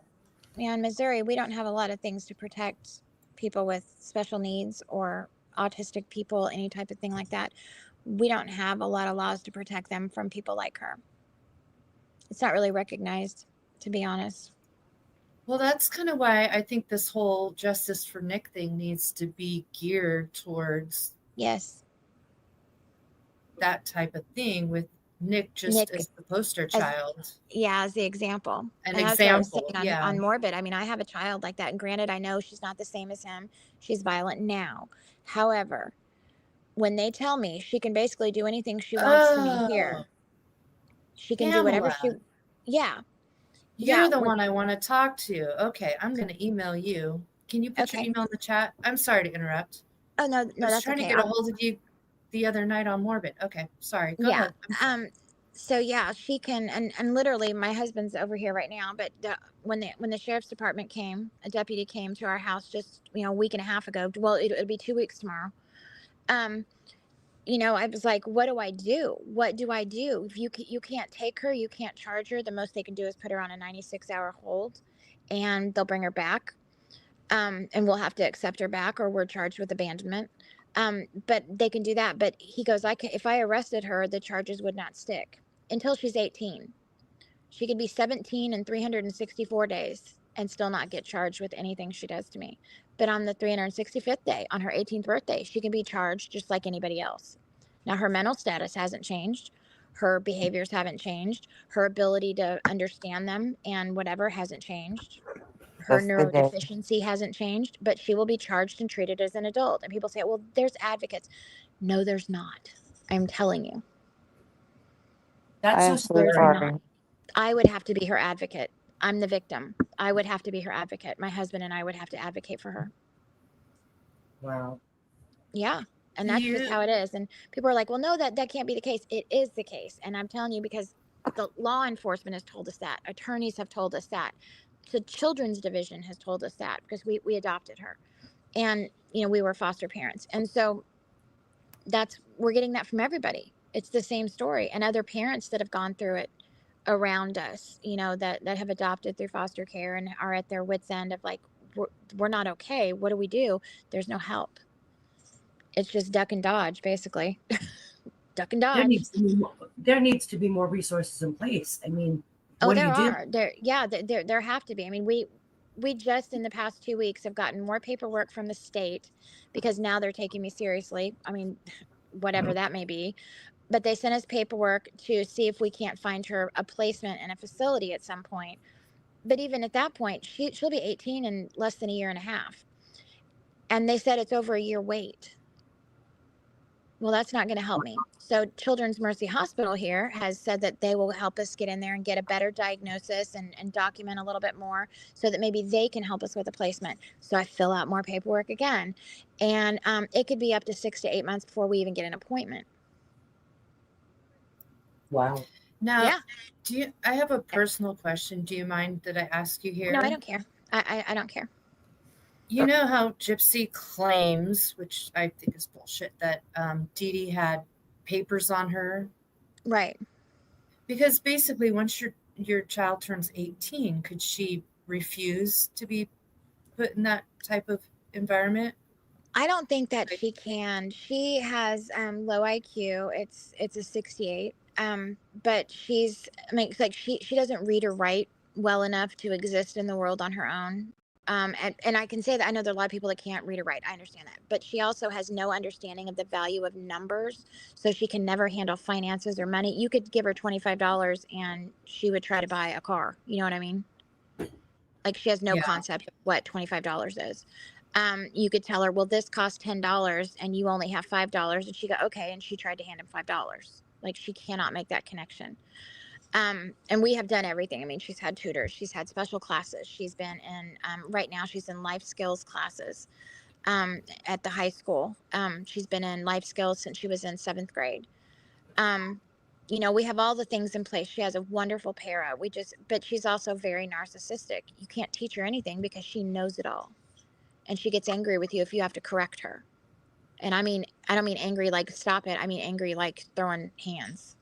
in Missouri, we don't have a lot of things to protect people with special needs or autistic people, any type of thing like that. We don't have a lot of laws to protect them from people like her. It's not really recognized, to be honest. Well, that's kind of why I think this whole Justice for Nick thing needs to be geared towards Yes. that type of thing, with Nick just Nick as the poster child. Yeah, as the example. An And that's what I was example, saying yeah. on Morbid. I mean, I have a child like that, and granted, I know she's not the same as him. She's violent now. However, when they tell me she can basically do anything she wants to me here, she can do whatever she. Pamela. Yeah. You're Yeah, the when- one I want to talk to. Okay, I'm going to email you. Can you put your Okay. email in the chat? I'm sorry to interrupt. Oh no, I was that's trying okay. to get a hold of you the other night on Morbid. Okay, sorry. Go Yeah. ahead. So yeah, she can, and literally, my husband's over here right now. But when the sheriff's department came, a deputy came to our house just a week and a half ago. Well, it'll be 2 weeks tomorrow. I was like, what do I do? What do I do? If you can't take her, you can't charge her. The most they can do is put her on a 96-hour hold, and they'll bring her back. And we'll have to accept her back, or we're charged with abandonment. But they can do that. But he goes, if I arrested her, the charges would not stick until she's 18. She could be 17 and 364 days and still not get charged with anything she does to me. But on the 365th day, on her 18th birthday, she can be charged just like anybody else. Now, her mental status hasn't changed. Her behaviors haven't changed. Her ability to understand them and whatever hasn't changed. Her That's the day. neurodeficiency hasn't changed, but she will be charged and treated as an adult. And people say, well, there's advocates. No, there's not. I'm telling you. That's so I'm so scary. sorry. I would have to be her advocate. I'm the victim. I would have to be her advocate. My husband and I would have to advocate for her. Wow. Yeah. And that's just how it is. And people are like, well, no, that can't be the case. It is the case. And I'm telling you, because the law enforcement has told us that. Attorneys have told us that. The children's division has told us that because we adopted her. And, you know, we were foster parents. And so we're getting that from everybody. It's the same story. And other parents that have gone through it around us, you know, that have adopted through foster care and are at their wits' end of like, we're not okay. What do we do? There's no help. It's just duck and dodge, basically. Duck and dodge. There needs to be more resources in place. I mean, Oh, what do there you do? are. There have to be. I mean, we just in the past 2 weeks have gotten more paperwork from the state because now they're taking me seriously. I mean, whatever that may be. But they sent us paperwork to see if we can't find her a placement in a facility at some point. But even at that point, she'll be 18 in less than a year and a half. And they said it's over a year wait. Well, that's not going to help me. So Children's Mercy Hospital here has said that they will help us get in there and get a better diagnosis and document a little bit more so that maybe they can help us with a placement. So I fill out more paperwork again. And it could be up to 6 to 8 months before we even get an appointment. Wow. Now, Yeah. I have a personal question. Do you mind that I ask you here? No, I don't care. I don't care. You know how Gypsy claims, which I think is bullshit, that Dee Dee had papers on her? Right. Because basically, once your child turns 18, could she refuse to be put in that type of environment? I don't think that she can. She has low IQ. It's a 68. But it's like she doesn't read or write well enough to exist in the world on her own. And I can say that I know there are a lot of people that can't read or write. I understand that. But she also has no understanding of the value of numbers. So she can never handle finances or money. You could give her $25 and she would try to buy a car. You know what I mean? Like she has no concept of what $25 is. You could tell her, well, this costs $10 and you only have $5. And she go, okay. And she tried to hand him $5. Like she cannot make that connection. And we have done everything. I mean, she's had tutors, she's had special classes. She's been in, right now she's in life skills classes, at the high school. She's been in life skills since she was in 7th grade. You know, we have all the things in place. She has a wonderful para. But she's also very narcissistic. You can't teach her anything because she knows it all. And she gets angry with you if you have to correct her. And I don't mean angry like stop it. I mean angry like throwing hands.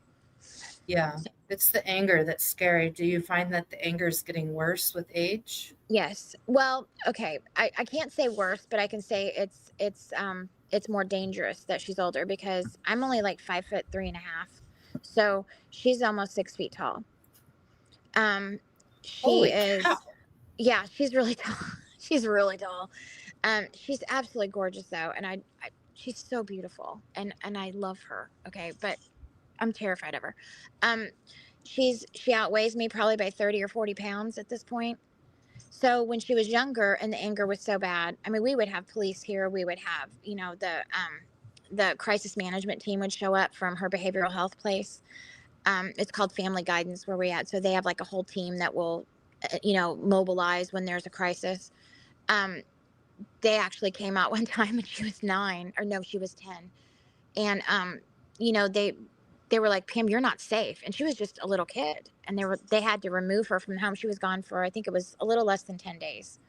Yeah, it's the anger that's scary. Do you find that the anger is getting worse with age? Yes. Well, okay. I can't say worse, but I can say it's more dangerous that she's older because I'm only like 5'3.5". So she's almost 6 feet tall. Holy cow. Yeah, she's really tall. She's really tall. She's absolutely gorgeous though. And she's so beautiful and I love her. Okay. But I'm terrified of her. She outweighs me probably by 30 or 40 pounds at this point. So when she was younger and the anger was so bad, I mean, we would have police here. We would have, you know, the crisis management team would show up from her behavioral health place. It's called Family Guidance where we're at. So they have like a whole team that will, you know, mobilize when there's a crisis. They actually came out one time and she was 9 or no, she was 10. And, you know, they were like, Pam, you're not safe. And she was just a little kid. And they had to remove her from home. She was gone for, I think it was a little less than 10 days.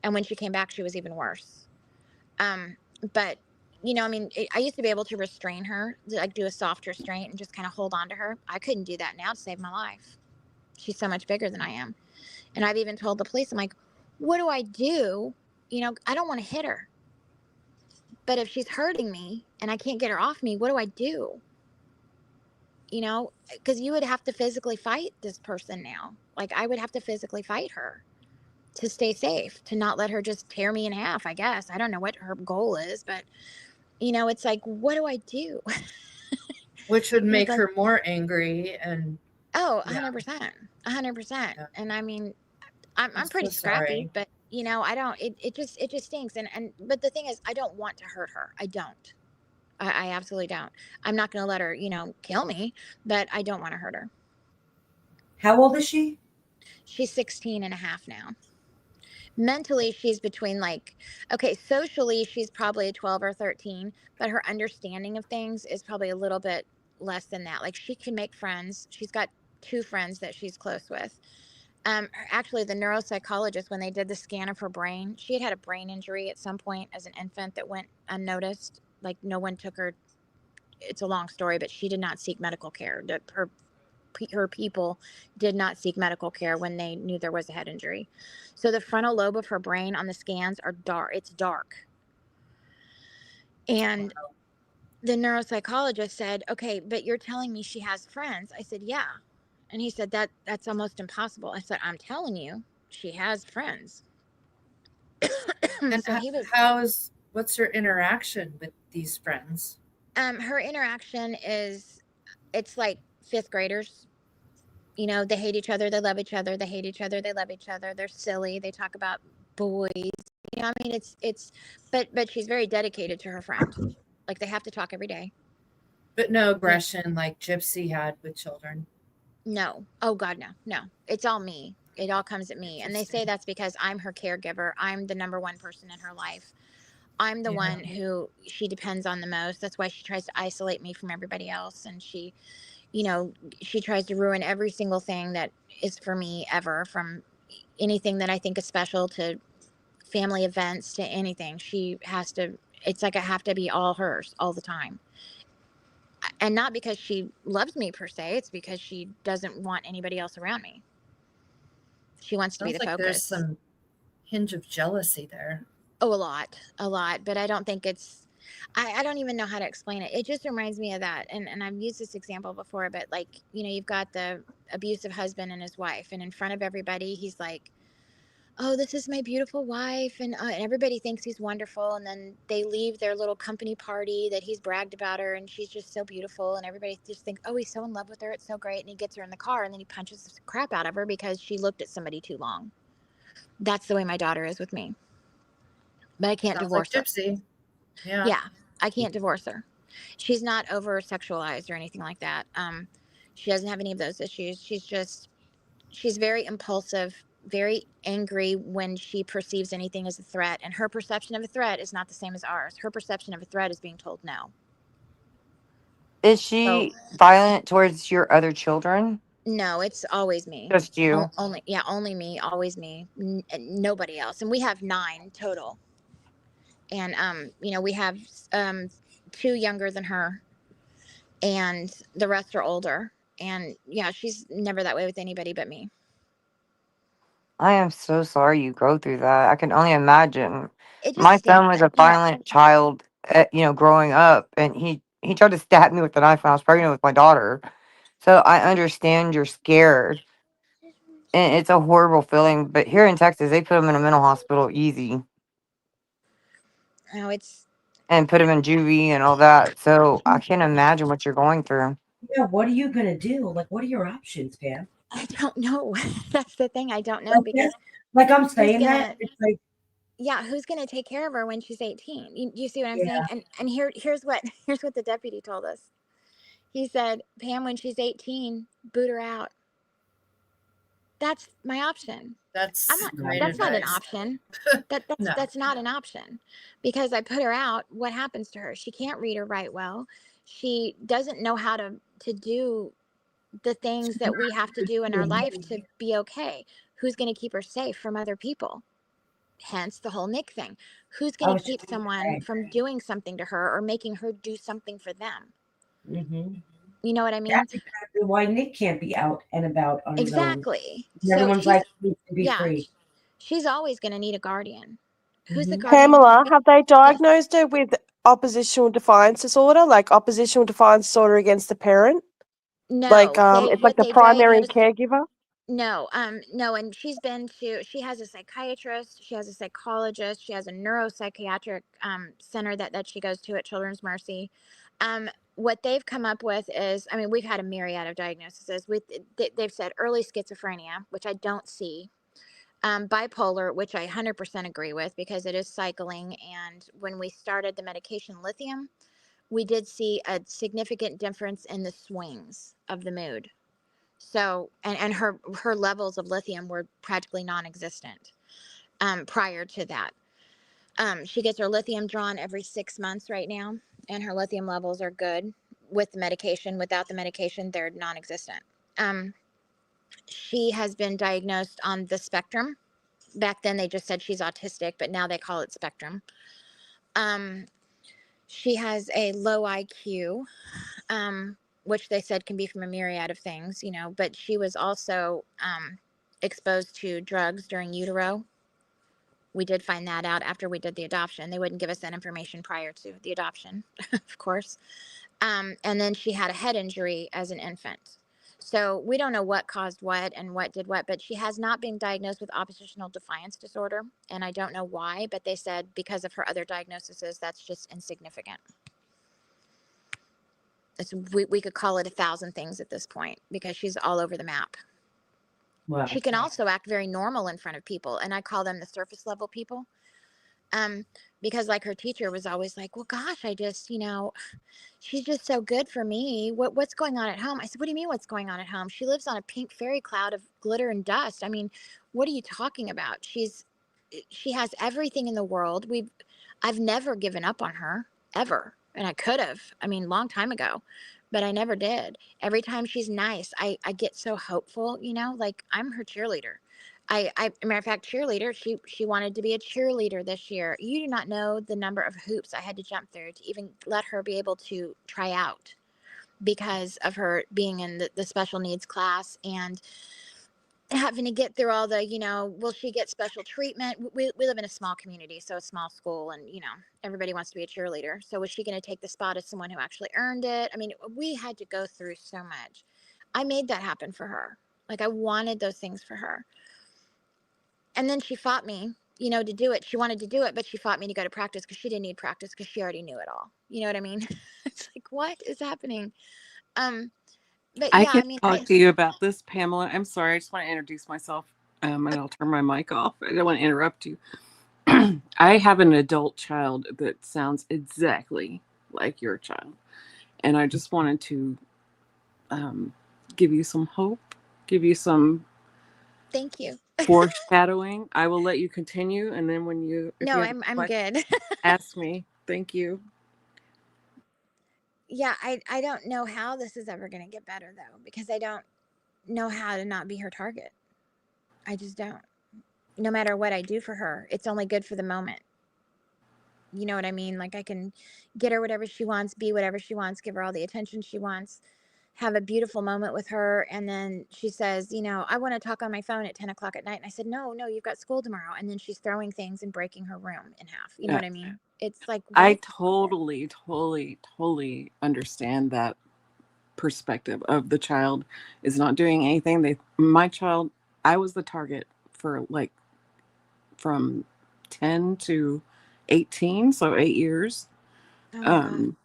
And when she came back, she was even worse. But, you know, I mean, I used to be able to restrain her, like do a soft restraint and just kind of hold on to her. I couldn't do that now to save my life. She's so much bigger than I am. And I've even told the police, I'm like, what do I do? You know, I don't want to hit her. But if she's hurting me and I can't get her off me, what do I do? you know, because you would have to physically fight this person now. Like, I would have to physically fight her to stay safe, to not let her just tear me in half, I guess. I don't know what her goal is, but, you know, it's like, what do I do? Which would It's make like, her more angry. And oh, yeah, 100%. 100%. yeah. And I mean, I'm I'm so pretty scrappy, sorry. but you know, I don't, it just stinks. And, but the thing is, I don't want to hurt her. I don't. I absolutely don't. I'm not going to let her, you know, kill me, but I don't want to hurt her. How old is she? She's 16 and a half now. Mentally, she's between like, okay, socially, she's probably a 12 or 13, but her understanding of things is probably a little bit less than that. Like, she can make friends. She's got 2 friends that she's close with. Actually, the neuropsychologist, when they did the scan of her brain, she had a brain injury at some point as an infant that went unnoticed. Like, no one took her. It's a long story, but she did not seek medical care. Her people did not seek medical care when they knew there was a head injury. So the frontal lobe of her brain on the scans are dark. It's dark. And the neuropsychologist said, okay, but you're telling me she has friends. I said, yeah. And he said, that's almost impossible. I said, I'm telling you, she has friends. And So he was, what's her interaction with these friends? her interaction is, it's like 5th graders. You know, they hate each other, they love each other, they hate each other, they love each other. They're silly. They talk about boys. You know, I mean, it's, but she's very dedicated to her friend. Like, they have to talk every day. But no aggression like Gypsy had with children. No. Oh God, no, no. It's all me. It all comes at me. And they say Interesting. that's because I'm her caregiver. I'm the number one person in her life. I'm the Yeah. one who she depends on the most. That's why she tries to isolate me from everybody else. And she, you know, she tries to ruin every single thing that is for me ever, from anything that I think is special to family events to anything. She has to, it's like I have to be all hers all the time. And not because she loves me per se, it's because she doesn't want anybody else around me. She wants to be Sounds the like there's focus. some hinge of jealousy there. Oh, a lot, but I don't think it's, I don't even know how to explain it. It just reminds me of that. And I've used this example before, but like, you know, you've got the abusive husband and his wife, and in front of everybody, he's like, oh, this is my beautiful wife. And everybody thinks he's wonderful. And then they leave their little company party that he's bragged about her, and she's just so beautiful. And everybody just thinks, oh, he's so in love with her. It's so great. And he gets her in the car, and then he punches the crap out of her because she looked at somebody too long. That's the way my daughter is with me. But I can't Sounds like divorce her. Gypsy. Yeah. Yeah, I can't divorce her. She's not over sexualized or anything like that. She doesn't have any of those issues. She's very impulsive, very angry when she perceives anything as a threat, and her perception of a threat is not the same as ours. Her perception of a threat is being told no. Is So she violent towards your other children? no, it's always me. Just you? Only me, always me, nobody else. And we have 9 total. And you know, we have 2 younger than her, and the rest are older. And yeah, she's never that way with anybody but me. I am so sorry you go through that. I can only imagine. It just My son stinks. was And a violent child, growing up, and he tried to stab me with a knife when I was pregnant with my daughter. So I understand you're scared, and it's a horrible feeling. But here in Texas, they put him in a mental hospital easy no, it's, and put him in juvie and all that. So I can't imagine what you're going through. Yeah, what are you gonna do? Like, what are your options, Pam? I don't know. That's the thing. I don't know, because Like I'm who's saying gonna, that it's like, yeah, who's gonna take care of her when she's 18? You see what I'm yeah, saying? And here's what here's what the deputy told us. He said, Pam, when she's 18, boot her out. That's my option. That's I'm not. great That's not an advice. option. No. That's not an option, because I put her out. What happens to her? She can't read or write well. She doesn't know how to do the things that we have to do in our life to be okay. Who's going to keep her safe from other people? Hence the whole Nick thing. Who's I going was to keep just someone saying. from doing something to her or making her do something for them? Mhm. You know what I mean? That's exactly why Nick can't be out and about on his own. Exactly. And So everyone's she's, like, he needs to be yeah, free. she's always going to need a guardian. Who's the Mhm. guardian? Pamela, have they Yes. diagnosed her with oppositional defiance disorder, like oppositional defiance disorder against the parent? Like, No, it's like what the they primary diagnosed. caregiver? No, and she has a psychiatrist, she has a psychologist, she has a neuropsychiatric center that she goes to at Children's Mercy. What they've come up with is, I mean, we've had a myriad of diagnoses. They've said early schizophrenia, which I don't see, bipolar, which I 100% agree with because it is cycling. And when we started the medication lithium, we did see a significant difference in the swings of the mood. So, and her levels of lithium were practically non-existent prior to that. She gets her lithium drawn every 6 months right now, and her lithium levels are good with the medication. Without the medication, they're non-existent. She has been diagnosed on the spectrum. Back then, they just said she's autistic, but now they call it spectrum. She has a low IQ. Which they said can be from a myriad of things, you know, but she was also exposed to drugs during utero. We did find that out after we did the adoption. They wouldn't give us that information prior to the adoption, of course. And then she had a head injury as an infant. So we don't know what caused what and what did what, but she has not been diagnosed with oppositional defiance disorder. And I don't know why, but they said because of her other diagnoses, that's just insignificant. We could call it 1,000 things at this point because she's all over the map. Wow. She can also act very normal in front of people, and I call them the surface level people. Because like her teacher was always like, well, gosh, I just, you know, she's just so good for me. What's going on at home? I said, what do you mean what's going on at home? She lives on a pink fairy cloud of glitter and dust. I mean, what are you talking about? She has everything in the world. I've never given up on her ever. And I could have, I mean, long time ago, but I never did. Every time she's nice, I get so hopeful, you know, like I'm her cheerleader. Matter of fact, cheerleader, she wanted to be a cheerleader this year. You do not know the number of hoops I had to jump through to even let her be able to try out because of her being in the special needs class and having to get through all the, you know, will she get special treatment? We live in a small community, so a small school, and, you know, everybody wants to be a cheerleader. So was she going to take the spot as someone who actually earned it? I mean, we had to go through so much. I made that happen for her. Like, I wanted those things for her. And then she fought me, you know, to do it. She wanted to do it, but she fought me to go to practice because she didn't need practice because she already knew it all. You know what I mean? It's like, what is happening? But I yeah, can I mean, talk to you about this, Pamela. I'm sorry. I just want to introduce myself, and I'll turn my mic off. I don't want to interrupt you. I have an adult child that sounds exactly like your child. And I just wanted to give you some hope, give you some thank you. foreshadowing. I will let you continue. And then if No, you have I'm good. ask me. Thank you. Yeah, I don't know how this is ever going to get better though, because I don't know how to not be her target. I just don't. No matter what I do for her, it's only good for the moment. You know what I mean? Like I can get her whatever she wants, be whatever she wants, give her all the attention she wants, have a beautiful moment with her. And then she says, you know, I want to talk on my phone at 10 o'clock at night. And I said, no, you've got school tomorrow. And then she's throwing things and breaking her room in half. You know what I mean? It's like, I what? totally understand that perspective of the child is not doing anything. My child, I was the target for like from 10 to 18, so 8 years. Oh my God.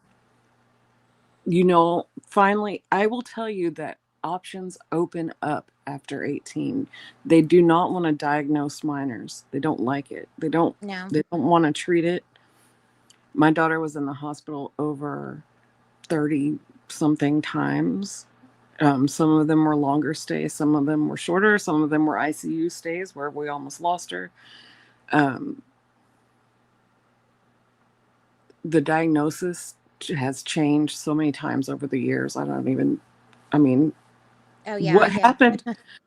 You know, finally, I will tell you that options open up after 18. They do not want to diagnose minors. They don't like it. They don't No. want to treat it. My daughter was in the hospital over 30 something times. Some of them were longer stays, some of them were shorter, some of them were ICU stays where we almost lost her. The diagnosis has changed so many times over the years. Oh yeah. What happened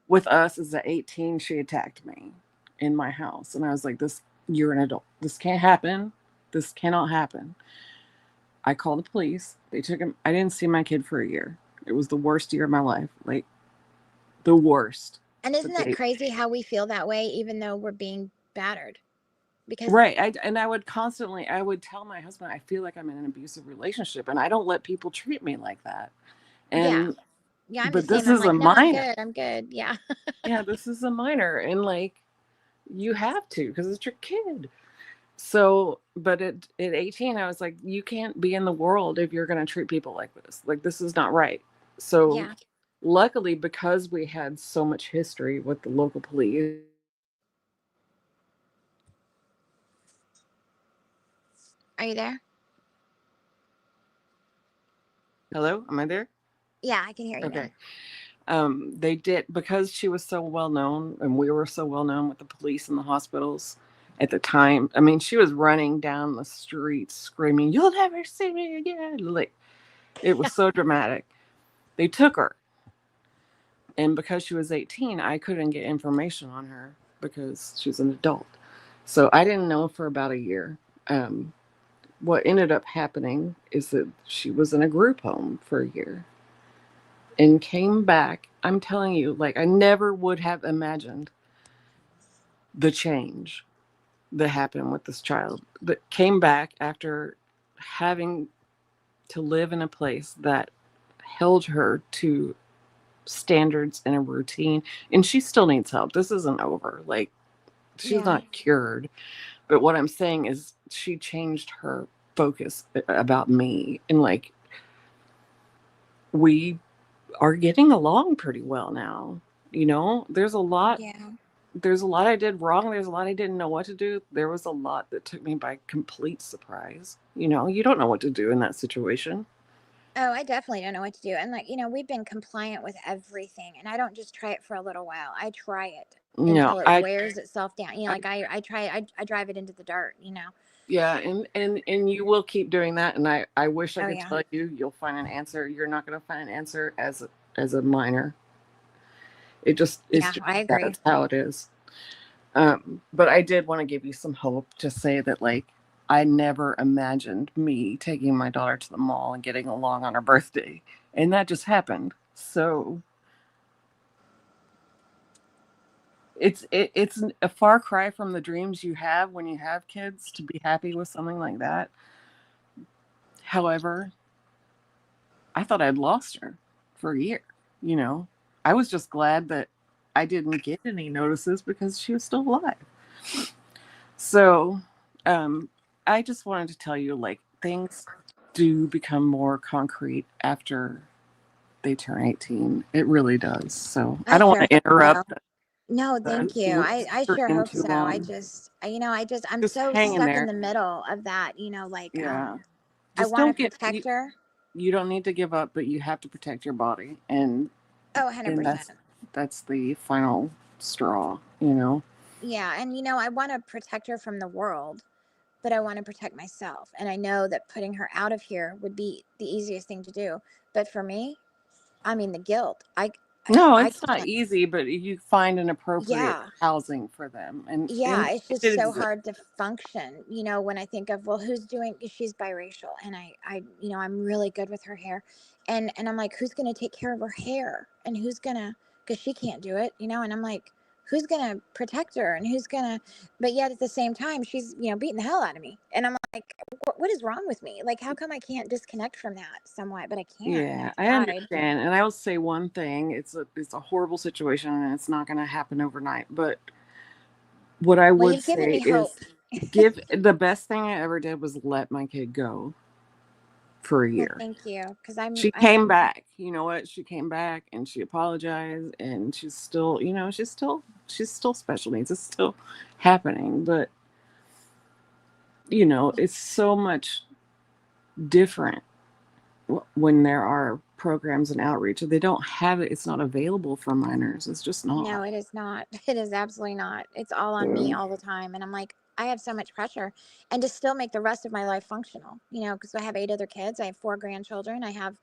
with us is at 18, she attacked me in my house. And I was like, you're an adult. This can't happen. This cannot happen. I called the police. They took him. I didn't see my kid for a year. It was the worst year of my life. Like the worst. And isn't that crazy how we feel that way, even though we're being battered? Because right. I would tell my husband, I feel like I'm in an abusive relationship and I don't let people treat me like that. And Yeah, I'm But the this same. I'm is a like, no, I'm minor. good. I'm good. Yeah. Yeah, this is a minor, and like you have to because it's your kid. So, but at 18, I was like, you can't be in the world if you're going to treat people like this. Like, this is not right. So, Yeah. luckily, because we had so much history with the local police. Are you there? Hello, am I there? Yeah, I can hear you now. Okay. They did, because she was so well known and we were so well known with the police and the hospitals at the time. I mean, she was running down the street screaming, "You'll never see me again!" Like, it was so dramatic. They took her, and because she was 18, I couldn't get information on her because she was an adult. So I didn't know for about a year. What ended up happening is that she was in a group home for a year and came back. I'm telling you, like, I never would have imagined the change that happened with this child, that came back after having to live in a place that held her to standards and a routine, and she still needs help. This isn't over. Like, she's Yeah. not cured, but what I'm saying is she changed her focus about me, and like, we are getting along pretty well now. There's a lot Yeah. I did wrong. There's a lot I didn't know what to do. There was a lot that took me by complete surprise. You don't know what to do in that situation. Oh, I definitely don't know what to do. And like, we've been compliant with everything, and I don't just try it for a little while. I try it No, until it I wears itself down. Like I try I drive it into the dirt. Yeah, and you will keep doing that, and I wish I Oh could yeah. tell you you'll find an answer. You're not going to find an answer as a minor. It's Yeah, just I agree. that's how it is. But I did want to give you some hope to say that, like, I never imagined me taking my daughter to the mall and getting along on her birthday, and that just happened. So it's a far cry from the dreams you have when you have kids to be happy with something like that. However, I thought I'd lost her for a year. I was just glad that I didn't get any notices because she was still alive. So, I just wanted to tell you, like, things do become more concrete after they turn 18. It really does. So I I don't want sure to hope so. interrupt No, thank you. I sure stream hope too so. long. I'm Just so hang in stuck in there. the middle of that, like Yeah. I Just want don't to protect her. you don't need to give up, but you have to protect your body, and Oh, 100%. that's the final straw. Yeah, and I want to protect her from the world, but I want to protect myself. And I know that putting her out of here would be the easiest thing to do. But for me, I mean the guilt. No, I it's not can't. easy, but you find an appropriate Yeah. housing for them, and Yeah, it's it just so exists. hard to function, when I think of, well, who's doing, she's biracial, and I'm really good with her hair, and I'm like, who's gonna take care of her hair, and who's gonna, because she can't do it, and I'm like, who's gonna protect her, and who's gonna, but yet at the same time, she's beating the hell out of me, and I'm like, what is wrong with me? Like, how come I can't disconnect from that somewhat? But I can't, and Yeah, I've I tried. understand, and I will say one thing: it's a horrible situation, and it's not going to happen overnight. But what I Well, would you've given say me hope. is, the best thing I ever did was let my kid go for a Well, year. thank you, because She came back. You know what? She came back and she apologized, and she's still, she's still special needs. It's still happening, but it's so much different when there are programs and outreach. They don't have it. It's not available for minors. It's just No, not. it is not. It is absolutely not. It's all on me So, all the time. And I'm like, I have so much pressure and to still make the rest of my life functional, because I have 8 other kids. I have 4 grandchildren. I have,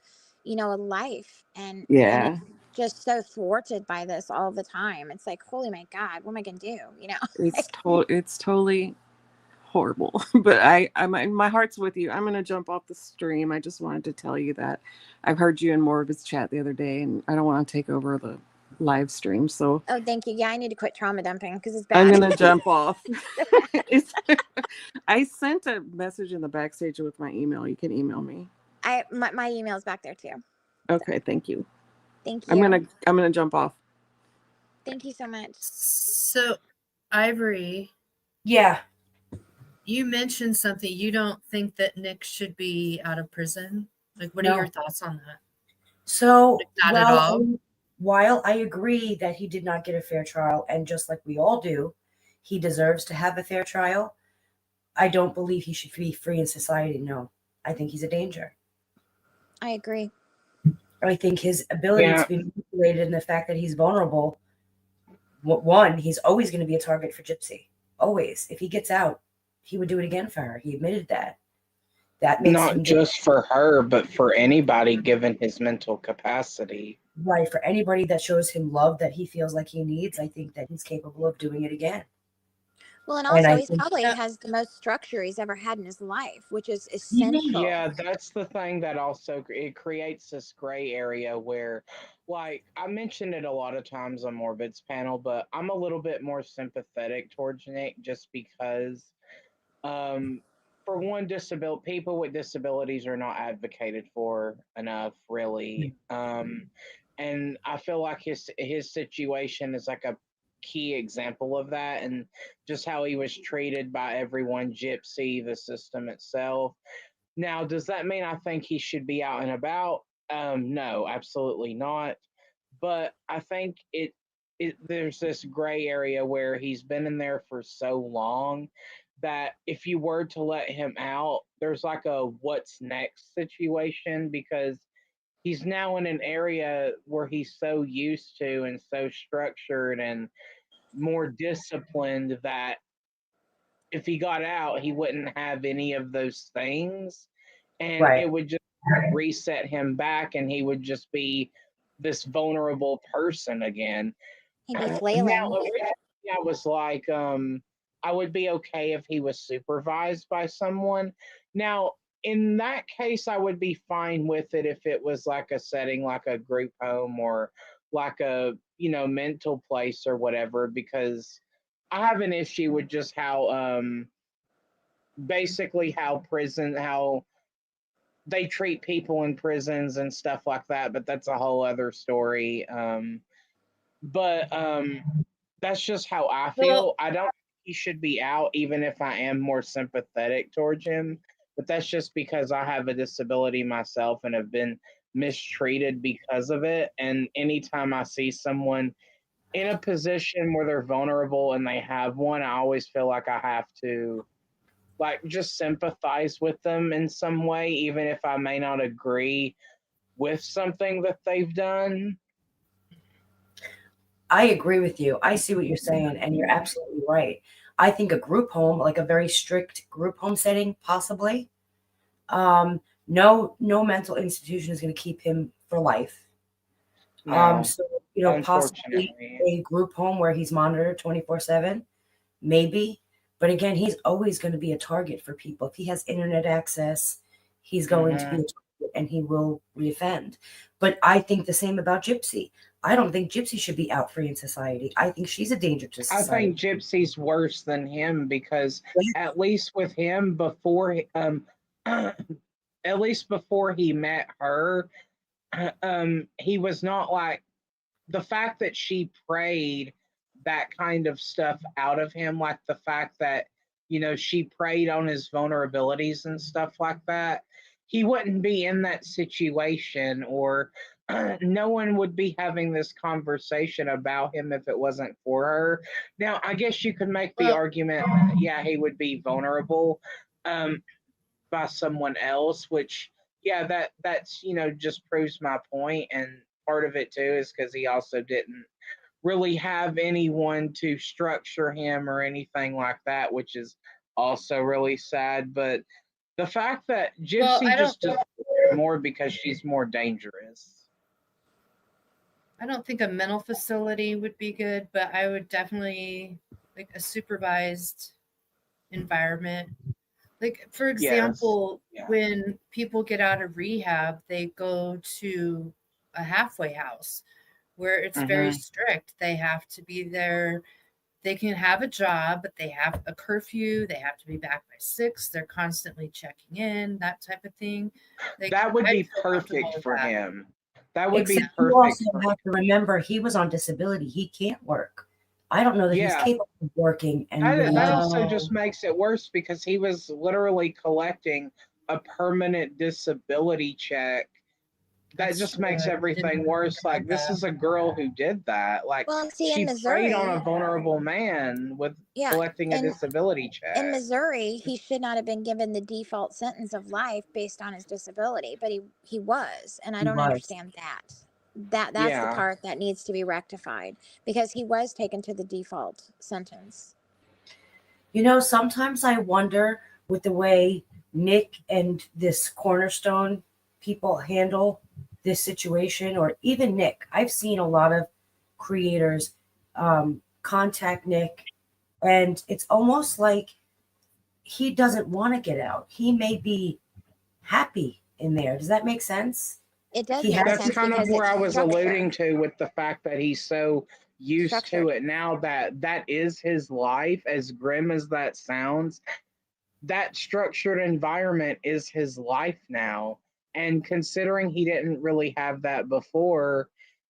a life and it's yeah, just so thwarted by this all the time. It's like, holy my God, what am I going to do? Like, it's totally horrible. But my heart's with you. I'm gonna jump off the stream. I just wanted to tell you that I've heard you in Morbid's chat the other day, and I don't want to take over the live stream, so oh, thank you. Yeah, I need to quit trauma dumping because it's I'm bad. gonna jump off. I sent a message in the backstage with my email. You can email me. My email's back there too. Okay, thank you. Thank I'm you. gonna jump off. Thank you so much. So, Ivory, Yeah. you mentioned something. You don't think that Nick should be out of prison? Like, what are your No. thoughts on that? So, Not at all? while I agree that he did not get a fair trial, and just like we all do, he deserves to have a fair trial, I don't believe he should be free in society. No. I think he's a danger. I agree. I think his ability Yeah. to be manipulated and the fact that he's vulnerable, one, he's always going to be a target for Gypsy. Always. If he gets out, he would do it again for her. He admitted that. That makes Not him just for her, but for anybody given his mental capacity. right. For anybody that shows him love that he feels like he needs, I think that he's capable of doing it again. Well, and And also I he's think probably Yeah. has the most structure he's ever had in his life, which is essential. Yeah, that's the thing that also it creates this gray area where, like, I mentioned it a lot of times on Morbid's panel, but I'm a little bit more sympathetic towards Nick just because, for one, people with disabilities are not advocated for enough, really. And I feel like his situation is like a key example of that, and just how he was treated by everyone, Gypsy, the system itself. Now, does that mean I think he should be out and about? No, absolutely not. But I think there's this gray area where he's been in there for so long that if you were to let him out, there's like a what's next situation, because he's now in an area where he's so used to and so structured and more disciplined that if he got out, he wouldn't have any of those things. And right. it would just reset him back, and he would just be this vulnerable person again. He'd be Now, flailing. originally, I was like, I would be okay if he was supervised by someone. Now, in that case, I would be fine with it if it was like a setting like a group home or like a, mental place or whatever, because I have an issue with just how, basically how they treat people in prisons and stuff like that, but that's a whole other story. But that's just how I Well, feel. I don't think he should be out, even if I am more sympathetic towards him. But that's just because I have a disability myself and have been mistreated because of it. And anytime I see someone in a position where they're vulnerable and they have one, I always feel like I have to like just sympathize with them in some way, even if I may not agree with something that they've done. I agree with you. I see what you're saying, and you're absolutely right. I think a group home, like a very strict group home setting, possibly. No mental institution is going to keep him for life. No, So possibly unfortunately. a group home where he's monitored 24/7, maybe. But again, he's always going to be a target for people. If he has internet access, he's going to be a target and he will reoffend. But I think the same about Gypsy. I don't think Gypsy should be out free in society. I think she's a danger to I society. think Gypsy's worse than him because Yeah. at least with him at least before he met her, he was not like the fact that she prayed that kind of stuff out of him, like the fact that, she preyed on his vulnerabilities and stuff like that. He wouldn't be in that situation, or no one would be having this conversation about him if it wasn't for her. Now, I guess you could make the Well, argument, yeah, he would be vulnerable by someone else, which, yeah, that's just proves my point. And part of it too is because he also didn't really have anyone to structure him or anything like that, which is also really sad. But the fact that well, Gypsy just deserves more because she's more dangerous. I don't think a mental facility would be good, but I would definitely like a supervised environment. Like, for example, Yeah. when people get out of rehab, they go to a halfway house where it's very strict. They have to be there. They can have a job, but they have a curfew. They have to be back by 6. They're constantly checking in, that type of thing. Like, That would I'd be feel comfortable perfect with for that. him. That would be Except you perfect. also have to remember he was on disability. He can't work. I don't know that he's Yeah, capable of working and that really that doing also it. just makes it worse because he was literally collecting a permanent disability check. That That's just true. makes I didn't everything think worse. Like, about this that. is a girl who did that. Like, Well, see, in she preyed on Missouri, a vulnerable man with yeah, collecting a in disability in check. Missouri, he should not have been given the default sentence of life based on his disability, but he was, and I He don't was. understand that. That's the Yeah. part that needs to be rectified because he was taken to the default sentence. You know, sometimes I wonder with the way Nick and this Cornerstone people handle this situation, or even Nick. I've seen a lot of creators contact Nick, and it's almost like he doesn't want to get out. He may be happy in there. Does that make sense? It does He make has That's sense kind of because where it's I was alluding structured. to with the fact that he's so used to Structured. it now that that is his life, as grim as that sounds. That structured environment is his life now. And considering he didn't really have that before,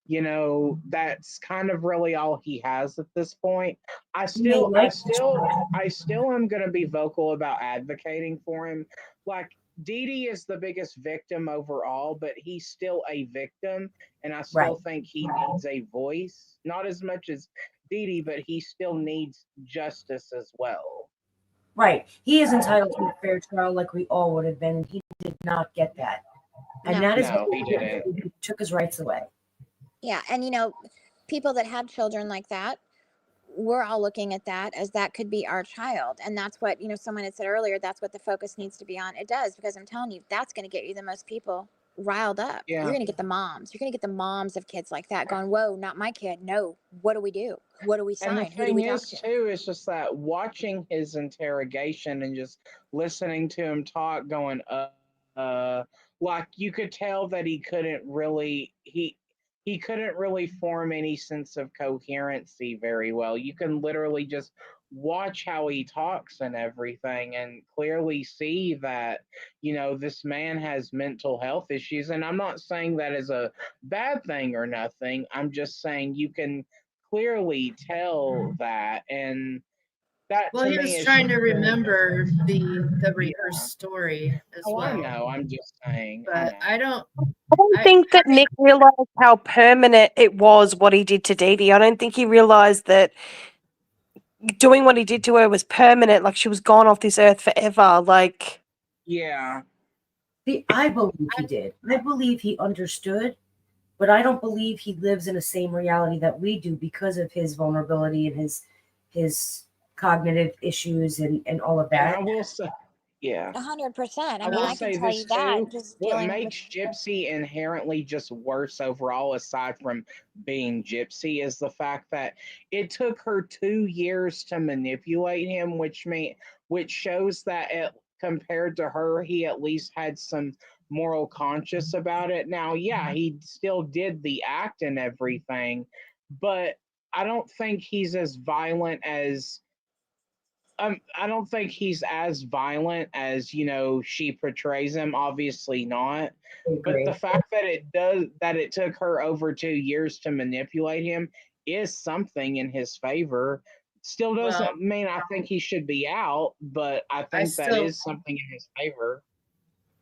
that's kind of really all he has at this point. I he may still I like the still I still am going to be vocal about advocating for him. Like, Dee Dee is the biggest victim overall, but he's still a victim, and I right. still think he needs a voice. Not as much as Dee Dee, but he still needs justice as well. Right. He is entitled to a fair trial like we all would have been, and he did not get that. And No. that is what No, he didn't. he took his rights away. Yeah, and people that have children like that, we're all looking at that as that could be our child, and that's what someone had said earlier. That's what the focus needs to be on. It does, because I'm telling you, that's going to get you the most people riled up. You're Yeah. going to get the moms. You're going to get the moms of kids like that going, "Whoa, not my kid. No, what do we do? What do we And the sign? Who do we thing talk is, to?" too, is just that watching his interrogation and just listening to him talk, going, like, you could tell that he couldn't really form any sense of coherency very well. You can literally just watch how he talks and everything and clearly see that, this man has mental health issues. And I'm not saying that is a bad thing or nothing. I'm just saying you can clearly tell that, and that Well, to he me was is trying just to very remember the yeah. rehearsed story as Oh, I well. know. I'm just saying. I But know. I don't. I don't think that Nick realised how permanent it was what he did to Dee Dee. I don't think he realised that doing what he did to her was permanent, like she was gone off this earth forever. Like, Yeah. See, I believe he did. I believe he understood, but I don't believe he lives in the same reality that we do because of his vulnerability and his cognitive issues and all of And I that. will say, yeah. 100%. I I mean, will I can say tell you this that too. just What dealing with. makes Gypsy inherently just worse overall, aside from being Gypsy, is the fact that it took her 2 years to manipulate him, which shows that compared to her, he at least had some moral conscience about it. Now, yeah, he still did the act and everything, but I don't think he's as violent as I don't think he's as violent as she portrays him. Obviously not. I But the agree. fact that it took her over 2 years to manipulate him is something in his favor. Still Well, doesn't mean I think he should be out, but I I think that still, is something in his favor.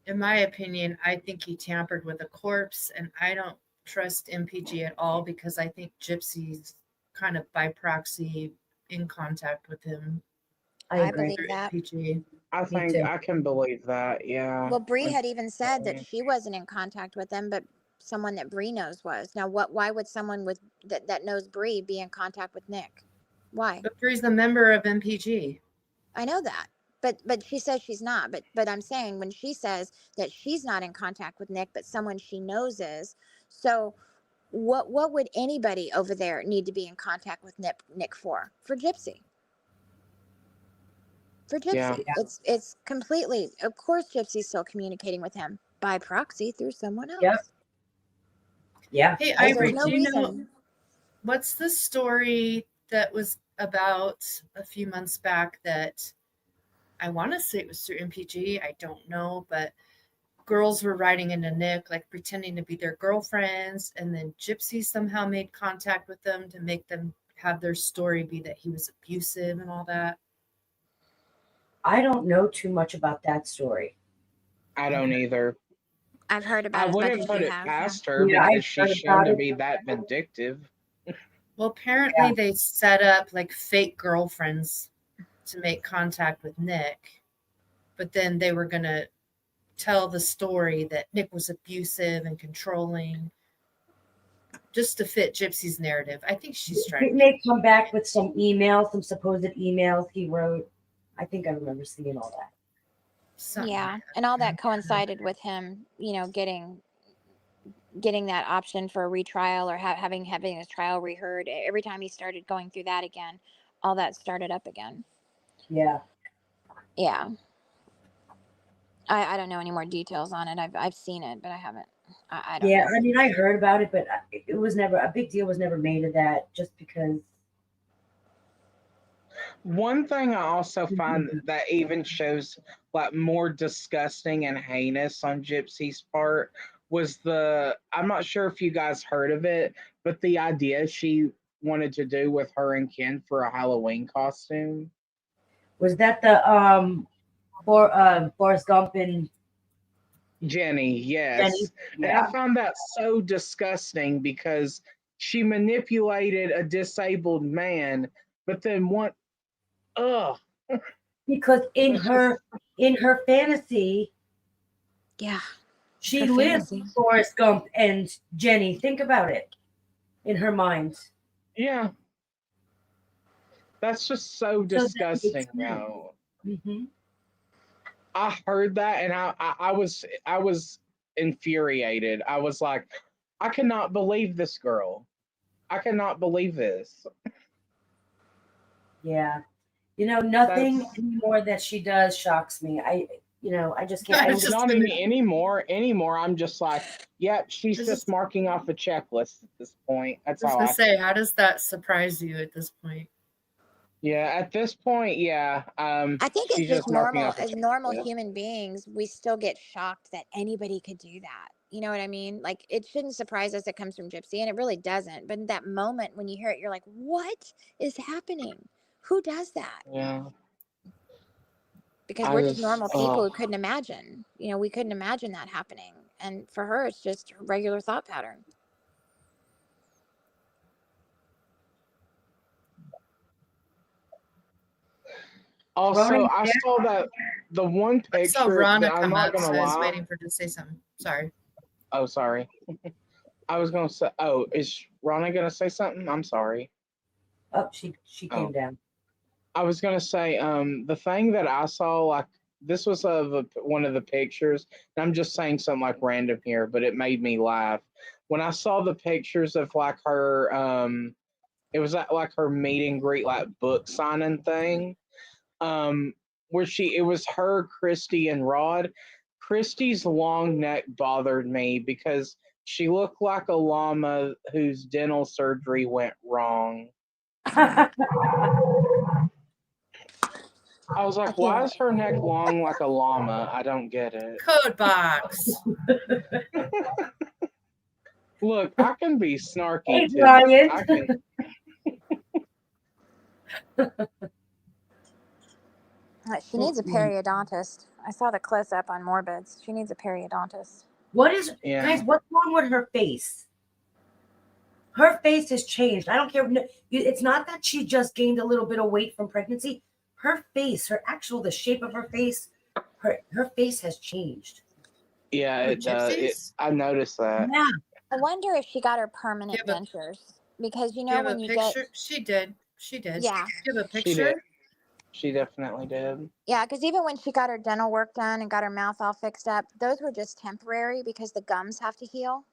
in my opinion, I think he tampered with a corpse, and I don't trust MPG at all because I think Gypsy's kind of by proxy in contact with him I I agree. believe through that. MPG. I Me think too. I can believe that. Yeah. Well, Bree I had even said that definitely- she wasn't in contact with them, but someone that Bree knows was. Now, why would someone with that knows Bree be in contact with Nick? Why? But Bree's a member of MPG. I know that. But she says she's not. But I'm saying, when she says that she's not in contact with Nick, but someone she knows is. So what would anybody over there need to be in contact with Nick for? For Gypsy. For Yeah. Gypsy. It's completely, of course Gypsy's still communicating with him by proxy through someone else. Yep. Yeah. Hey, Because Ivory, there's no do you know reason. what's the story that was about a few months back that I want to say it was through MPG? I don't know, but girls were writing into Nick, like pretending to be their girlfriends, and then Gypsy somehow made contact with them to make them have their story be that he was abusive and all that. I don't know too much about that story. I don't either. I've heard I about as much wouldn't as put you it have. past her Yeah, I've because she's heard shown about to it. be that vindictive. Well, apparently they set up like fake girlfriends to make contact with Nick, but then they were going to tell the story that Nick was abusive and controlling just to fit Gypsy's narrative. I think she's trying Didn't to. they come back with some emails, some supposed emails he wrote? I think I remember seeing all that. Something Yeah, like and all that coincided with him, you know, getting that option for a retrial or having his trial reheard. Every time he started going through that again, all that started up again. Yeah. Yeah. I don't know any more details on it. I've seen it, but I haven't. I don't Yeah, know. I mean, I heard about it, but it was never a big deal. Was never made of that, just because. One thing I also find Mhm. that even shows like more disgusting and heinous on Gypsy's part was I'm not sure if you guys heard of it, but the idea she wanted to do with her and Ken for a Halloween costume. Was that the Forrest Gump and Jenny, Jenny? yes. And I Yeah. found that so disgusting because she manipulated a disabled man, but then what? Ugh. Because in That's just, her fantasy, Yeah. she Her lives fantasy. with Forrest Gump and Jenny. Think about it. In her mind. yeah. That's just so So that makes disgusting, sense. though. Mm-hmm. I heard that and I was infuriated. I was like, I cannot believe this girl. I cannot believe this. Yeah. You know, nothing That's anymore that she does shocks me. I just can't. that. I It's don't just not been anymore. I'm just like, yep, she's It's just just, marking off a checklist at this point. That's I was how gonna I say, feel. how does that surprise you at this point? Yeah, at this point, yeah, I think it's she's just just marking normal. off a As normal checklist. human beings, we still get shocked that anybody could do that. You know what I mean? Like, it shouldn't surprise us it comes from Gypsy, and it really doesn't. But in that moment when you hear it, you're like, what is happening? Who does that? Yeah, Because I we're just just, normal people who couldn't imagine. You know, we couldn't imagine that happening. And for her, it's just a regular thought pattern. also, Ronnie, I saw that the one I saw picture Rana that I'm come not up, gonna so I was lie. waiting for her to say something. Sorry. Oh, sorry. I was gonna say, oh, is Rana gonna say something? I'm sorry. oh, she came Oh, down. I was gonna say, the thing that I saw, like, this was one of the pictures, and I'm just saying something like random here, but it made me laugh when I saw the pictures of like her, it was like her meet and greet, like book signing thing, um, where it was her, Christy, and Rod. Christy's long neck bothered me because she looked like a llama whose dental surgery went wrong. I was I like, why can't. is her neck long like a llama? I don't get it. Code box. Look, I can be snarky Hey, too. Brian. I can. She needs a periodontist. I saw the close up on Morbids. She needs a periodontist. What is, Yeah. guys? What's wrong with her face? Her face has changed. I don't care. It's not that she just gained a little bit of weight from pregnancy. Her face, the shape of her face, her face has changed. Yeah, Oh, it does. Gypsies? I noticed that. Yeah. I wonder if she got her permanent Give a- dentures because you Do you know have when a you picture? get She did. She did. yeah Do you have a She did. picture? She definitely did. yeah because even when she got her dental work done and got her mouth all fixed up, those were just temporary because the gums have to heal.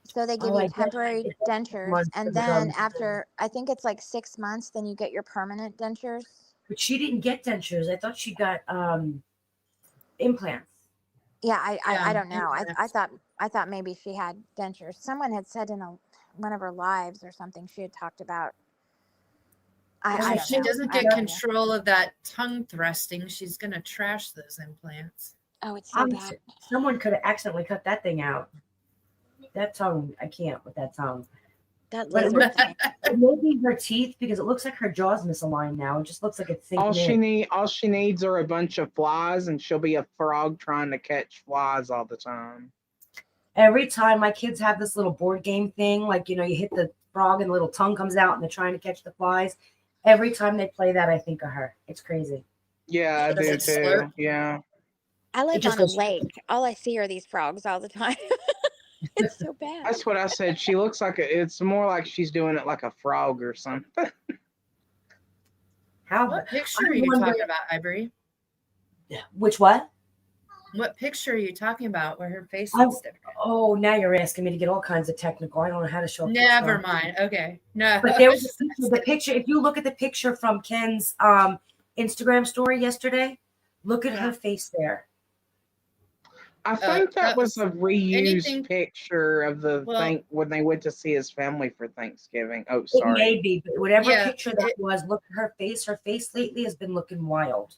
So they give Oh, you I guess temporary it does take dentures, months for and the then gums. after I think it's like 6 months, then you get your permanent dentures. But she didn't get dentures. I thought she got implants. Yeah, I Yeah, don't know. I implants. thought maybe she had dentures. Someone had said in one of her lives or something she had talked about. If I she don't know. doesn't I have get no idea. control of that tongue thrusting, she's gonna trash those implants. Oh, it's so bad. Someone could have accidentally cut that thing out. That tongue, I can't with that tongue. That But it lizard thing. may be her teeth because it looks like her jaw's misaligned now. It just looks like it's sinking in. All she needs are a bunch of flies, and she'll be a frog trying to catch flies all the time. Every time my kids have this little board game thing, like, you hit the frog and the little tongue comes out and they're trying to catch the flies. Every time they play that, I think of her. It's crazy. Yeah, I Does do it too. slurp? Yeah. I live just on a goes- lake. All I see are these frogs all the time. It's so bad. That's what I said. She looks like it's more like she's doing it like a frog or something. How? What picture are I you wonder- talking about, Ivory? Which what? What picture are you talking about where her face Oh, looks different? Oh, now you're asking me to get all kinds of technical. I don't know how to show. a picture. Never mind. Okay. No. But there was the picture. If you look at the picture from Ken's Instagram story yesterday, look at her face there. I think that that was a reused anything- picture of the Well- thing when they went to see his family for Thanksgiving. Oh, It sorry. may be, but whatever Yeah, picture that was, look at her face. Her face lately has been looking wild.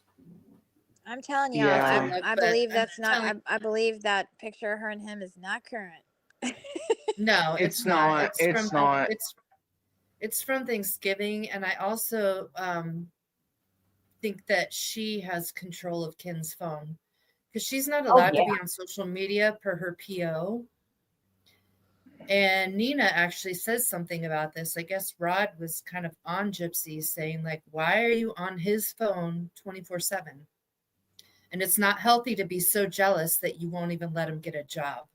I'm telling you, Yeah. I But believe I'm that's not. telling- I believe that picture of her and him is not current. No, It's it's not. not. It's not. It's from Thanksgiving, and I also think that she has control of Ken's phone because she's not allowed to be on social media per her PO. And Nina actually says something about this. I guess Rod was kind of on Gypsy saying, like, why are you on his phone 24/7? And it's not healthy to be so jealous that you won't even let him get a job.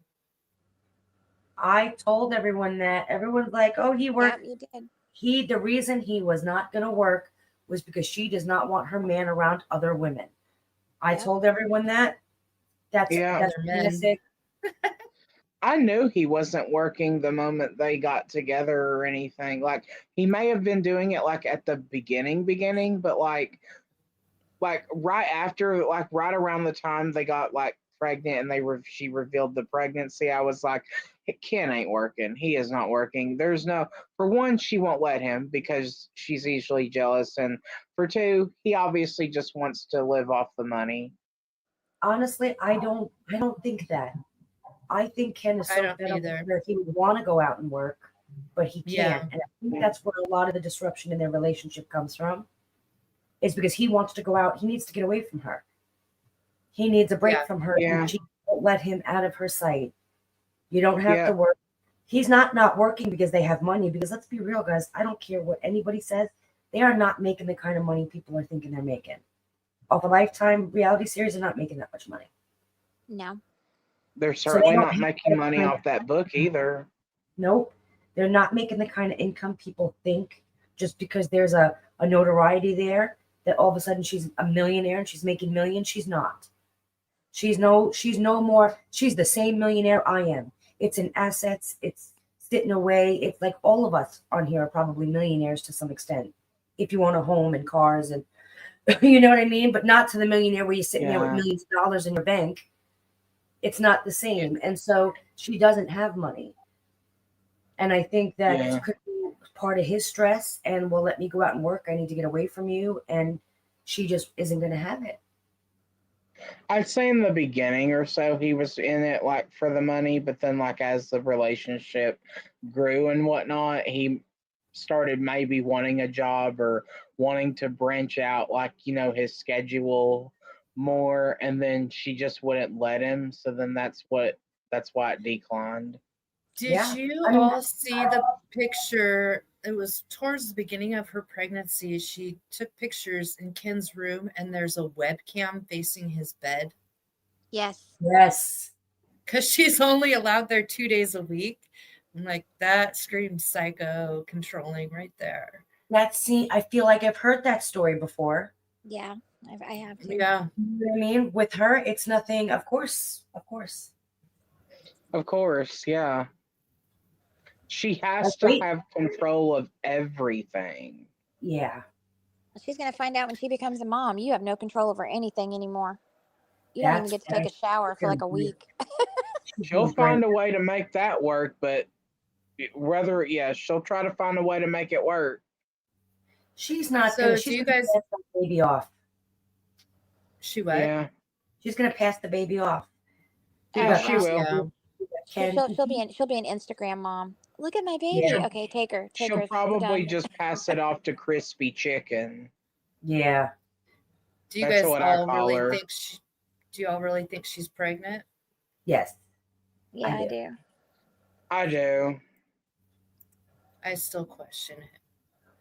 I told everyone that. Everyone's like, "Oh, he Yeah, worked." you did. The reason he was not going to work was because she does not want her man around other women. I Yep. told everyone that. That's Yeah. that's Other what Nina men. said. I knew he wasn't working the moment they got together or anything. Like he may have been doing it like at the beginning, but like right after, like right around the time they got like pregnant and she revealed the pregnancy, I was like, Ken ain't working. He is not working. For one, she won't let him because she's easily jealous, and for two, he obviously just wants to live off the money. Honestly, I don't think that. I think Ken is I so don't fed up either. where he would want to go out and work, but he Yeah. can't. And I think that's where a lot of the disruption in their relationship comes from. Is because he wants to go out, he needs to get away from her. He needs a break Yeah. from her. Yeah. And she won't let him out of her sight. You don't have Yeah. to work. He's not working because they have money. Because let's be real, guys. I don't care what anybody says. They are not making the kind of money people are thinking they're making. Off a Lifetime reality series, they're not making that much money. No. They're they certainly don't not have making that money kind off that book either. Nope. They're not making the kind of income people think just because there's a notoriety there that all of a sudden she's a millionaire and she's making millions. She's not. She's no more. She's the same millionaire I am. It's in assets. It's sitting away. It's like all of us on here are probably millionaires to some extent. If you own a home and cars and you know what I mean, but not to the millionaire where you're sitting there with Yeah. millions of dollars in your bank. It's not the same. And so she doesn't have money. And I think that Yeah. could be part of his stress and will let me go out and work. I need to get away from you. And she just isn't going to have it. I'd say in the beginning or so, he was in it like for the money, but then like as the relationship grew and whatnot, he started maybe wanting a job or wanting to branch out, like, his schedule more. And then she just wouldn't let him. So then that's why it declined. Did Yeah. you I mean, all see the picture? It was towards the beginning of her pregnancy. She took pictures in Ken's room, and there's a webcam facing his bed Yes. Yes. because she's only allowed there 2 days a week. I'm like, that screams psycho controlling right there. I feel like I've heard that story before. Yeah. I have to. Yeah. You know what I mean? With her, it's nothing. Of course. Of course, yeah. She has That's to great. have control of everything. Yeah. She's gonna find out when she becomes a mom. You have no control over anything anymore. You don't even That's get to take a shower for like a week. She'll find a way to make that work, but she'll try to find a way to make it work. She's not So going do to. you guys- Baby off. She what? Yeah. She's gonna pass the baby off. You Oh, got She well, will. Ken. she'll be an Instagram mom. Look at my baby. Yeah. Okay, take her. Take She'll her. She's probably done. just pass it off to Crispy Chicken. Yeah. Do you That's guys what I all call really her. think do you all really think she's pregnant? Yes. Yeah, I do. do. I do. I still question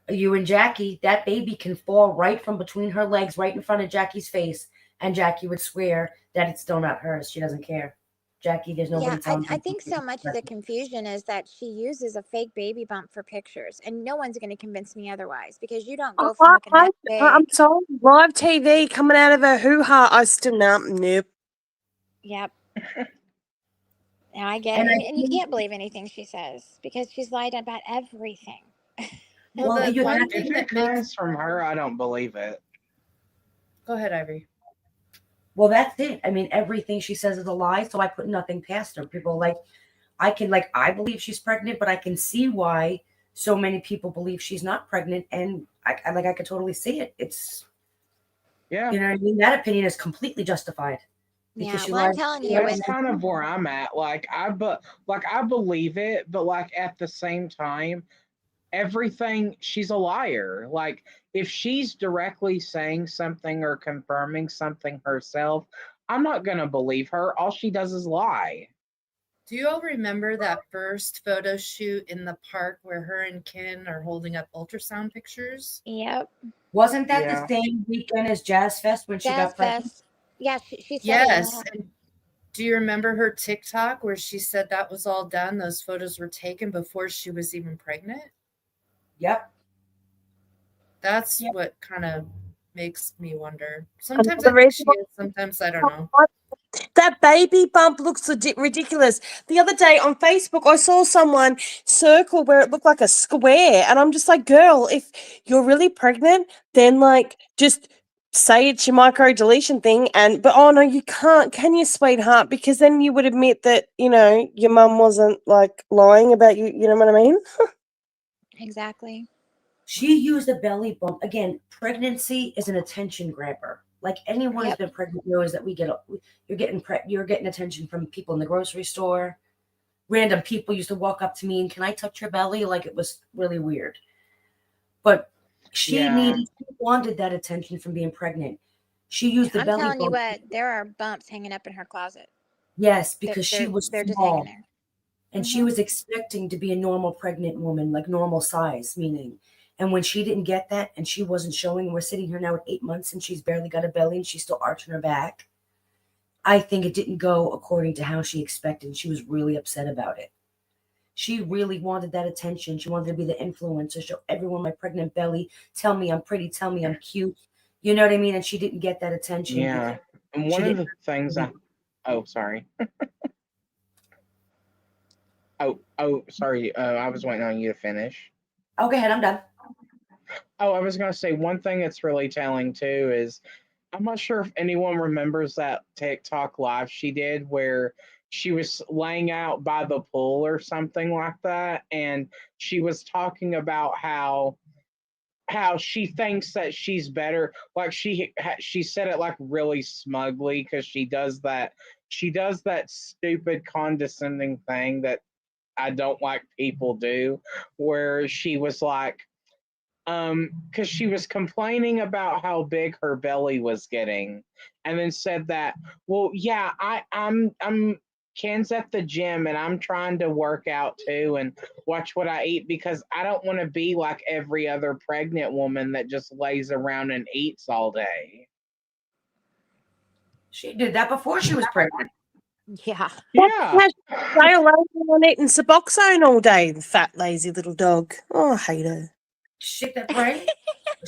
it. You and Jackie, that baby can fall right from between her legs, right in front of Jackie's face, and Jackie would swear that it's still not hers. She doesn't care. Jackie, there's nobody Yeah, telling I her. think so much of the confusion is that she uses a fake baby bump for pictures, and no one's going to convince me otherwise because you don't go from looking that I'm big. sorry. Live TV coming out of her hoo ha. I still nope. Yep. Now I get it. And you can't believe anything she says because she's lied about everything. Well, Well, the you- one If thing it that makes comes from her, I don't believe it. Go ahead, Ivory. Well, that's it. I mean, everything she says is a lie, so I put nothing past her. People like, I believe she's pregnant, but I can see why so many people believe she's not pregnant, and I could totally see it. It's, Yeah. you know what I mean? That opinion is completely justified. Yeah, Because she well, I'm lied. telling you, That's with kind of where I'm at. Like I believe it, but like at the same time, everything she's a liar. Like if she's directly saying something or confirming something herself, I'm not gonna believe her. All she does is lie. Do you all remember that first photo shoot in the park where her and Ken are holding up ultrasound pictures? Yep, Wasn't that Yeah. the same weekend as Jazz Fest when she Jazz got pregnant? Fest. Yeah, she said Yes. it. And do you remember her TikTok where she said that was all done? Those photos were taken before she was even pregnant? Yep. That's Yep. what kind of makes me wonder. Sometimes the I think she reason- is, sometimes I don't know. That baby bump looks ridiculous. The other day on Facebook, I saw someone circle where it looked like a square, and I'm just like, girl, if you're really pregnant, then like just say it's your micro deletion thing. But oh no, you can't, can you, sweetheart? Because then you would admit that your mum wasn't like lying about you. You know what I mean? Exactly. She used a belly bump. Again, pregnancy is an attention grabber. Like anyone who's Yep. been pregnant knows that you're getting attention from people in the grocery store. Random people used to walk up to me and, can I touch your belly? Like it was really weird. But she wanted that attention from being pregnant. She used the I'm belly telling you bump. what, there are bumps hanging up in her closet. Yes, because she They're- was they're just small. hanging there. And she was expecting to be a normal pregnant woman, like normal size, meaning. And when she didn't get that and she wasn't showing, we're sitting here now at 8 months and she's barely got a belly and she's still arching her back. I think it didn't go according to how she expected. And she was really upset about it. She really wanted that attention. She wanted to be the influencer, show everyone my pregnant belly, tell me I'm pretty, tell me I'm cute. You know what I mean? And she didn't get that attention. Yeah. And one of the things sorry. Sorry. I was waiting on you to finish. Oh, go ahead. I'm done. Oh, I was going to say one thing that's really telling too is I'm not sure if anyone remembers that TikTok live she did where she was laying out by the pool or something like that. And she was talking about how she thinks that she's better. Like she said it like really smugly because she does that stupid condescending thing that I don't like people do, where she was like, because she was complaining about how big her belly was getting, and then said that, well, yeah, I'm Ken's at the gym and I'm trying to work out too and watch what I eat because I don't want to be like every other pregnant woman that just lays around and eats all day. She did that before she was pregnant. Yeah. Yeah. They are on eating Suboxone all day, the fat, lazy little dog. Oh, I hate her. Shit, that right?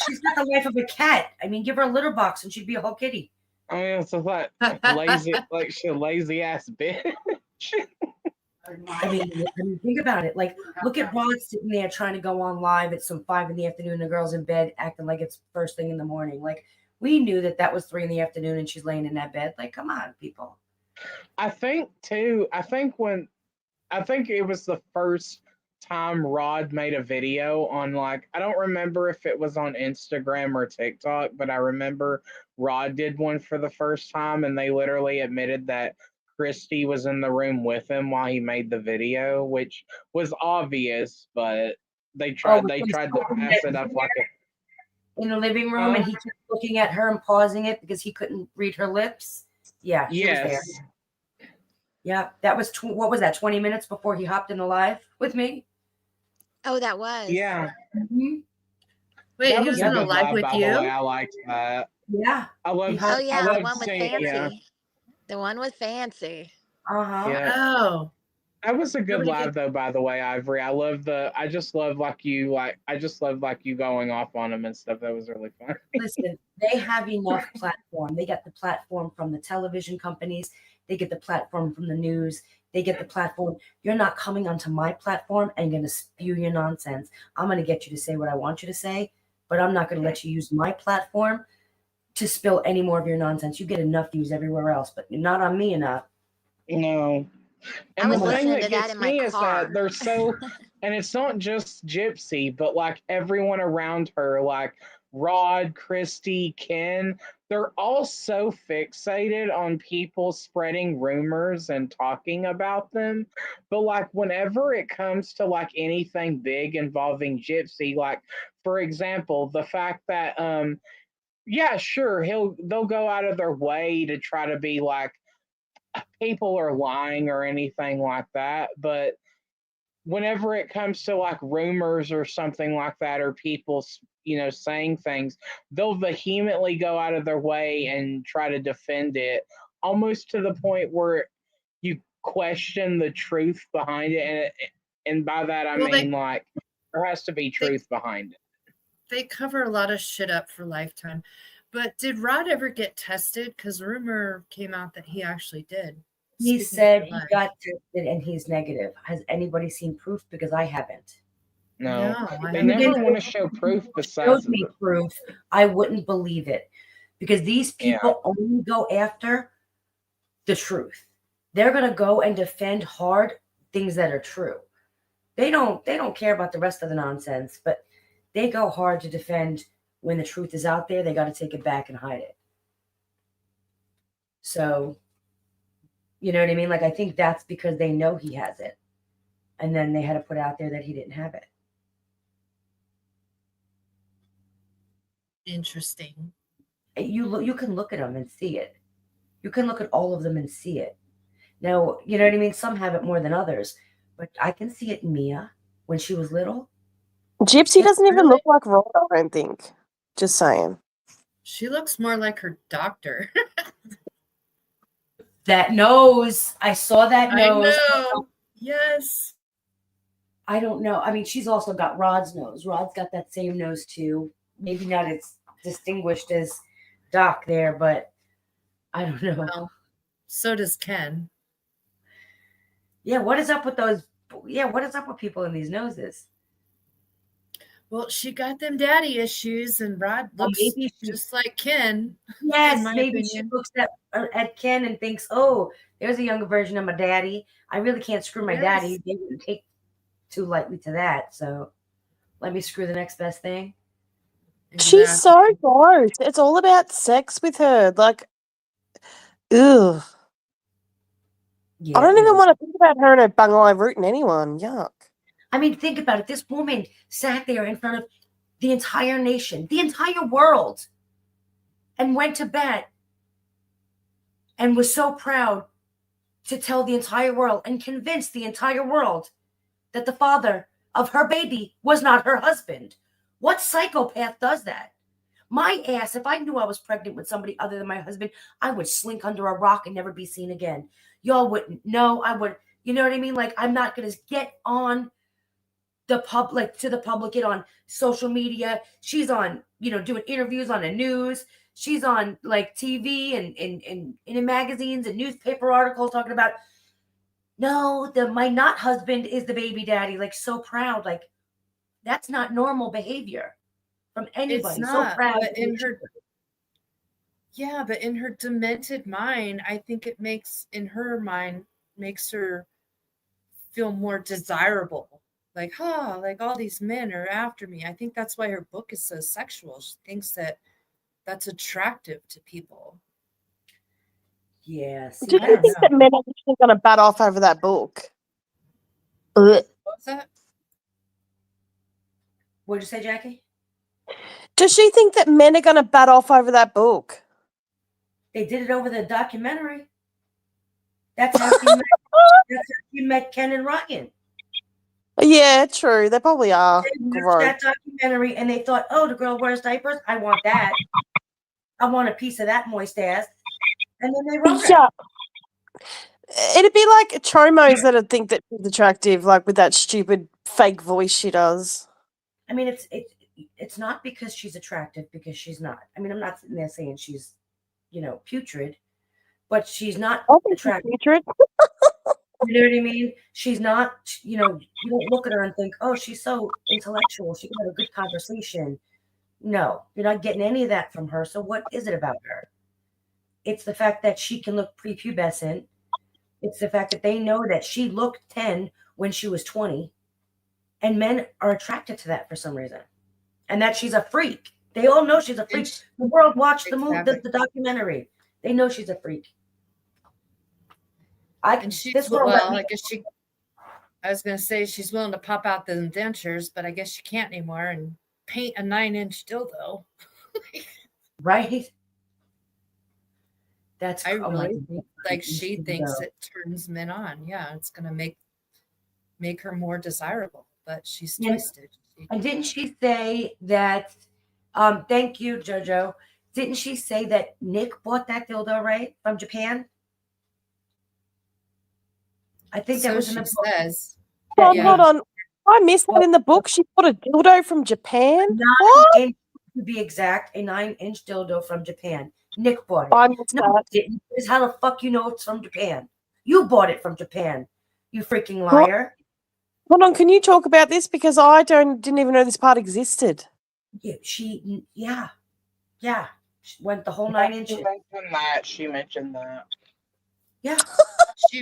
She's got the life of a cat. I mean, give her a litter box and she'd be a whole kitty. I mean, it's like lazy, like she a lazy ass bitch. I mean, think about it. Like, look at Rod sitting there trying to go on live at some 5 PM. The girl's in bed acting like it's first thing in the morning. Like, we knew that was 3 PM and she's laying in that bed. Like, come on, people. I think it was the first time Rod made a video on, like, I don't remember if it was on Instagram or TikTok, but I remember Rod did one for the first time, and they literally admitted that Christy was in the room with him while he made the video, which was obvious, but they tried with they him tried to sitting pass it up like in the living room, and he kept looking at her and pausing it because he couldn't read her lips. Yeah, she was there. yes. Yeah, that was what was that? 20 minutes before he hopped in the live with me. Oh, that was. Yeah. Mhm. Wait, That he was was a in a good live live, with by the way. you? I liked that. Yeah. I love Oh yeah, I the love one with seeing Fancy. yeah. The one with Fancy. Uh-huh. Yeah. Oh, That was a good Nobody live though, by the way, Ivory. I just love you going off on him and stuff. That was really fun. Listen, they have enough platform. They get the platform from the television companies. They get the platform from the news. They get the platform. You're not coming onto my platform and going to spew your nonsense. I'm going to get you to say what I want you to say, but I'm not going to let you use my platform to spill any more of your nonsense. You get enough views everywhere else, but not on me enough. No. I And was the thing listening that to that gets in my me is car. that they're so, and it's not just Gypsy, but like everyone around her, like Rod, Christy, Ken, they're all so fixated on people spreading rumors and talking about them. But like whenever it comes to like anything big involving Gypsy, like for example, the fact that yeah, sure, they'll go out of their way to try to be like people are lying or anything like that, but whenever it comes to like rumors or something like that, or people saying things, they'll vehemently go out of their way and try to defend it, almost to the point where you question the truth behind it. And by that I Well, mean like there has to be truth behind it. they cover a lot of shit up for Lifetime. But did Rod ever get tested? Because rumor came out that he actually did. He Speaking said of he live. got tested and he's negative. Has anybody seen proof? Because I haven't. No, No, I they haven't never either. want to show proof Showed besides me proof, I wouldn't believe it, because these Yeah. people only go after the truth. They're gonna go and defend hard things that are true. They don't care about the rest of the nonsense, but they go hard to defend when the truth is out there. They got to take it back and hide it. So, you know what I mean? Like, I think that's because they know he has it, and then they had to put out there that he didn't have it. Interesting. You can look at them and see it. You can look at all of them and see it. Now, you know what I mean? Some have it more than others, but I can see it in Mia when she was little. Gypsy doesn't even look like Rod, I don't think. Just saying. She looks more like her doctor. That nose, I saw that nose. I know. Yes. I don't know. I mean, she's also got Rod's nose. Rod's got that same nose too. Maybe not as distinguished as Doc there, but I don't know. Well, so does Ken. Yeah, what is up with those? Yeah, what is up with people in these noses? Well, she got them daddy issues, and Rod looks maybe just like Ken. Yes, in my maybe opinion. she looks at Ken and thinks, "Oh, there's a younger version of my daddy. I really can't screw my daddy. They wouldn't take too lightly to that. So let me screw the next best thing." She's so gross. It's all about sex with her. Like, ugh. Yeah, I don't it even is. want to think about her and her bungalow rooting anyone. Yuck. I mean, think about it. This woman sat there in front of the entire nation, the entire world, and went to bed and was so proud to tell the entire world and convince the entire world that the father of her baby was not her husband. What psychopath does that? My ass, if I knew I was pregnant with somebody other than my husband, I would slink under a rock and never be seen again. Y'all wouldn't know. I would, you know what I mean? Like, I'm not going to get on the public, to the public, get on social media. She's on, doing interviews on the news. She's on like TV and in magazines and newspaper articles talking about, no, my not husband is the baby daddy. Like, so proud. Like, that's not normal behavior from anybody. It's not, so proud. but but in her demented mind, I think it makes her feel more desirable like, oh, like all these men are after me. I think that's why her book is so sexual. She thinks that that's attractive to people. Yeah, see, Do I you don't think that know. men are actually going to bat off over that book? Ugh. What's that? What'd you say, Jackie? Does she think that men are going to bat off over that book? They did it over the documentary. That's how she met. That's how she met Ken and Ryan. Yeah, true. They probably are. They watched Gross. that documentary and they thought, "Oh, the girl wears diapers. I want that. I want a piece of that moist ass." And then they wrote Yeah. it. It'd be like chomos that'd think that she's attractive, like with that stupid fake voice she does. I mean, it's not because she's attractive, because she's not. I mean, I'm not sitting there saying she's, putrid, but she's not I think she's attractive. putrid. You know what I mean? She's not, you don't look at her and think, oh, she's so intellectual. She can have a good conversation. No, you're not getting any of that from her. So what is it about her? It's the fact that she can look prepubescent. It's the fact that they know that she looked 10 when she was 20. And men are attracted to that for some reason. And that she's a freak. They all know she's a freak. The world watched the movie, the documentary. They know she's a freak. And she's, well, I guess I was going to say she's willing to pop out the indentures, but I guess she can't anymore and paint a 9-inch dildo. Right? That's I really think like she thinks it turns men on. Yeah, it's going to make her more desirable, but she's twisted. And didn't she say that, thank you, Jojo. Didn't she say that Nick bought that dildo, right? From Japan? I think that was in the book. Says. Hold on. I missed that in the book. She bought a dildo from Japan? To be exact, a 9-inch dildo from Japan. Nick bought it. I missed that. Didn't. Because how the fuck you know it's from Japan? You bought it from Japan. You freaking liar. Hold on, can you talk about this? Because I didn't even know this part existed. Yeah, she went the whole 9 inches. She mentioned that. Yeah. She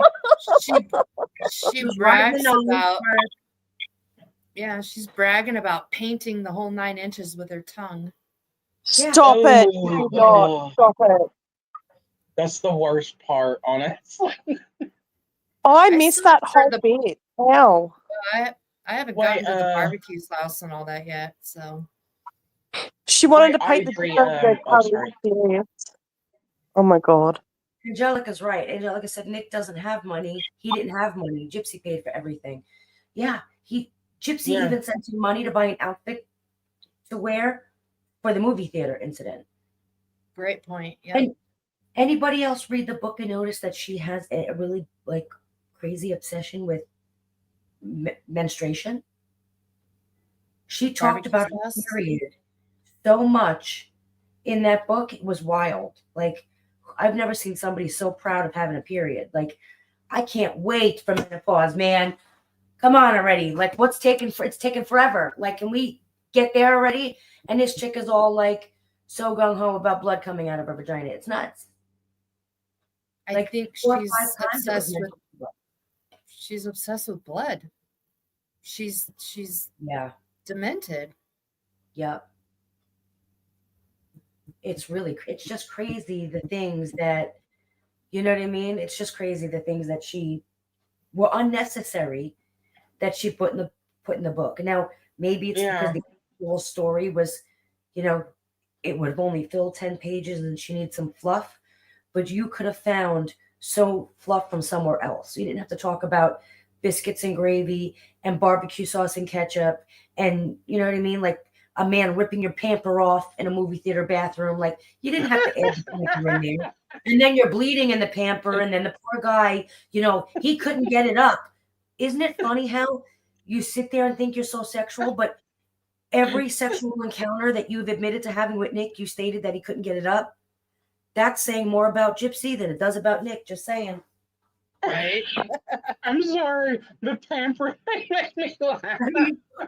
brags about. Yeah, she's bragging about painting the whole 9 inches with her tongue. Stop it! Stop it! That's the worst part, honestly. I missed that whole bit. Wow. I haven't gotten to the barbecue sauce and all that yet, so. She wanted to paint the serious. Oh my god. Angelica's right. Angelica said Nick doesn't have money. He didn't have money. Gypsy paid for everything. Yeah, Gypsy even sent him money to buy an outfit to wear for the movie theater incident. Great point. Yeah. And anybody else read the book and notice that she has a really crazy obsession with menstruation? She talked about her period so much in that book. It was wild. I've never seen somebody so proud of having a period. I can't wait for menopause, man. Come on already. What's taking it's taking forever. Can we get there already? And this chick is all so gung-ho about blood coming out of her vagina. It's nuts. I think she's obsessed with blood. She's demented. Yep. It's just crazy the things that, you know what I mean? It's just crazy the things that she were unnecessary that she put in the book. Now, maybe it's because the whole story was, it would have only filled 10 pages and she needs some fluff, but you could have found so fluff from somewhere else. You didn't have to talk about biscuits and gravy and barbecue sauce and ketchup and, you know what I mean? A man ripping your pamper off in a movie theater bathroom. You didn't have to add the pamper in there. And then you're bleeding in the pamper. And then the poor guy, he couldn't get it up. Isn't it funny how you sit there and think you're so sexual, but every sexual encounter that you've admitted to having with Nick, you stated that he couldn't get it up? That's saying more about Gypsy than it does about Nick. Just saying. Right? I'm sorry. The pamper made me laugh.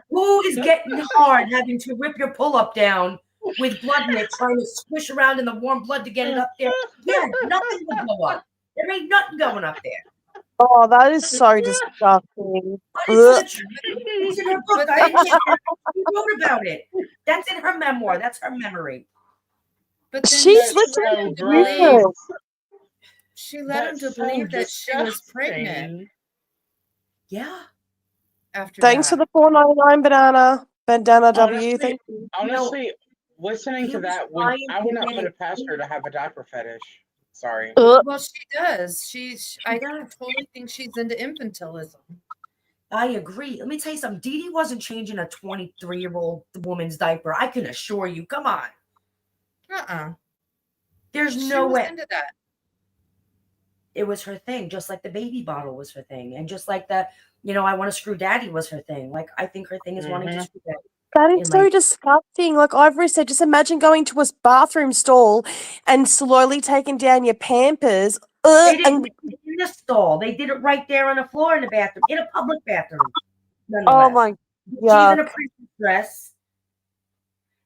Who is getting hard having to rip your pull-up down with blood in it, trying to squish around in the warm blood to get it up there? Yeah, nothing will go up. There ain't nothing going up there. Oh, that is so disgusting. But it's Ugh. the truth. It's in her book. I didn't share it. She wrote about it. That's in her memoir. That's her memory. But then She's she That's led literally so him to believe useless. gross. she led him That's to so believe that she was pregnant disgusting. Yeah. after Thanks for that. the $4.99 bandana W. Honestly, Thank you. honestly, listening He to was that, trying I to would not get put it. it past her to have a diaper fetish. Sorry. Ugh. Well, she does. I does. totally think she's into infantilism. I agree. Let me tell you something. Dee Dee wasn't changing a 23-year-old woman's diaper. I can assure you. Come on. There's She no was way. into that. It was her thing, just like the baby bottle was her thing. And just like the, I want to screw daddy was her thing. Like, I think her thing is wanting to Mhm. screw daddy. That in is so life. disgusting. Like Ivory said, just imagine going to a bathroom stall and slowly taking down your Pampers. They didn't And do it in the stall. They did it right there on the floor in the bathroom, in a public bathroom, oh nonetheless. my, She's in yuck. a princess dress.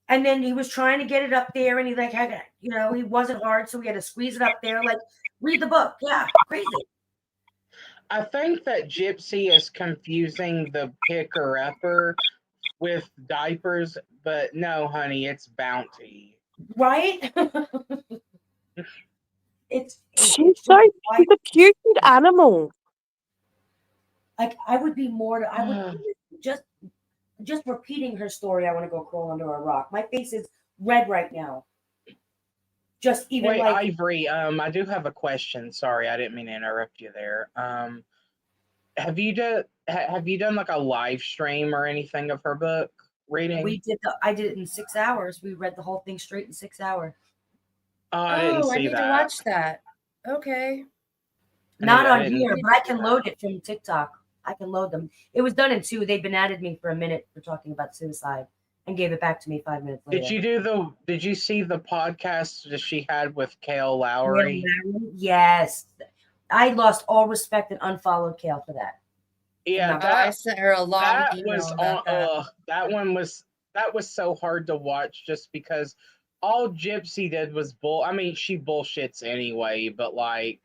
And then he was trying to get it up there, and he like had, he wasn't hard, so he had to squeeze it up there. Like, read the book. Yeah, crazy. I think that Gypsy is confusing the picker upper with diapers, but no, honey, it's Bounty. Right? it's She's so, she's a cute animal. like I would be more. I would just repeating her story. I want to go crawl under a rock. My face is red right now. Just even Wait, like Ivory, I do have a question. Sorry, I didn't mean to interrupt you there. Have you done like a live stream or anything of her book reading? I did it in 6 hours. We read the whole thing straight in 6 hours. Oh, I didn't Oh, I see need to that. watch that. Okay. Not I on didn't- here, need but to I do can that. load it from TikTok. I can load them. It was done in 2. They've been at me for a minute for talking about suicide and gave it back to me 5 minutes later. Did you see the podcast that she had with Kale Kale Lowry? Lowry? Yes. I lost all respect and unfollowed Kale for that. Yeah, I sent her a long that email was about that. that was so hard to watch just because all Gypsy did was I mean, she bullshits anyway, but like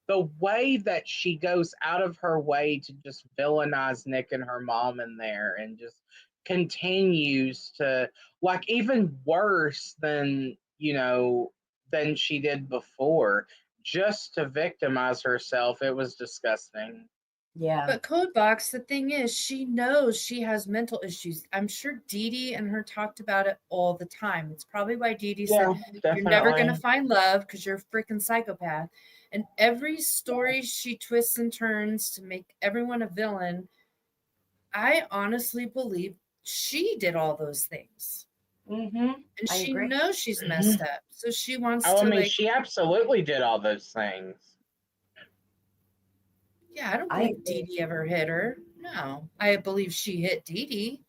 the way that she goes out of her way to just villainize Nick and her mom in there and just continues to like even worse than than she did before just to victimize herself. It was disgusting. Yeah. But Codebox, the thing is, she knows she has mental issues. I'm sure Dee Dee and her talked about it all the time. It's probably why Dee Dee said, "You're never going to definitely. find love because you're a freaking psychopath." And every story she twists and turns to make everyone a villain, I honestly believe she did all those things. Mm-hmm. And I she agree. knows she's messed up. So she wants Oh, I to mean, like, she absolutely did all those things. yeah, I don't I believe agree. Dee Dee ever hit her. No, I believe she hit Dee Dee.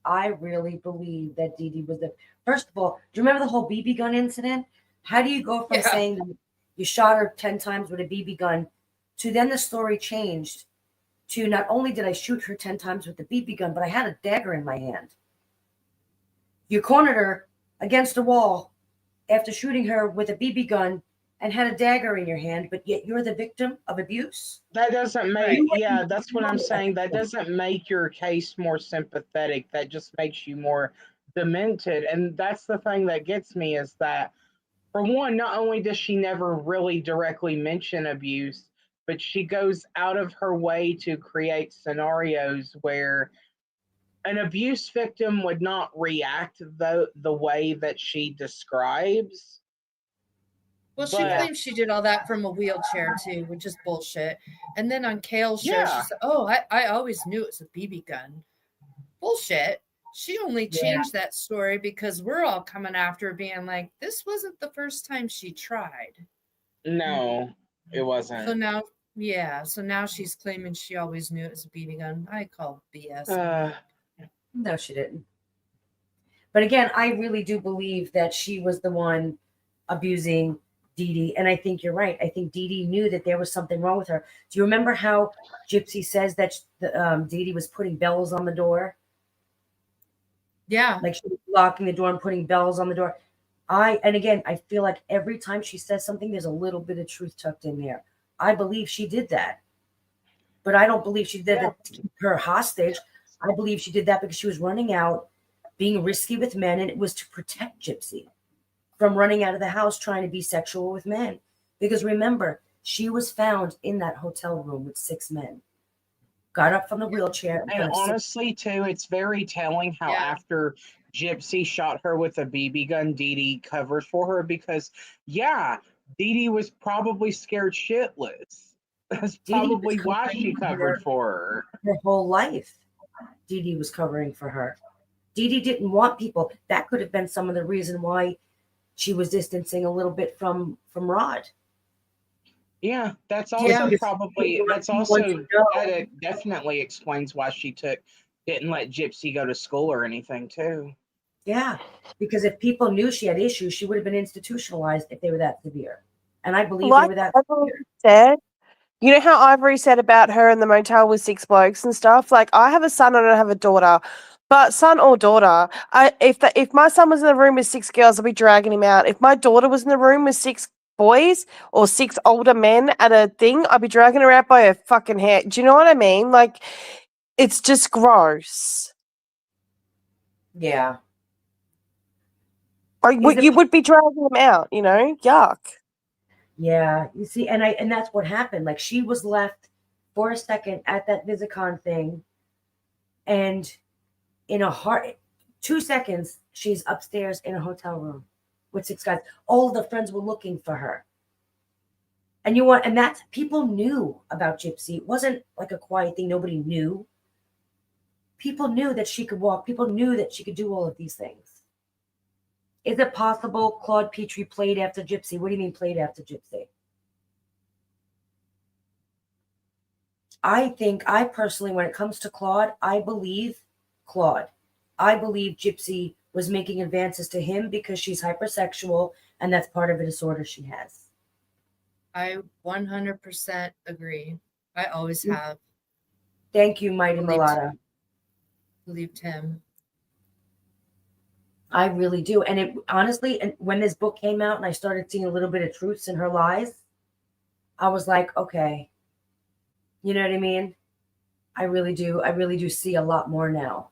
I really believe that Dee Dee was the first of all. Do you remember the whole BB gun incident? How do you go from Yeah. saying that you shot her 10 times with a BB gun to then the story changed to not only did I shoot her 10 times with the BB gun, but I had a dagger in my hand. You cornered her against a wall after shooting her with a BB gun and had a dagger in your hand, but yet you're the victim of abuse. That doesn't make, Right. yeah, that's what I'm saying. That doesn't make your case more sympathetic. That just makes you more demented. And that's the thing that gets me is that, for one, not only does she never really directly mention abuse, but she goes out of her way to create scenarios where an abuse victim would not react the way that she describes. Well, she But- claims she did all that from a wheelchair too, which is bullshit. And then on Kale's show, Yeah. she said, "Oh, I always knew it was a BB gun." Bullshit. She only changed that story because we're all coming after her, being like, "This wasn't the first time she tried." No, it wasn't. So now, yeah. So now she's claiming she always knew it was a BB gun. I call BS. No, she didn't. But again, I really do believe that she was the one abusing Dee Dee. And I think you're right. I think Dee Dee knew that there was something wrong with her. Do you remember how Gypsy says that Dee Dee was putting bells on the door? Yeah. Like she was locking the door and putting bells on the door. And again, I feel like every time she says something, there's a little bit of truth tucked in there. I believe she did that. But I don't believe she did that to keep her hostage. I believe she did that because she was running out, being risky with men, and it was to protect Gypsy from running out of the house trying to be sexual with men. Because remember, she was found in that hotel room with 6 men. Got up from the wheelchair. And honestly, too, it's very telling how after Gypsy shot her with a BB gun, Dee Dee covered for her because, Dee Dee was probably scared shitless. That's probably why she covered for her. Her whole life, Dee Dee was covering for her. Dee Dee didn't want people. That could have been some of the reason why she was distancing a little bit from Rod. Yeah, that's also that definitely explains why she didn't let Gypsy go to school or anything too. Yeah, because if people knew she had issues, she would have been institutionalized if they were that severe. And I believe they were that severe. Said, you know how Ivory said about her in the motel with 6 blokes and stuff? Like, I have a son, I don't have a daughter. But son or daughter, if my son was in the room with 6 girls, I'd be dragging him out. If my daughter was in the room with 6 boys or 6 older men at a thing, I'd be dragging her out by her fucking hair. Do you know what I mean? Like, it's just gross. Yeah. Like, you would be dragging them out, you know? Yuck. Yeah, you see, and that's what happened. Like, she was left for a second at that Visicon thing, and in 2 seconds, she's upstairs in a hotel room with 6 guys. All the friends were looking for her. And that's, people knew about Gypsy. It wasn't like a quiet thing. Nobody knew. People knew that she could walk. People knew that she could do all of these things. Is it possible Claude Petrie played after Gypsy? What do you mean played after Gypsy? I personally, when it comes to Claude, I believe Gypsy was making advances to him because she's hypersexual and that's part of a disorder she has. I 100% agree. I always have. Thank you, Mighty Mulata. Believed him. I really do. And it honestly, and when this book came out and I started seeing a little bit of truths in her lies, I was like, okay. You know what I mean? I really do. I really do see a lot more now.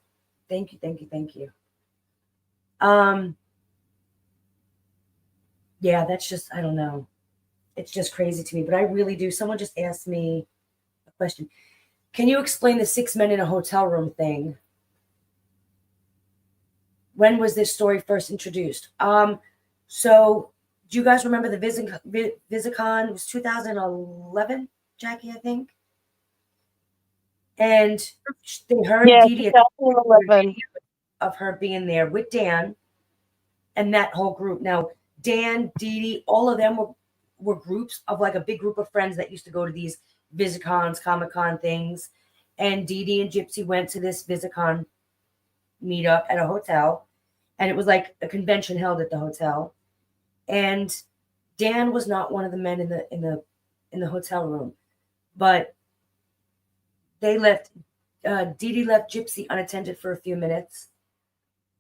Thank you, thank you, thank you. Yeah, that's just, I don't know. It's just crazy to me, but I really do. Someone just asked me a question. Can you explain the 6 men in a hotel room thing? When was this story first introduced? So do you guys remember the Visicon? It was 2011, Jackie, I think. And they heard Dee Dee of her being there with Dan and that whole group. Now, Dan, Dee Dee, all of them were groups of like a big group of friends that used to go to these Visicons, Comic-Con things. And Dee Dee and Gypsy went to this Visicon meetup at a hotel. And it was like a convention held at the hotel. And Dan was not one of the men in the hotel room. But they left, Dee Dee left Gypsy unattended for a few minutes.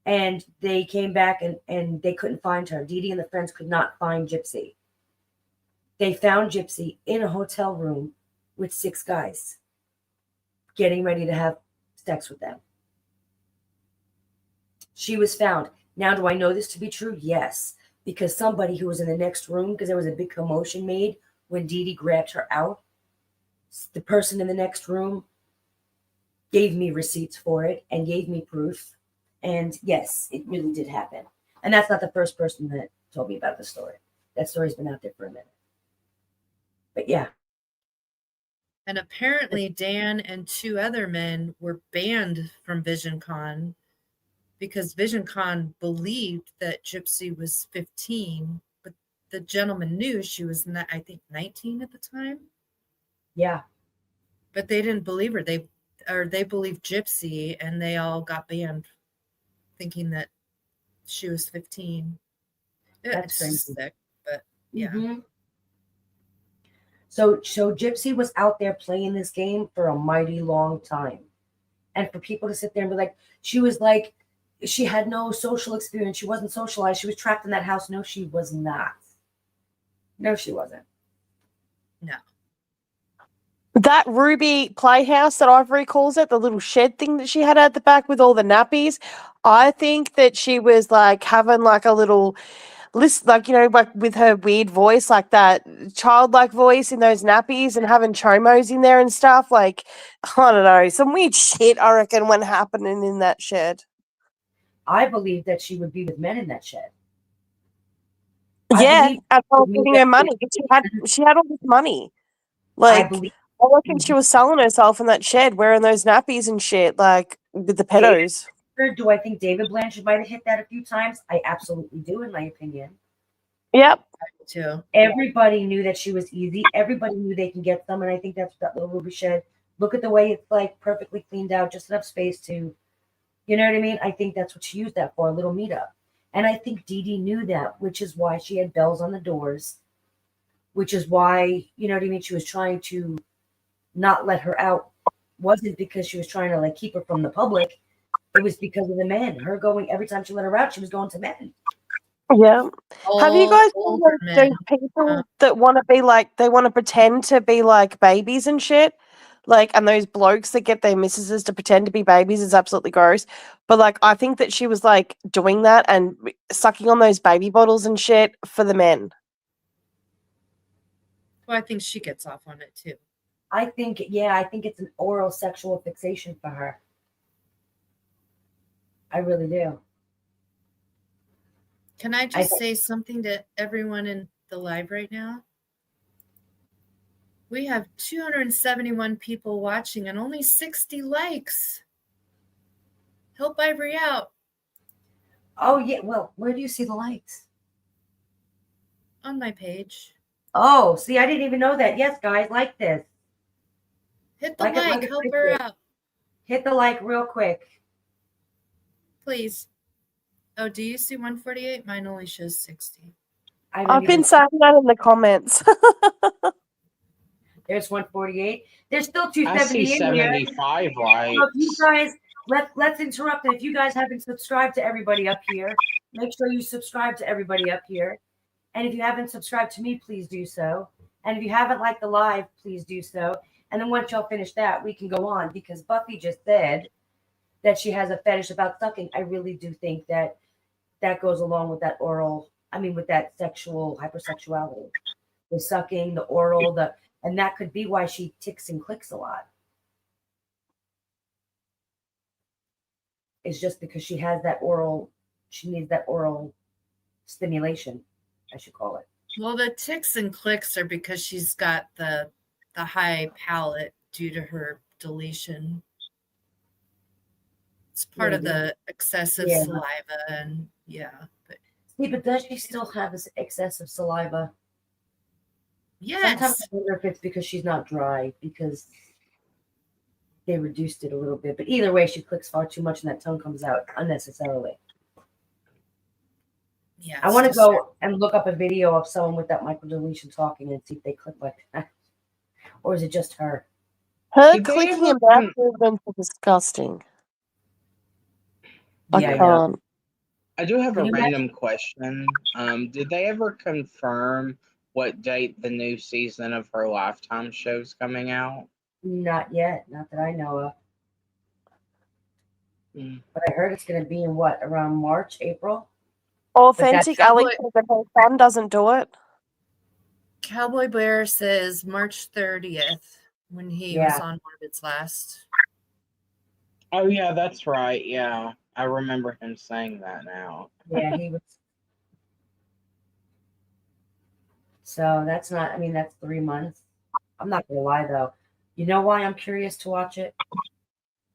And they came back and they couldn't find her. Dee Dee and the friends could not find Gypsy. They found Gypsy in a hotel room with 6 guys getting ready to have sex with them. She was found. Now, do I know this to be true? Yes. Because somebody who was in the next room, because there was a big commotion made when Dee Dee grabbed her out, the person in the next room gave me receipts for it and gave me proof. And yes, it really did happen. And that's not the first person that told me about the story. That story's been out there for a minute. But yeah. And apparently Dan and 2 other men were banned from VisionCon because VisionCon believed that Gypsy was 15, but the gentleman knew she was, I think, 19 at the time. Yeah. But they didn't believe her. They believed Gypsy, and they all got banned thinking that she was 15. That's crazy. Sick, but yeah. Mm-hmm. So Gypsy was out there playing this game for a mighty long time. And for people to sit there and be like, she had no social experience. She wasn't socialized. She was trapped in that house. No, she was not. No, she wasn't. No. That Ruby Playhouse that Ivory calls it, the little shed thing that she had at the back with all the nappies, I think that she was like having like a little list, like, you know, like with her weird voice, like that childlike voice in those nappies and having chomos in there and stuff. Like, I don't know, some weird shit, I reckon, went happening in that shed. I believe that she would be with men in that shed. I Yeah, believe and I was she giving knew her that money. She had all this money. I Like, believe I reckon she was selling herself in that shed wearing those nappies and shit, like with the David, pedos. do I think David Blanchard might have hit that a few times? I absolutely do, in my opinion. Yep. Too. Everybody knew that she was easy. Everybody knew they can get some, and I think that's that little Ruby shed. Look at the way it's like perfectly cleaned out, just enough space to, you know what I mean? I think that's what she used that for, a little meetup. And I think Dee Dee knew that, which is why she had bells on the doors, which is why, you know what I mean? She was trying to not let her out. Wasn't because she was trying to like keep her from the public. It was because of the men. Her going every time she let her out, she was going to men. Yeah. Have you guys seen Older those men. people that want to be like, they want to pretend to be like babies and shit? Like, and those blokes that get their missuses to pretend to be babies is absolutely gross. But like, I think that she was like doing that and sucking on those baby bottles and shit for the men. Well, I think she gets off on it too. I think, yeah, I think it's an oral sexual fixation for her. I really do. Can I just say something to everyone in the live right now? We have 271 people watching and only 60 likes. Help Ivory out. Oh, yeah. Well, where do you see the likes? On my page. Oh, see, I didn't even know that. Yes, guys, like this. Hit the like. Help her out. Hit the like real quick. Please. Oh, do you see 148? Mine only shows 60. I've been saying that in the comments. There's 148. There's still I 270 see in here. 75 likes. So if you guys, let's interrupt it. If you guys haven't subscribed to everybody up here, make sure you subscribe to everybody up here. And if you haven't subscribed to me, please do so. And if you haven't liked the live, please do so. And then once y'all finish that, we can go on, because Buffy just said that she has a fetish about sucking. I really do think that that goes along with that with that sexual hypersexuality. The sucking, the oral, and that could be why she ticks and clicks a lot. It's just because she has that oral, she needs that oral stimulation, I should call it. Well, the ticks and clicks are because she's got the high palate due to her deletion. It's part of the excessive saliva, and but does she still have this excessive saliva? Yes. Sometimes I wonder if it's because she's not dry, because they reduced it a little bit. But either way, she clicks far too much and that tongue comes out unnecessarily. Yeah. I want to go and look up a video of someone with that microdeletion talking and see if they click like that. Or is it just her? Her clicking and mouth movements are disgusting. Yeah, I can't. I do have a random question. Did they ever confirm what date the new season of her Lifetime show's coming out? Not yet. Not that I know of. But I heard it's going to be in around March, April? Authentic Alex said her son doesn't do it. Cowboy Bear says March 30th when he was on Morbid's last. Oh, yeah, that's right. Yeah, I remember him saying that now. Yeah, he was. So that's not, that's 3 months. I'm not going to lie, though. You know why I'm curious to watch it?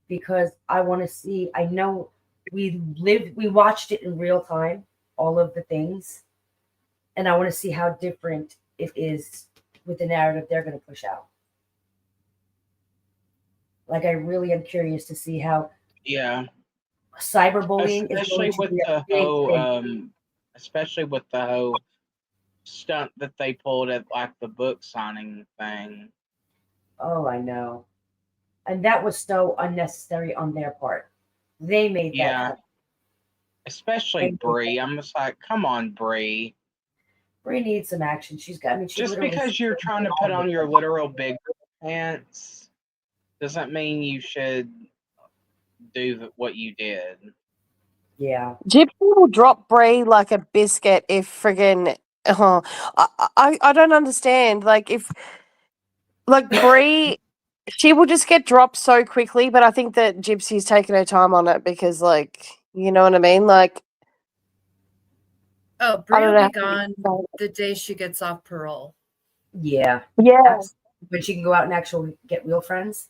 Because I want to see, I know we watched it in real time, all of the things. And I want to see how different it is with the narrative they're going to push out. Like, I really am curious to see how cyberbullying is going to be a big thing. Especially with the whole stunt that they pulled at like the book signing thing. Oh, I know. And that was so unnecessary on their part. They made that. Yeah. Especially Brie. I'm just like, come on, Brie. Brie needs some action. She's got, just because you're trying to put on your literal big pants doesn't mean you should do what you did. Yeah. Gypsy will drop Brie like a biscuit if friggin' I don't understand. Like if like Brie she will just get dropped so quickly, but I think that Gypsy's taking her time on it because like you know what I mean? Like Oh, I Brie don't will know. be gone the day she gets off parole. Yeah. Yeah. Absolutely. When she can go out and actually get real friends.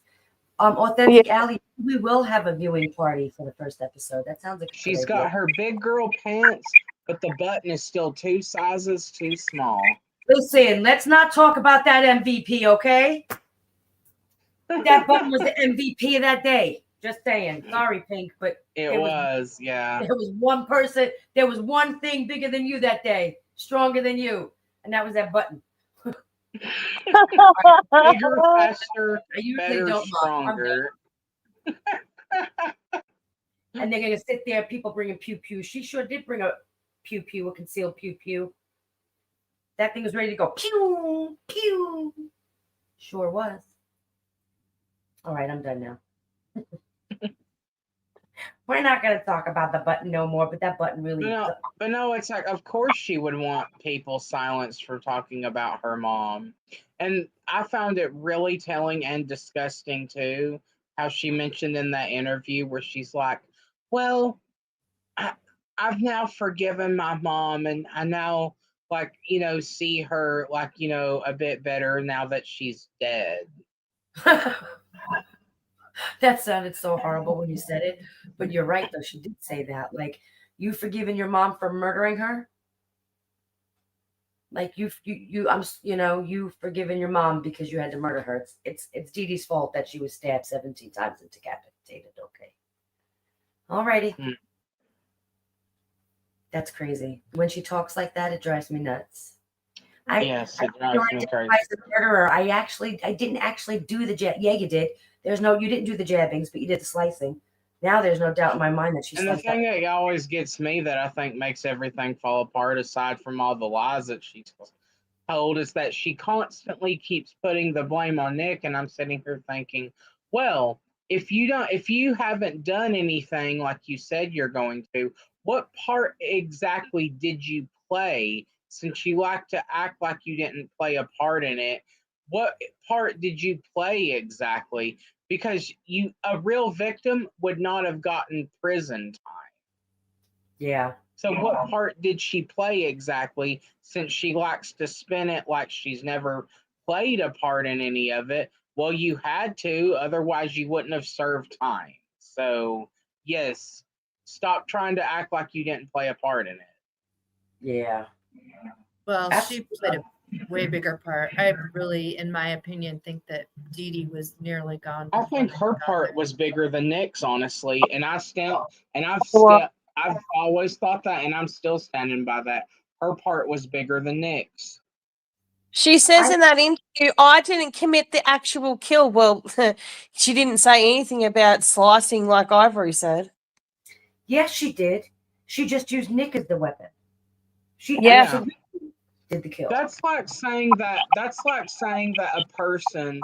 Authentic Alley, we will have a viewing party for the first episode. That sounds like a She's good got idea. her big girl pants, but the button is still 2 sizes too small. Listen, let's not talk about that MVP, okay? That button was the MVP of that day. Just saying. Sorry, Pink, but It was, yeah. there was one person, there was one thing bigger than you that day, stronger than you, and that was that button. Bigger, faster, I usually better, don't mock. I'm stronger. And they're gonna sit there, people bringing pew pew. She sure did bring a pew pew, a concealed pew pew. That thing was ready to go pew pew. Sure was. All right, I'm done now. We're not gonna talk about the button no more, but that button really. But no, it's like, of course she would want people silenced for talking about her mom. And I found it really telling and disgusting too, how she mentioned in that interview where she's like, well, I've now forgiven my mom and I now like, see her like, a bit better now that she's dead. That sounded so horrible when you said it, but you're right though. She did say that. Like, you forgiven your mom for murdering her. Like you've forgiven your mom because you had to murder her. It's Dee Dee's fault that she was stabbed 17 times and decapitated. Okay. Alrighty. That's crazy. When she talks like that, it drives me nuts. Yes, it drives me crazy. As a murderer, I didn't actually do the jab. Yeah, you did. You didn't do the jabbings, but you did the slicing. Now there's no doubt in my mind that she's. And the thing that always gets me, that I think makes everything fall apart, aside from all the lies that she's told, is that she constantly keeps putting the blame on Nick. And I'm sitting here thinking, well, if you haven't done anything like you said you're going to, what part exactly did you play? Since you like to act like you didn't play a part in it, what part did you play exactly? Because a real victim would not have gotten prison time. Yeah. So what part did she play exactly, since she likes to spin it like she's never played a part in any of it? Well, you had to, otherwise you wouldn't have served time. So, yes, stop trying to act like you didn't play a part in it. Yeah. Well, she played a way bigger part. I really, in my opinion, think that Dee Dee was nearly gone. I think her part was bigger than Nick's, honestly, and I've always thought that, and I'm still standing by that. Her part was bigger than Nick's. She says in that interview, I didn't commit the actual kill. Well, she didn't say anything about slicing like Ivory said. Yes, she did. She just used Nick as the weapon. She absolutely did the kill. That's like saying that a person.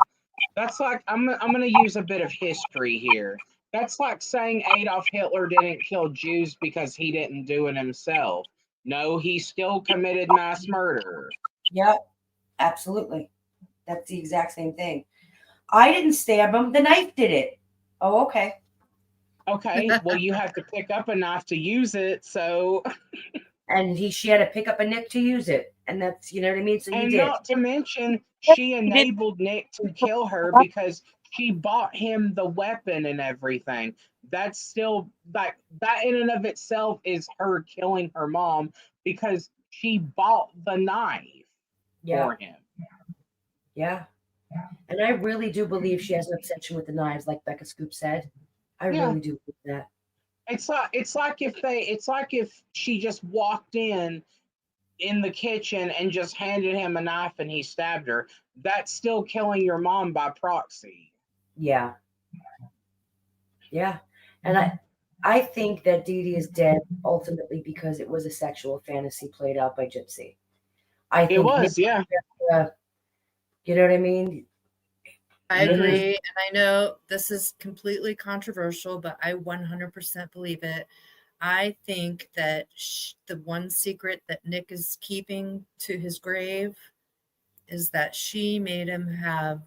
That's like I'm going to use a bit of history here. That's like saying Adolf Hitler didn't kill Jews because he didn't do it himself. No, he still committed mass murder. Yep, absolutely. That's the exact same thing. I didn't stab him. The knife did it. Oh, okay. Okay, well, you have to pick up a knife to use it, so. And she had to pick up a Nick to use it. And that's, you know what I mean? So you did. Not to mention, she enabled Nick to kill her because she bought him the weapon and everything. That's still, like, that in and of itself is her killing her mom because she bought the knife for him. Yeah. And I really do believe she has an obsession with the knives, like Becca Scoop said. I really do believe that. It's like if she just walked in the kitchen and just handed him a knife and he stabbed her. That's still killing your mom by proxy. Yeah. Yeah. And I think that Dee Dee is dead ultimately because it was a sexual fantasy played out by Gypsy. I think it was, you know what I mean? I Mhm. agree. And I know this is completely controversial, but I 100% believe it. I think that the one secret that Nick is keeping to his grave is that she made him have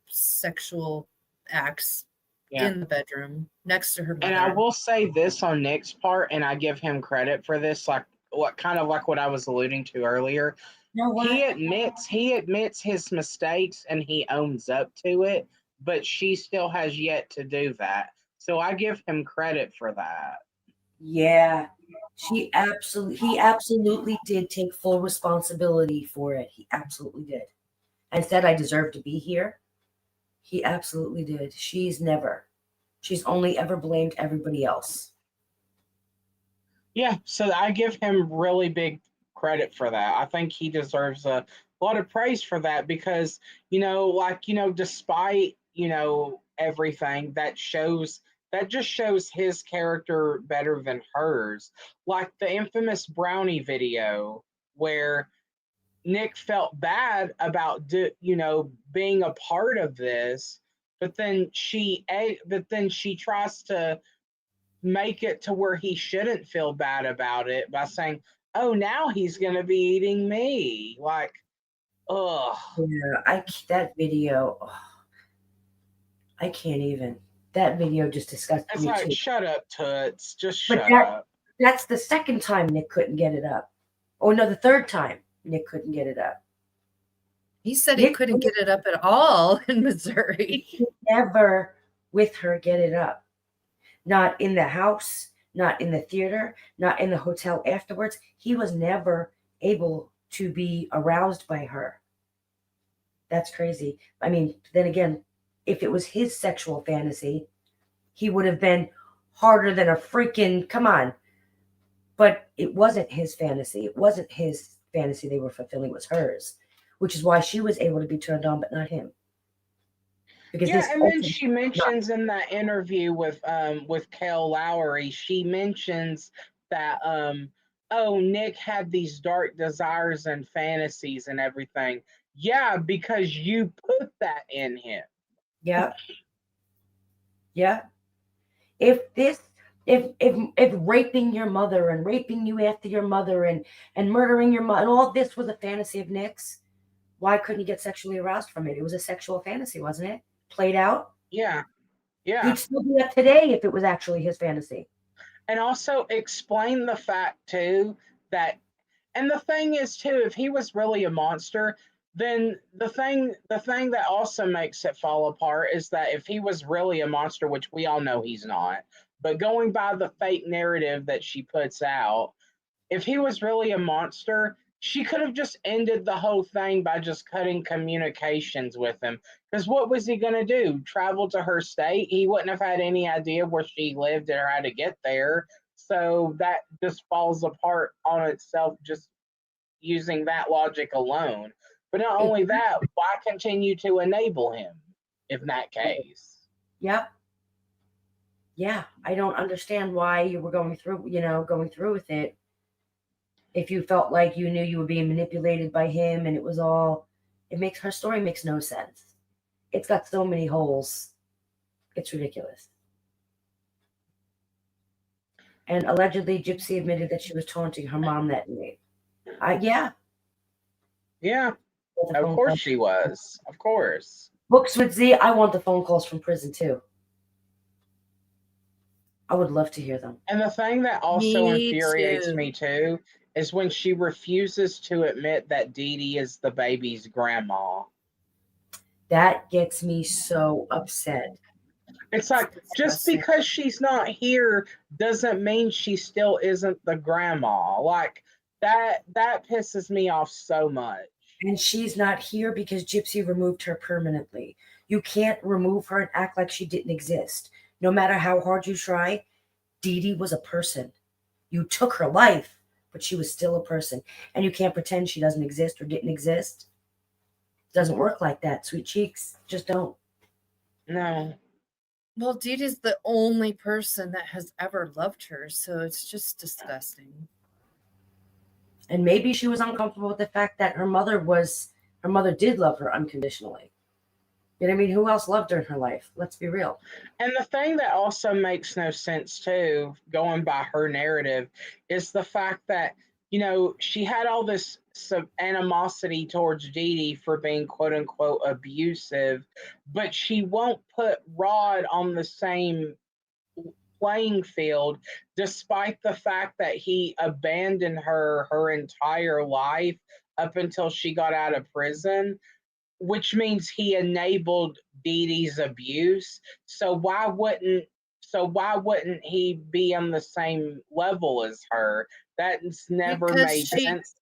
sexual acts Yeah. in the bedroom next to her mother. And I will say this on Nick's part, and I give him credit for this, like what I was alluding to earlier. You know what? He admits his mistakes and he owns up to it, but she still has yet to do that. So I give him credit for that. Yeah. He absolutely did take full responsibility for it. He absolutely did. And said, I deserve to be here. He absolutely did. She's only ever blamed everybody else. Yeah, so I give him really big credit for that. I think he deserves a lot of praise for that because, despite, everything that just shows his character better than hers. Like the infamous Brownie video where Nick felt bad about being a part of this, but then she tries to make it to where he shouldn't feel bad about it by saying, "Oh, now he's gonna be eating me." Like, ugh. Yeah, that video. I can't even. That video just disgusted It's me like, too. shut up, Toots. Just But shut up. that's the second time Nick couldn't get it up. Oh no, the third time Nick couldn't get it up. He said he couldn't get it up at all in Missouri. He could never with her get it up. Not in the house, not in the theater, not in the hotel afterwards. He was never able to be aroused by her. That's crazy. I mean, then again, if it was his sexual fantasy, he would have been harder than a freaking, come on. But it wasn't his fantasy. It wasn't his fantasy they were fulfilling. It was hers, which is why she was able to be turned on, but not him. Because yeah, and then she mentions in that interview with Kel Lowry, she mentions that Nick had these dark desires and fantasies and everything. Yeah, because you put that in him. Yeah. Yeah. If raping your mother and raping you after your mother and murdering your mother and all this was a fantasy of Nick's, why couldn't he get sexually aroused from it? It was a sexual fantasy, wasn't it? Played out. Yeah. Yeah. He'd still be up today if it was actually his fantasy. And also explain the fact too that, and the thing is too, if he was really a monster, then the thing that also makes it fall apart is that if he was really a monster, which we all know he's not, but going by the fake narrative that she puts out, if he was really a monster, she could have just ended the whole thing by just cutting communications with him. Because what was he going to do? Travel to her state? He wouldn't have had any idea where she lived or how to get there. So that just falls apart on itself just using that logic alone. But not only that, why continue to enable him in that case? Yep. Yeah, I don't understand why you were going through with it. If you felt like you knew you were being manipulated by him and it was all, her story makes no sense. It's got so many holes. It's ridiculous. And allegedly, Gypsy admitted that she was taunting her mom that night. Yeah. Yeah. Of course she was. Of course. Books with Z, I want the phone calls from prison too. I would love to hear them. And the thing that also infuriates me too is when she refuses to admit that Dee Dee is the baby's grandma. That gets me so upset. It's like, just because she's not here doesn't mean she still isn't the grandma. Like, that pisses me off so much. And she's not here because Gypsy removed her permanently. You can't remove her and act like she didn't exist. No matter how hard you try, Dee Dee was a person. You took her life, but she was still a person. And you can't pretend she doesn't exist or didn't exist. It doesn't work like that, sweet cheeks. Just don't. No. Well, Dee Dee's the only person that has ever loved her, so it's just disgusting. And maybe she was uncomfortable with the fact that her mother did love her unconditionally. You know what I mean? Who else loved her in her life? Let's be real. And the thing that also makes no sense too, going by her narrative, is the fact that, she had all this animosity towards Dee Dee for being quote unquote abusive, but she won't put Rod on the same playing field, despite the fact that he abandoned her entire life up until she got out of prison, which means he enabled Dee Dee's abuse. So why wouldn't he be on the same level as her? That's never Because made sense.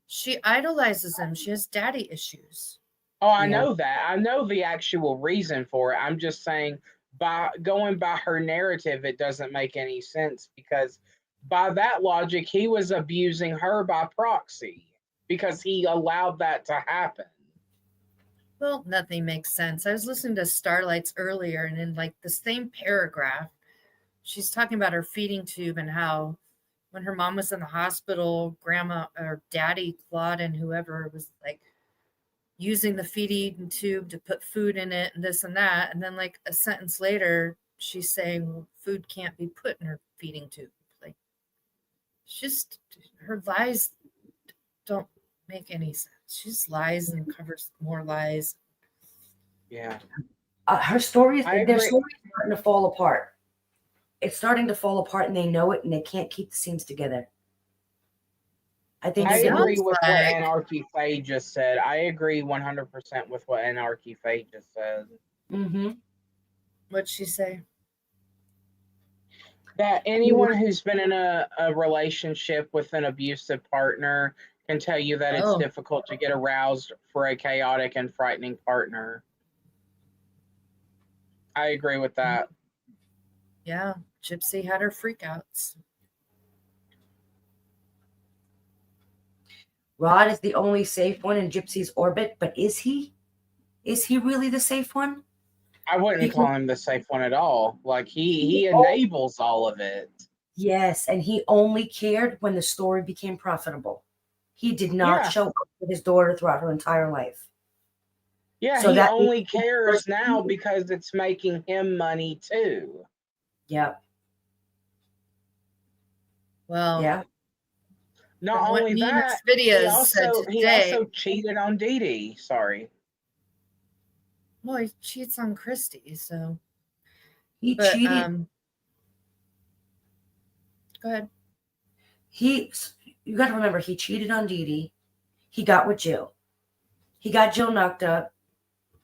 she idolizes him. She has daddy issues. Oh, I Yeah. know that. I know the actual reason for it. I'm just saying, by going by her narrative, it doesn't make any sense, because by that logic, he was abusing her by proxy because he allowed that to happen. Well, nothing makes sense. I was listening to Starlights earlier, and in like the same paragraph, she's talking about her feeding tube and how when her mom was in the hospital, grandma or daddy, Claude, and whoever was like using the feeding tube to put food in it and this and that. And then like a sentence later, she's saying, well, food can't be put in her feeding tube. Like, just her lies don't make any sense. She just lies and covers more lies. Yeah. Her story is I their agree. story is starting to fall apart. It's starting to fall apart, and they know it, and they can't keep the seams together. I think I Sydney- agree with what like- Anarchy Faye just said. I agree 100% with what Anarchy Faye just said. Mhm. What'd she say? That anyone who's been in a relationship with an abusive partner can tell you that it's Oh. difficult to get aroused for a chaotic and frightening partner. I agree with that. Yeah, Gypsy had her freakouts. Rod is the only safe one in Gypsy's orbit, but is he? Is he really the safe one? I wouldn't Because- call him the safe one at all. Like he enables all of it. Yes, and he only cared when the story became profitable. He did not Yeah. show up with his daughter throughout her entire life. Yeah, So he that only means- cares now because it's making him money too. Yep. Well, Yeah. Not from what only Nina's that, videos said he today, also cheated on Dee Dee. Sorry. well, he cheats on Christy, so He but cheated. go ahead. You got to remember, he cheated on Dee Dee. He got with Jill. He got Jill knocked up,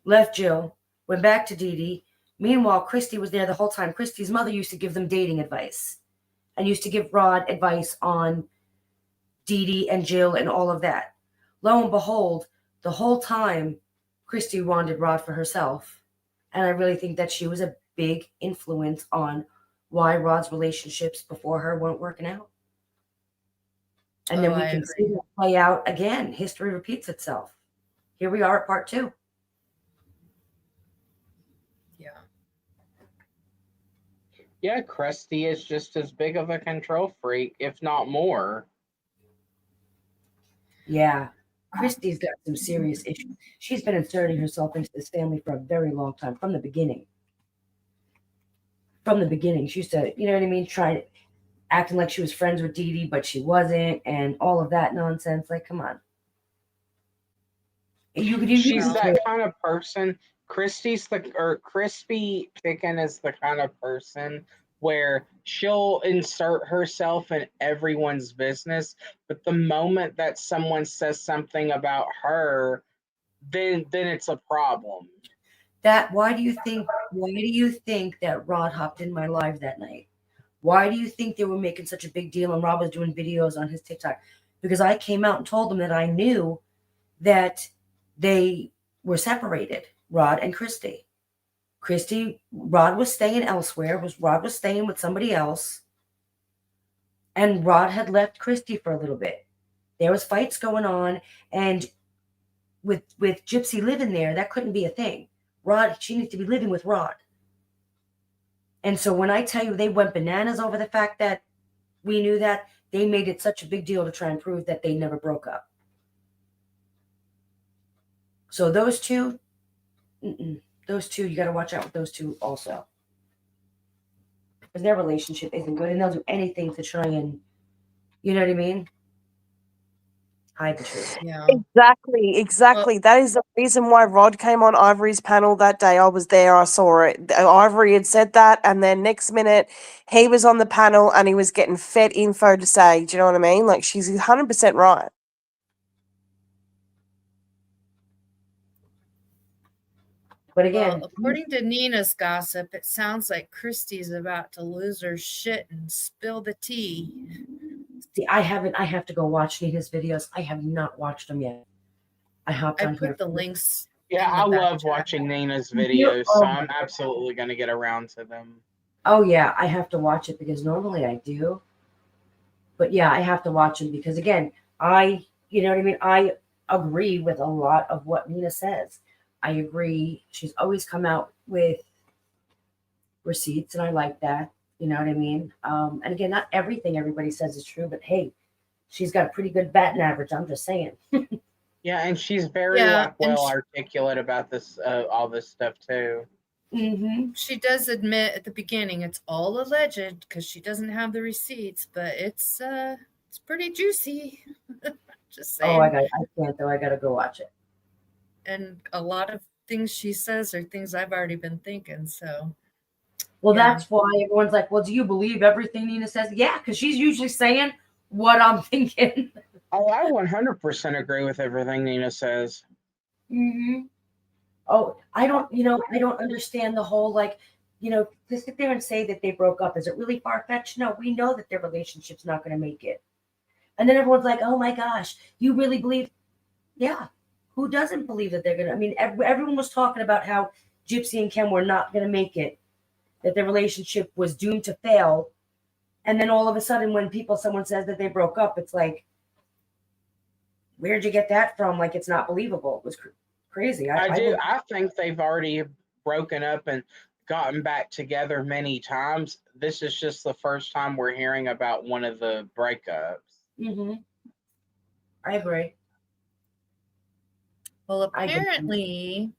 left Jill, went back to Dee Dee. Meanwhile, Christy was there the whole time. Christy's mother used to give them dating advice and used to give Rod advice on Dee Dee and Jill and all of that. Lo and behold, the whole time, Christy wanted Rod for herself. And I really think that she was a big influence on why Rod's relationships before her weren't working out. And then Oh, we I can agree. see it play out again. History repeats itself. Here we are at part 2. Yeah. Yeah, Christy is just as big of a control freak, if not more. Yeah. Christy's got some serious issues. She's been inserting herself into this family for a very long time, from the beginning. From the beginning. She used to, you know what I mean, acting like she was friends with Dee Dee, but she wasn't, and all of that nonsense. Like, come on. She's that kind of person. Crispy Chicken is the kind of person where she'll insert herself in everyone's business, but the moment that someone says something about her, then it's a problem. Why do you think that Rod hopped in my live that night? Why do you think they were making such a big deal and Rob was doing videos on his TikTok? Because I came out and told them that I knew that they were separated, Rod and Christy. Rod was staying elsewhere. Rod was staying with somebody else. And Rod had left Christy for a little bit. There was fights going on. And with Gypsy living there, that couldn't be a thing. She needs to be living with Rod. And so when I tell you they went bananas over the fact that we knew that, they made it such a big deal to try and prove that they never broke up. So those two, those two, you got to watch out with those two also. Because their relationship isn't good and they'll do anything to try and, you know what I mean? Hide the truth. Yeah. Exactly. That is the reason why Rod came on Ivory's panel that day. I was there, I saw it. Ivory had said that, and then next minute he was on the panel and he was getting fed info to say, do you know what I mean? Like, she's 100% right. But again, Well, according to Nina's gossip, it sounds like Christy's about to lose her shit and spill the tea. see, I have to go watch Nina's videos. I have not watched them yet. I hopped I on here. put the links. Yeah, in the I back love chat. watching Nina's You- videos, oh so my I'm absolutely going to get around to them. Oh yeah, I have to watch it because normally I do. But yeah, I have to watch them because again, you know what I mean? I agree with a lot of what Nina says. I agree. She's always come out with receipts and I like that. You know what I mean? And again, not everything everybody says is true, but hey, she's got a pretty good batting average. I'm just saying. Yeah, and she's very Yeah, and well articulate about this, all this stuff too. Mm-hmm. She does admit at the beginning it's all alleged because she doesn't have the receipts, but it's pretty juicy. Just saying. Oh, I can't though. I gotta go watch it. And a lot of things she says are things I've already been thinking. So, Well, yeah. that's why everyone's like, well, do you believe everything Nina says? Yeah, because she's usually saying what I'm thinking. Oh, I 100% agree with everything Nina says. Mm-hmm. Oh, I don't understand the whole like, to sit there and say that they broke up. Is it really far-fetched? No, we know that their relationship's not going to make it. And then everyone's like, oh my gosh, you really believe? Yeah. Who doesn't believe that they're going to? I mean, everyone was talking about how Gypsy and Ken were not going to make it, that their relationship was doomed to fail. And then all of a sudden, when someone says that they broke up, it's like, where'd you get that from? Like, it's not believable. It was crazy. I think they've already broken up and gotten back together many times. This is just the first time we're hearing about one of the breakups. Mm-hmm. I agree. Well, apparently,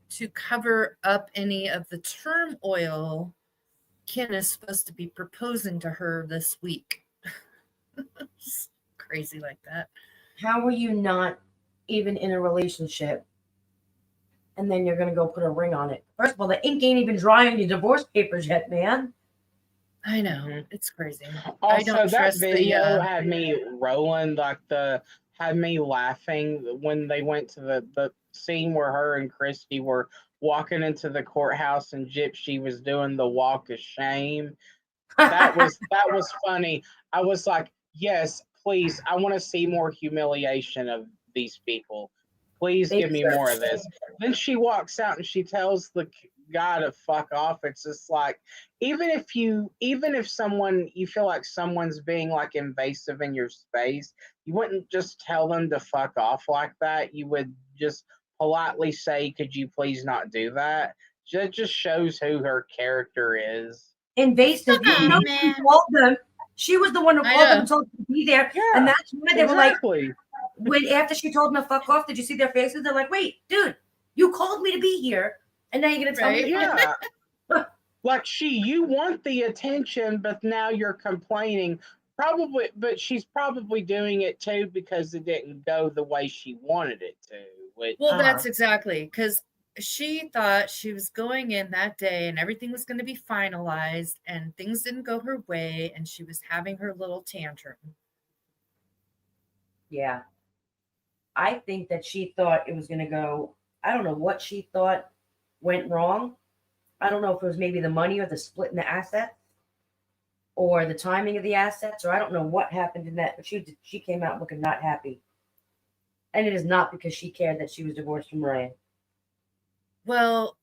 to cover up any of the turmoil, Ken is supposed to be proposing to her this week. Crazy like that. How are you not even in a relationship and then you're going to go put a ring on it? First of all, the ink ain't even dry on your divorce papers yet, man. I know. It's crazy. Also, I don't that trust video had me rolling, had me laughing when they went to the scene where her and Christy were walking into the courthouse and Gypsy was doing the walk of shame. That was funny. I was like, yes, please, I want to see more humiliation of these people. Please give me more of this. Then she walks out and she tells the guy to fuck off. It's just like, even if you feel like someone's being like invasive in your space, you wouldn't just tell them to fuck off like that. You would just politely say, could you please not do that? It just shows who her character is. Invasive. You know, she called them. She was the one who called them and told them to be there. Yeah, and that's why they were like, exactly. after she told them to fuck off, did you see their faces? They're like, wait, dude, you called me to be here. And now you're going to tell me to Yeah. Like you want the attention, but now you're complaining. Probably, but she's probably doing it too because it didn't go the way she wanted it to. Well, that's exactly, because she thought she was going in that day and everything was going to be finalized and things didn't go her way and she was having her little tantrum. Yeah. I think that she thought it was going to go, I don't know what she thought went wrong. I don't know if it was maybe the money or the split in the assets or the timing of the assets, or I don't know what happened in that, but she came out looking not happy. And it is not because she cared that she was divorced from Ryan. Well,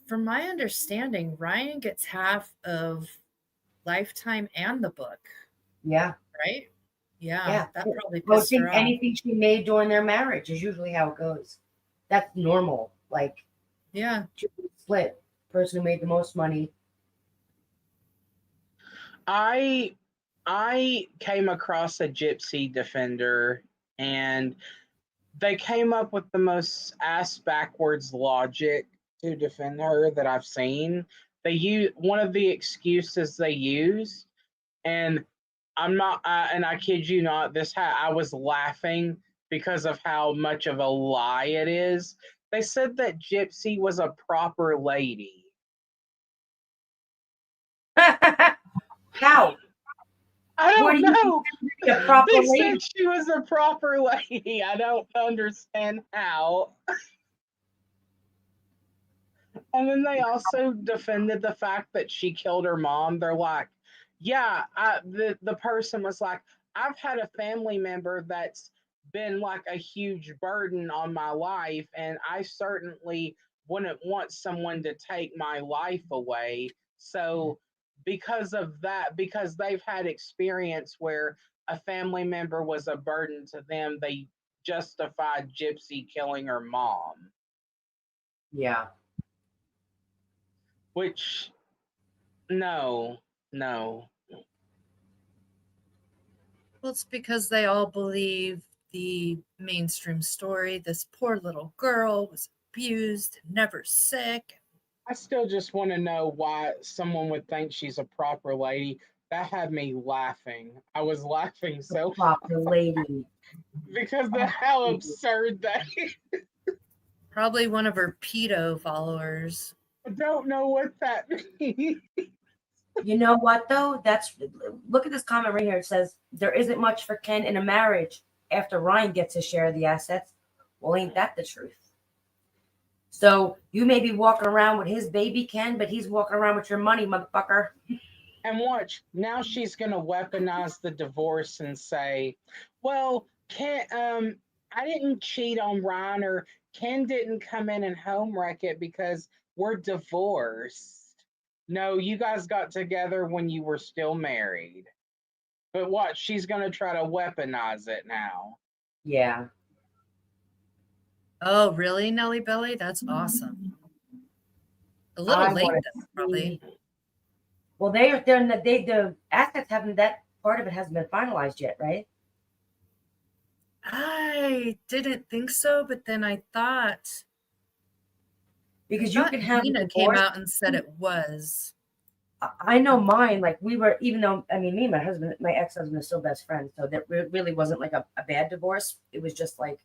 from my understanding, Ryan gets half of Lifetime and the book. Yeah. Right? Yeah. That probably I pissed think her off. anything she made during their marriage is usually how it goes. That's normal. Like, yeah, split. Person who made the most money. I came across a Gypsy Defender, and they came up with the most ass backwards logic to defend her that I've seen. They use one of the excuses they used, and I'm not, and I kid you not, I was laughing because of how much of a lie it is. They said that Gypsy was a proper lady. How? I Where don't do you know. be a proper They lady? said she was a proper lady. I don't understand how. And then they also defended the fact that she killed her mom. They're like, yeah, the person was like, I've had a family member that's been like a huge burden on my life, and I certainly wouldn't want someone to take my life away. So, because of that, because they've had experience where a family member was a burden to them, they justified Gypsy killing her mom, Yeah. which no, no. Well, it's because they all believe the mainstream story. This poor little girl was abused and never sick. I still just want to know why someone would think she's a proper lady. That had me laughing. I was laughing so Proper lady. because of how absurd that is. Probably one of her pedo followers. I don't know what that means. You know what though? Look at this comment right here. It says there isn't much for Ken in a marriage after Ryan gets his share of the assets. Well, ain't that the truth? So you may be walking around with his baby, Ken, but he's walking around with your money, motherfucker. And watch, now she's gonna weaponize the divorce and say, well, I didn't cheat on Ryan, or Ken didn't come in and home wreck it because we're divorced. No, you guys got together when you were still married. But watch, she's gonna try to weaponize it now. Yeah. Oh, really, Nelly Belly? That's awesome. A little I late, wanna though, probably. see- Well, the assets haven't, that part of it hasn't been finalized yet, right? I didn't think so, but then I thought Because you can have a Nina came divorce. out and said it was. I know mine, like we were, even though, I mean, me and my ex-husband are still best friends. So that really wasn't like a bad divorce. It was just like,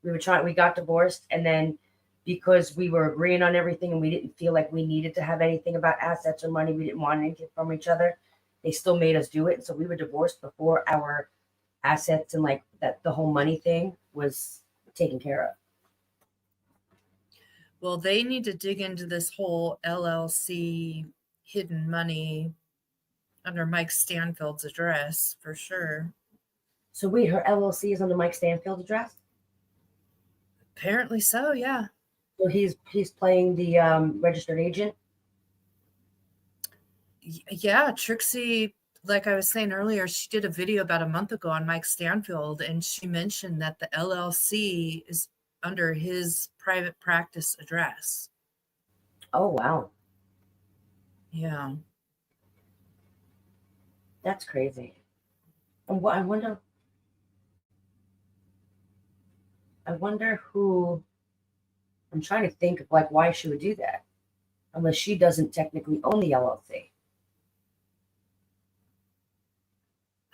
we got divorced. And then because we were agreeing on everything and we didn't feel like we needed to have anything about assets or money, we didn't want anything from each other. They still made us do it. And so we were divorced before our assets and like that, the whole money thing was taken care of. Well, they need to dig into this whole LLC hidden money under Mike Stanfield's address for sure. So wait, her LLC is under Mike Stanfield's address? Apparently so, yeah. So he's playing the registered agent? Yeah, Trixie, like I was saying earlier, she did a video about a month ago on Mike Stanfield, and she mentioned that the LLC is under his private practice address. Oh, wow. Yeah. That's crazy. And what I wonder who, I'm trying to think of like why she would do that, unless she doesn't technically own the LLC.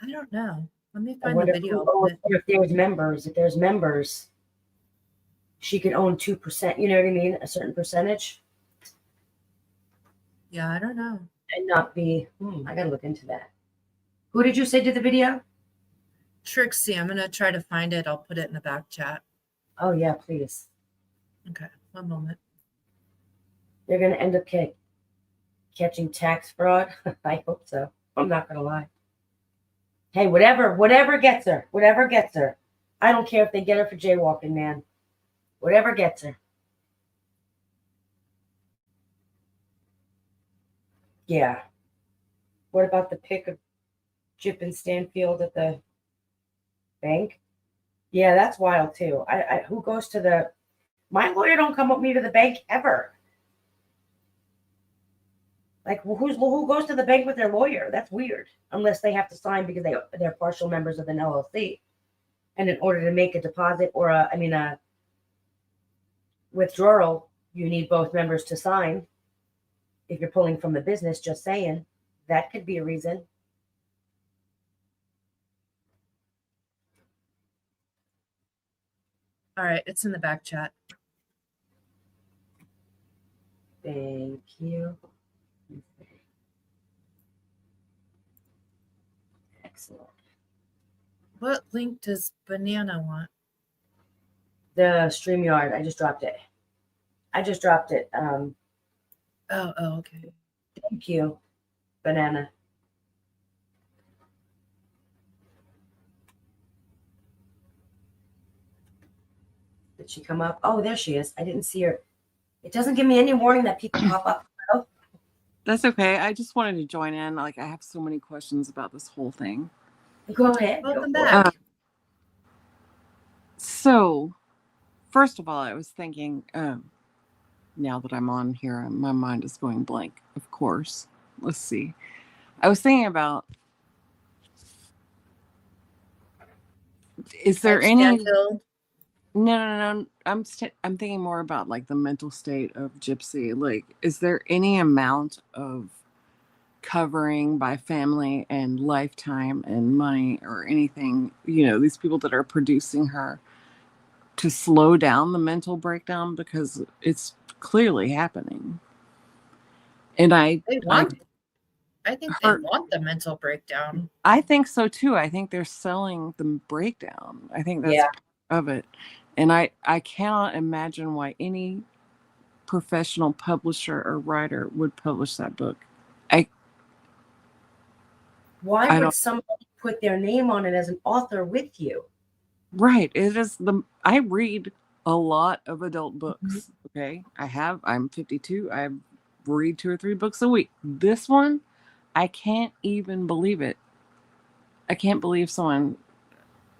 I don't know. Let me I find the wonder video. who owns, if there's members, she can own 2%, you know what I mean? A certain percentage Yeah, I don't know. and not be, I gotta look into that. Who did you say did the video? Trixie, I'm going to try to find it. I'll put it in the back chat. Oh yeah, please. Okay, one moment. They're gonna end up catching tax fraud. I hope so. I'm not gonna lie. Hey, whatever gets her. I don't care if they get her for jaywalking, man. Whatever gets her. Yeah. What about the pic of Chip and Stanfield at the bank? Yeah, that's wild too. Who goes to my lawyer don't come with me to the bank ever. Like, who goes to the bank with their lawyer? That's weird. Unless they have to sign because they're partial members of an LLC. And in order to make a deposit or a withdrawal, you need both members to sign. If you're pulling from the business, just saying, that could be a reason. All right, it's in the back chat. Thank you. Excellent. What link does Banana want? The StreamYard, I just dropped it. Oh, okay. Thank you, Banana. Did she come up? Oh, there she is. I didn't see her. It doesn't give me any warning that people pop up. Oh, That's okay. I just wanted to join in. Like, I have so many questions about this whole thing. go ahead. Welcome Go for it. back. So, first of all, I was thinking, now that I'm on here, my mind is going blank, of course. Let's see. I was thinking about, is there any... No. I'm thinking more about like the mental state of Gypsy. Like, is there any amount of covering by family and Lifetime and money or anything, these people that are producing her, to slow down the mental breakdown, because it's clearly happening? And I think they want the mental breakdown. I think so too. I think they're selling the breakdown. I think that's part of it. And I cannot imagine why any professional publisher or writer would publish that book. Why would somebody put their name on it as an author with you? Right. It is I read a lot of adult books. Okay. I'm 52. I read 2 or 3 books a week. This one, I can't even believe it. I can't believe someone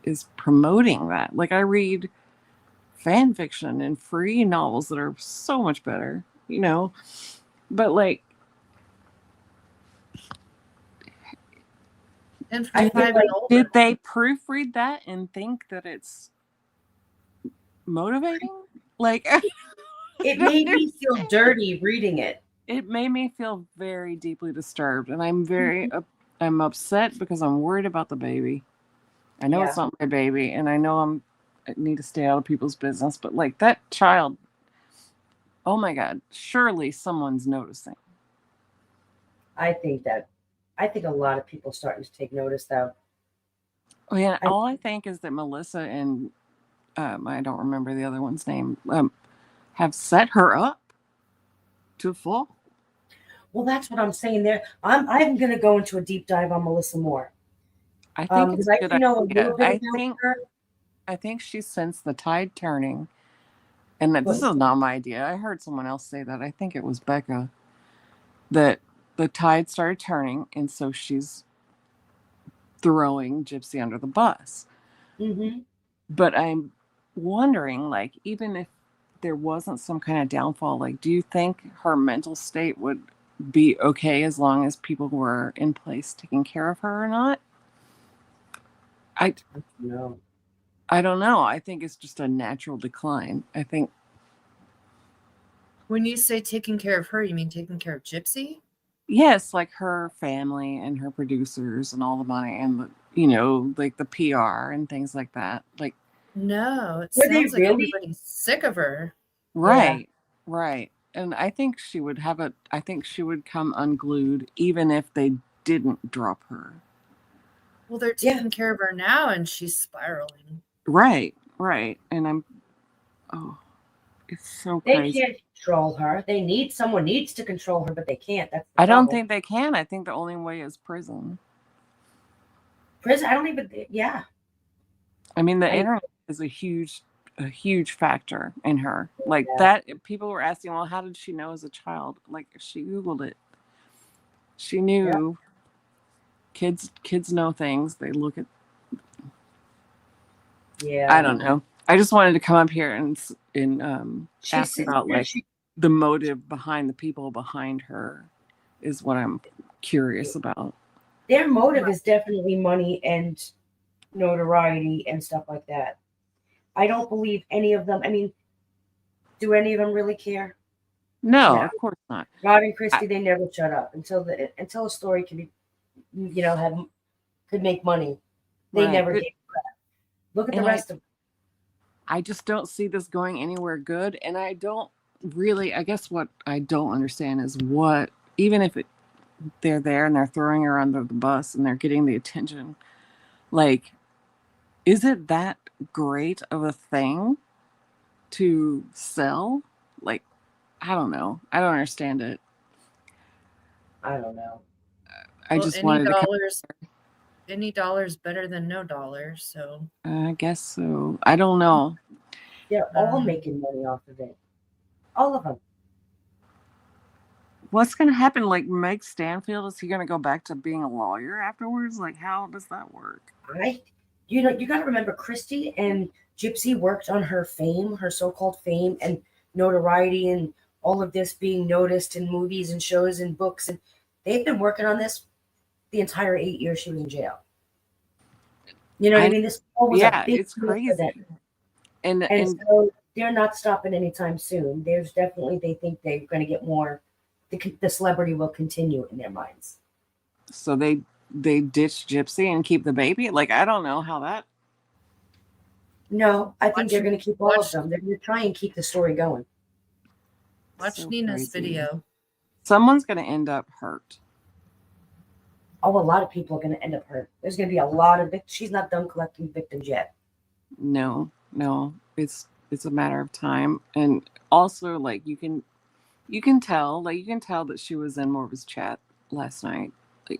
is promoting that. Like, I read fan fiction and free novels that are so much better, but like, and did they proofread that and think that it's motivating? Like, it made me feel dirty reading it. It made me feel very deeply disturbed, and I'm upset because I'm worried about the baby. I know it's not my baby, and I know I need to stay out of people's business, but like, that child, oh my God, surely someone's noticing. I think a lot of people starting to take notice, though. Oh, yeah, all I think is that Melissa and I don't remember the other one's name, have set her up to fall. Well, that's what I'm saying there. I'm going to go into a deep dive on Melissa Moore. I think it's a good idea. A little bit about her. I think she sensed the tide turning, and that this is not my idea. I heard someone else say that. I think it was Becca, that the tide started turning, and so she's throwing Gypsy under the bus. Mm-hmm. But I'm wondering, like, even if there wasn't some kind of downfall, like, do you think her mental state would be okay as long as people were in place taking care of her or not? No. I don't know. I think it's just a natural decline. I think. When you say taking care of her, you mean taking care of Gypsy? Yes, like her family and her producers and all the money and like the PR and things like that. Like, no, it sounds like everybody's sick of her. Right, right. And I think she would come unglued even if they didn't drop her. Well, they're taking care of her now, and she's spiraling. Right. And it's so crazy. They can't control her. Someone needs to control her, but they can't. That's the I don't problem. think they can. I think the only way is prison. I don't even. Yeah. I mean, the internet is a huge factor in her. Like that. People were asking, well, how did she know as a child? Like, she Googled it. She knew. Kids know things. They look at. Yeah. I don't know. I just wanted to come up here and ask about the motive behind the people behind her is what I'm curious about. Their motive is definitely money and notoriety and stuff like that. I don't believe any of them. I mean, do any of them really care? No, No. of course not. Rod and Christy, they never shut up until a story can be, could make money. They Right. never But- gave a crap. Look at the and rest of. I just don't see this going anywhere good. And I don't really, I guess what I don't understand is what, even if they're there and they're throwing her under the bus and they're getting the attention, like, is it that great of a thing to sell? Like, I don't know. I don't understand it. I don't know. I Well, just any wanted dollar's better than no dollar. So I guess so. I don't know. They're all making money off of it. All of them. What's going to happen? Like Meg Stanfield, is he going to go back to being a lawyer afterwards? Like, how does that work? You got to remember, Christy and Gypsy worked on her fame, her so-called fame and notoriety, and all of this being noticed in movies and shows and books, and they've been working on this the entire 8 years she was in jail. You know what I mean? This was a big it's deal for crazy. them. And So they're not stopping anytime soon. There's definitely, they think they're going to get more. The celebrity will continue in their minds. so they ditch Gypsy and keep the baby? Like, I don't know how that. No, I think they're going to keep all of watch- them. They're going to try and keep the story going. watch So Nina's crazy. video. Someone's going to end up hurt. Oh, a lot of people are going to end up hurt. There's going to be a lot of victims. She's not done collecting victims yet. No, it's a matter of time. And also, like, you can tell that she was in Morva's chat last night, like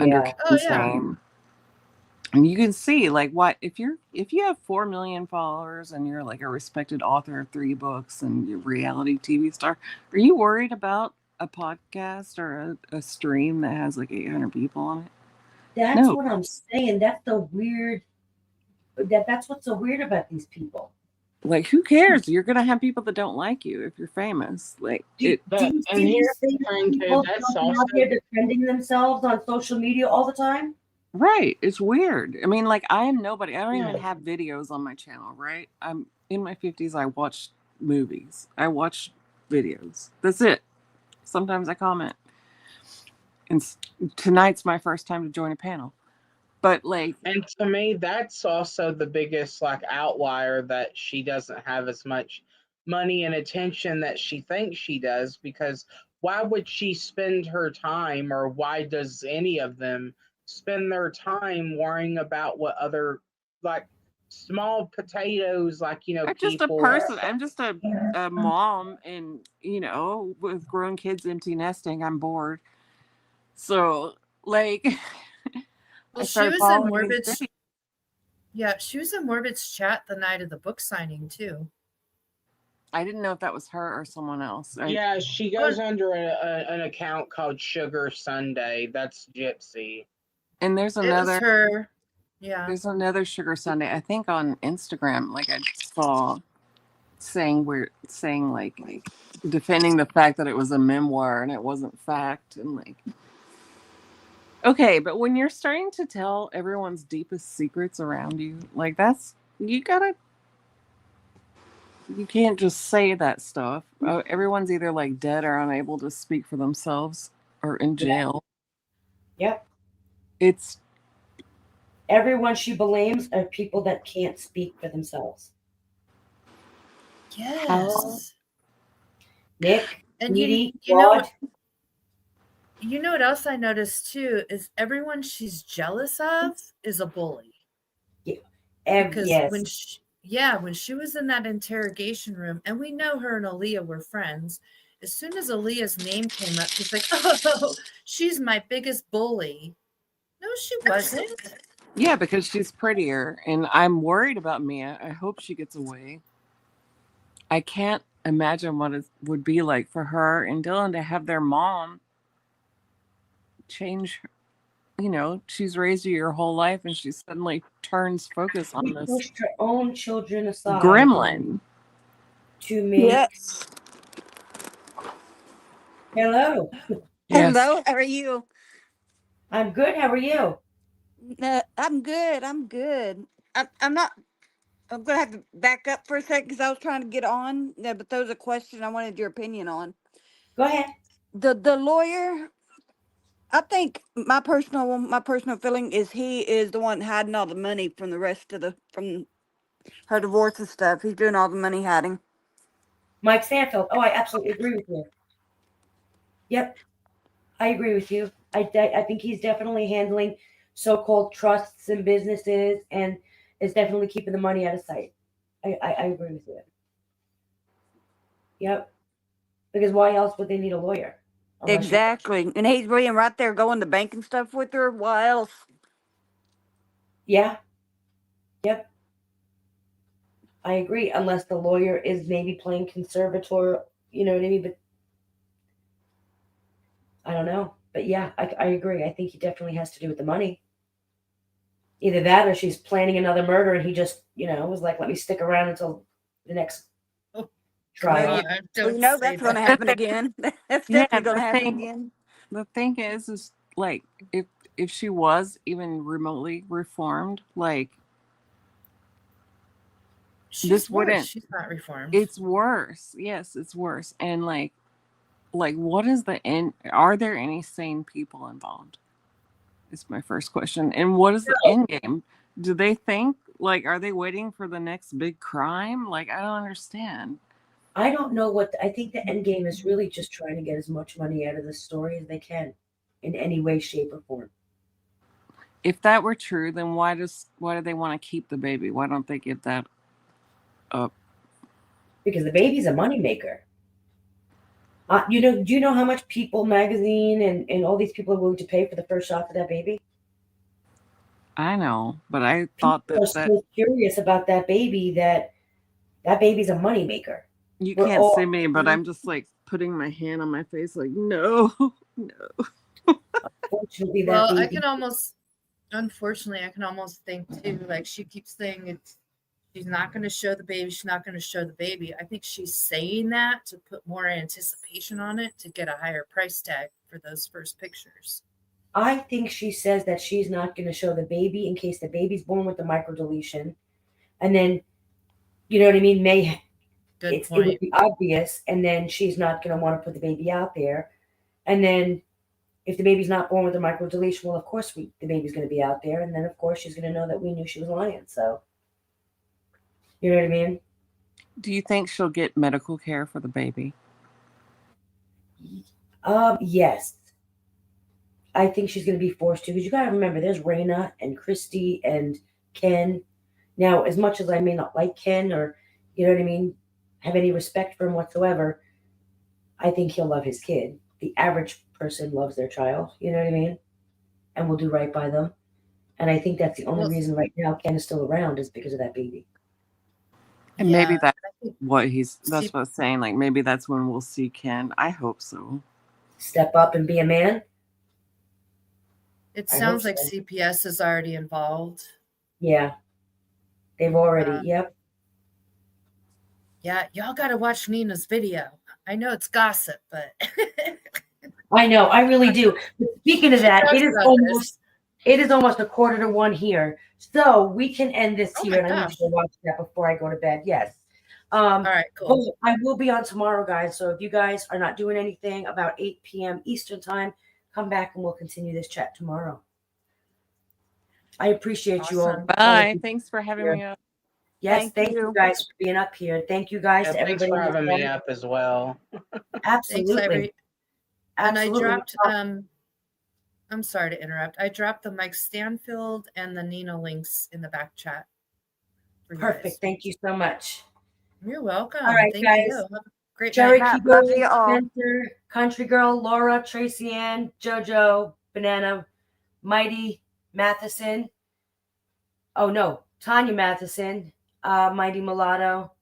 under Yeah. Oh, Ken's yeah. name. And you can see, like, what if you have 4 million followers and you're like a respected author of 3 books and you're a reality TV star, are you worried about a podcast or a stream that has like 800 people on it? That's No. what I'm saying. That's the weird. That's what's so weird about these people. Like, who cares? You're gonna have people that don't like you if you're famous. Like, Do you And see these here's the famous thing, too, people that's jumping out also- there defending themselves on social media all the time? right? It's weird. I mean, like, I am nobody. I don't even Yeah. have videos on my channel. Right? I'm in my 50s. I watch movies. I watch videos. That's it. Sometimes I comment. And tonight's my first time to join a panel. But like, And to me, that's also the biggest like outlier, that she doesn't have as much money and attention that she thinks she does. Because why would she spend her time, or why does any of them spend their time worrying about what other, like, small potatoes, like, I'm just a people person. I'm just a mom, and with grown kids empty nesting, I'm bored. So like, Well, she started was in following these Morbid's. videos. Yeah, she was in Morbid's chat the night of the book signing too. I didn't know if that was her or someone else. Yeah, she goes under an account called Sugar Sunday. That's Gypsy. And there's It was another. her. Yeah. There's another Sugar Sunday, I think, on Instagram. Like, I saw saying like defending the fact that it was a memoir and it wasn't fact, and like, okay, but when you're starting to tell everyone's deepest secrets around you, like, you can't just say that stuff. Everyone's either like dead or unable to speak for themselves or in jail. Yep. It's Everyone she blames are people that can't speak for themselves. Yes. Nick, And Edie, you know Rod. you know what else I noticed too is everyone she's jealous of is a bully. Because yes. when she was in that interrogation room, and we know her and Aaliyah were friends, as soon as Aaliyah's name came up, she's like, "Oh, she's my biggest bully." No, she wasn't. yeah, because she's prettier, and I'm worried about Mia. I hope she gets away. I can't imagine what it would be like for her and Dylan to have their mom change. She's raised you your whole life, and she suddenly turns focus on She this pushed her own children aside gremlin. to make. Yes. Hello. Yes. Hello, how are you? I'm good. How are you? No, I'm good. I'm good. I'm not. I'm gonna have to back up for a second because I was trying to get on. Yeah, but there was a question I wanted your opinion on. Go ahead. The lawyer. I think my personal feeling is he is the one hiding all the money from the rest of from her divorce and stuff. He's doing all the money hiding. Mike Stanfield. Oh, I absolutely agree with you. Yep, I agree with you. I think he's definitely handling so-called trusts and businesses, and is definitely keeping the money out of sight. I agree with you. Yep. Because why else would they need a lawyer? Unless you- Exactly, and he's being right there going to bank and stuff with her. Why else? Yeah. Yep. I agree. Unless the lawyer is maybe playing conservator, you know what I mean? But I don't know. But yeah, I agree. I think he definitely has to do with the money. Either that or she's planning another murder and he just, was like, let me stick around until the next Oh, trial. God, Well, don't you know say that's going to that. happen again. That's Yeah, definitely going to the happen thing, again. the thing is like if she was even remotely reformed, like She's this worse. wouldn't. She's not reformed. It's worse. Yes, it's worse. And like what is the end? Are there any sane people involved? Is my first question. And what is the end game? Do they think are they waiting for the next big crime? Like I don't understand. I don't know I think the end game is really just trying to get as much money out of the story as they can in any way, shape, or form. If that were true, then why do they want to keep the baby? Why don't they give that up? Because the baby's a moneymaker. Do you know how much People magazine and all these people are willing to pay for the first shot of that baby? I know, but I thought People are that so curious about that baby that baby's a moneymaker. you We're can't all- see me, but I'm just putting my hand on my face, no, no. Unfortunately, that Well, baby. Unfortunately, I can almost think too, like she keeps saying she's not going to show the baby. She's not going to show the baby. I think she's saying that to put more anticipation on it to get a higher price tag for those first pictures. I think she says that she's not going to show the baby in case the baby's born with the microdeletion. And then, you know what I mean? It would be obvious. And then she's not going to want to put the baby out there. And then if the baby's not born with the microdeletion, well, of course the baby's going to be out there. And then, of course, she's going to know that we knew she was lying. So, you know what I mean? Do you think she'll get medical care for the baby? Yes. I think she's going to be forced to, because you got to remember, there's Raina and Christy and Ken. Now, as much as I may not like Ken or, you know what I mean, have any respect for him whatsoever, I think he'll love his kid. The average person loves their child, you know what I mean, and will do right by them. And I think that's the only reason right now Ken is still around is because of that baby. And maybe that's what I was saying. Like maybe that's when we'll see Ken. I hope so. Step up and be a man. It sounds like CPS is already involved. Yeah. They've already, yep. Yeah, y'all got to watch Nina's video. I know it's gossip, but I know, I really do. But speaking of that, it is almost 1:45 here, so we can end this here. And I need to watch that before I go to bed. Yes. All right, cool. I will be on tomorrow, guys. So if you guys are not doing anything about 8 p.m. Eastern time, come back and we'll continue this chat tomorrow. I appreciate you all. Bye. Thanks for having me up. Yes, thank you guys for being up here. Thank you guys to Thanks everybody for having me listening. up as well. Absolutely. And I Absolutely. dropped I'm sorry to interrupt. I dropped the Mike Stanfield and the Nina links in the back chat. For you Perfect. guys. Thank you so much. You're welcome. All right, Thank guys. you. Have a great Jerry night. Keeble, Spencer, Country Girl, Laura, Tracy Ann, JoJo, Banana, Mighty Matheson. Oh no, Tanya Matheson, Mighty Mulatto.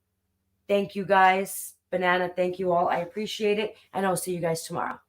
Thank you guys. Banana, thank you all. I appreciate it. And I'll see you guys tomorrow.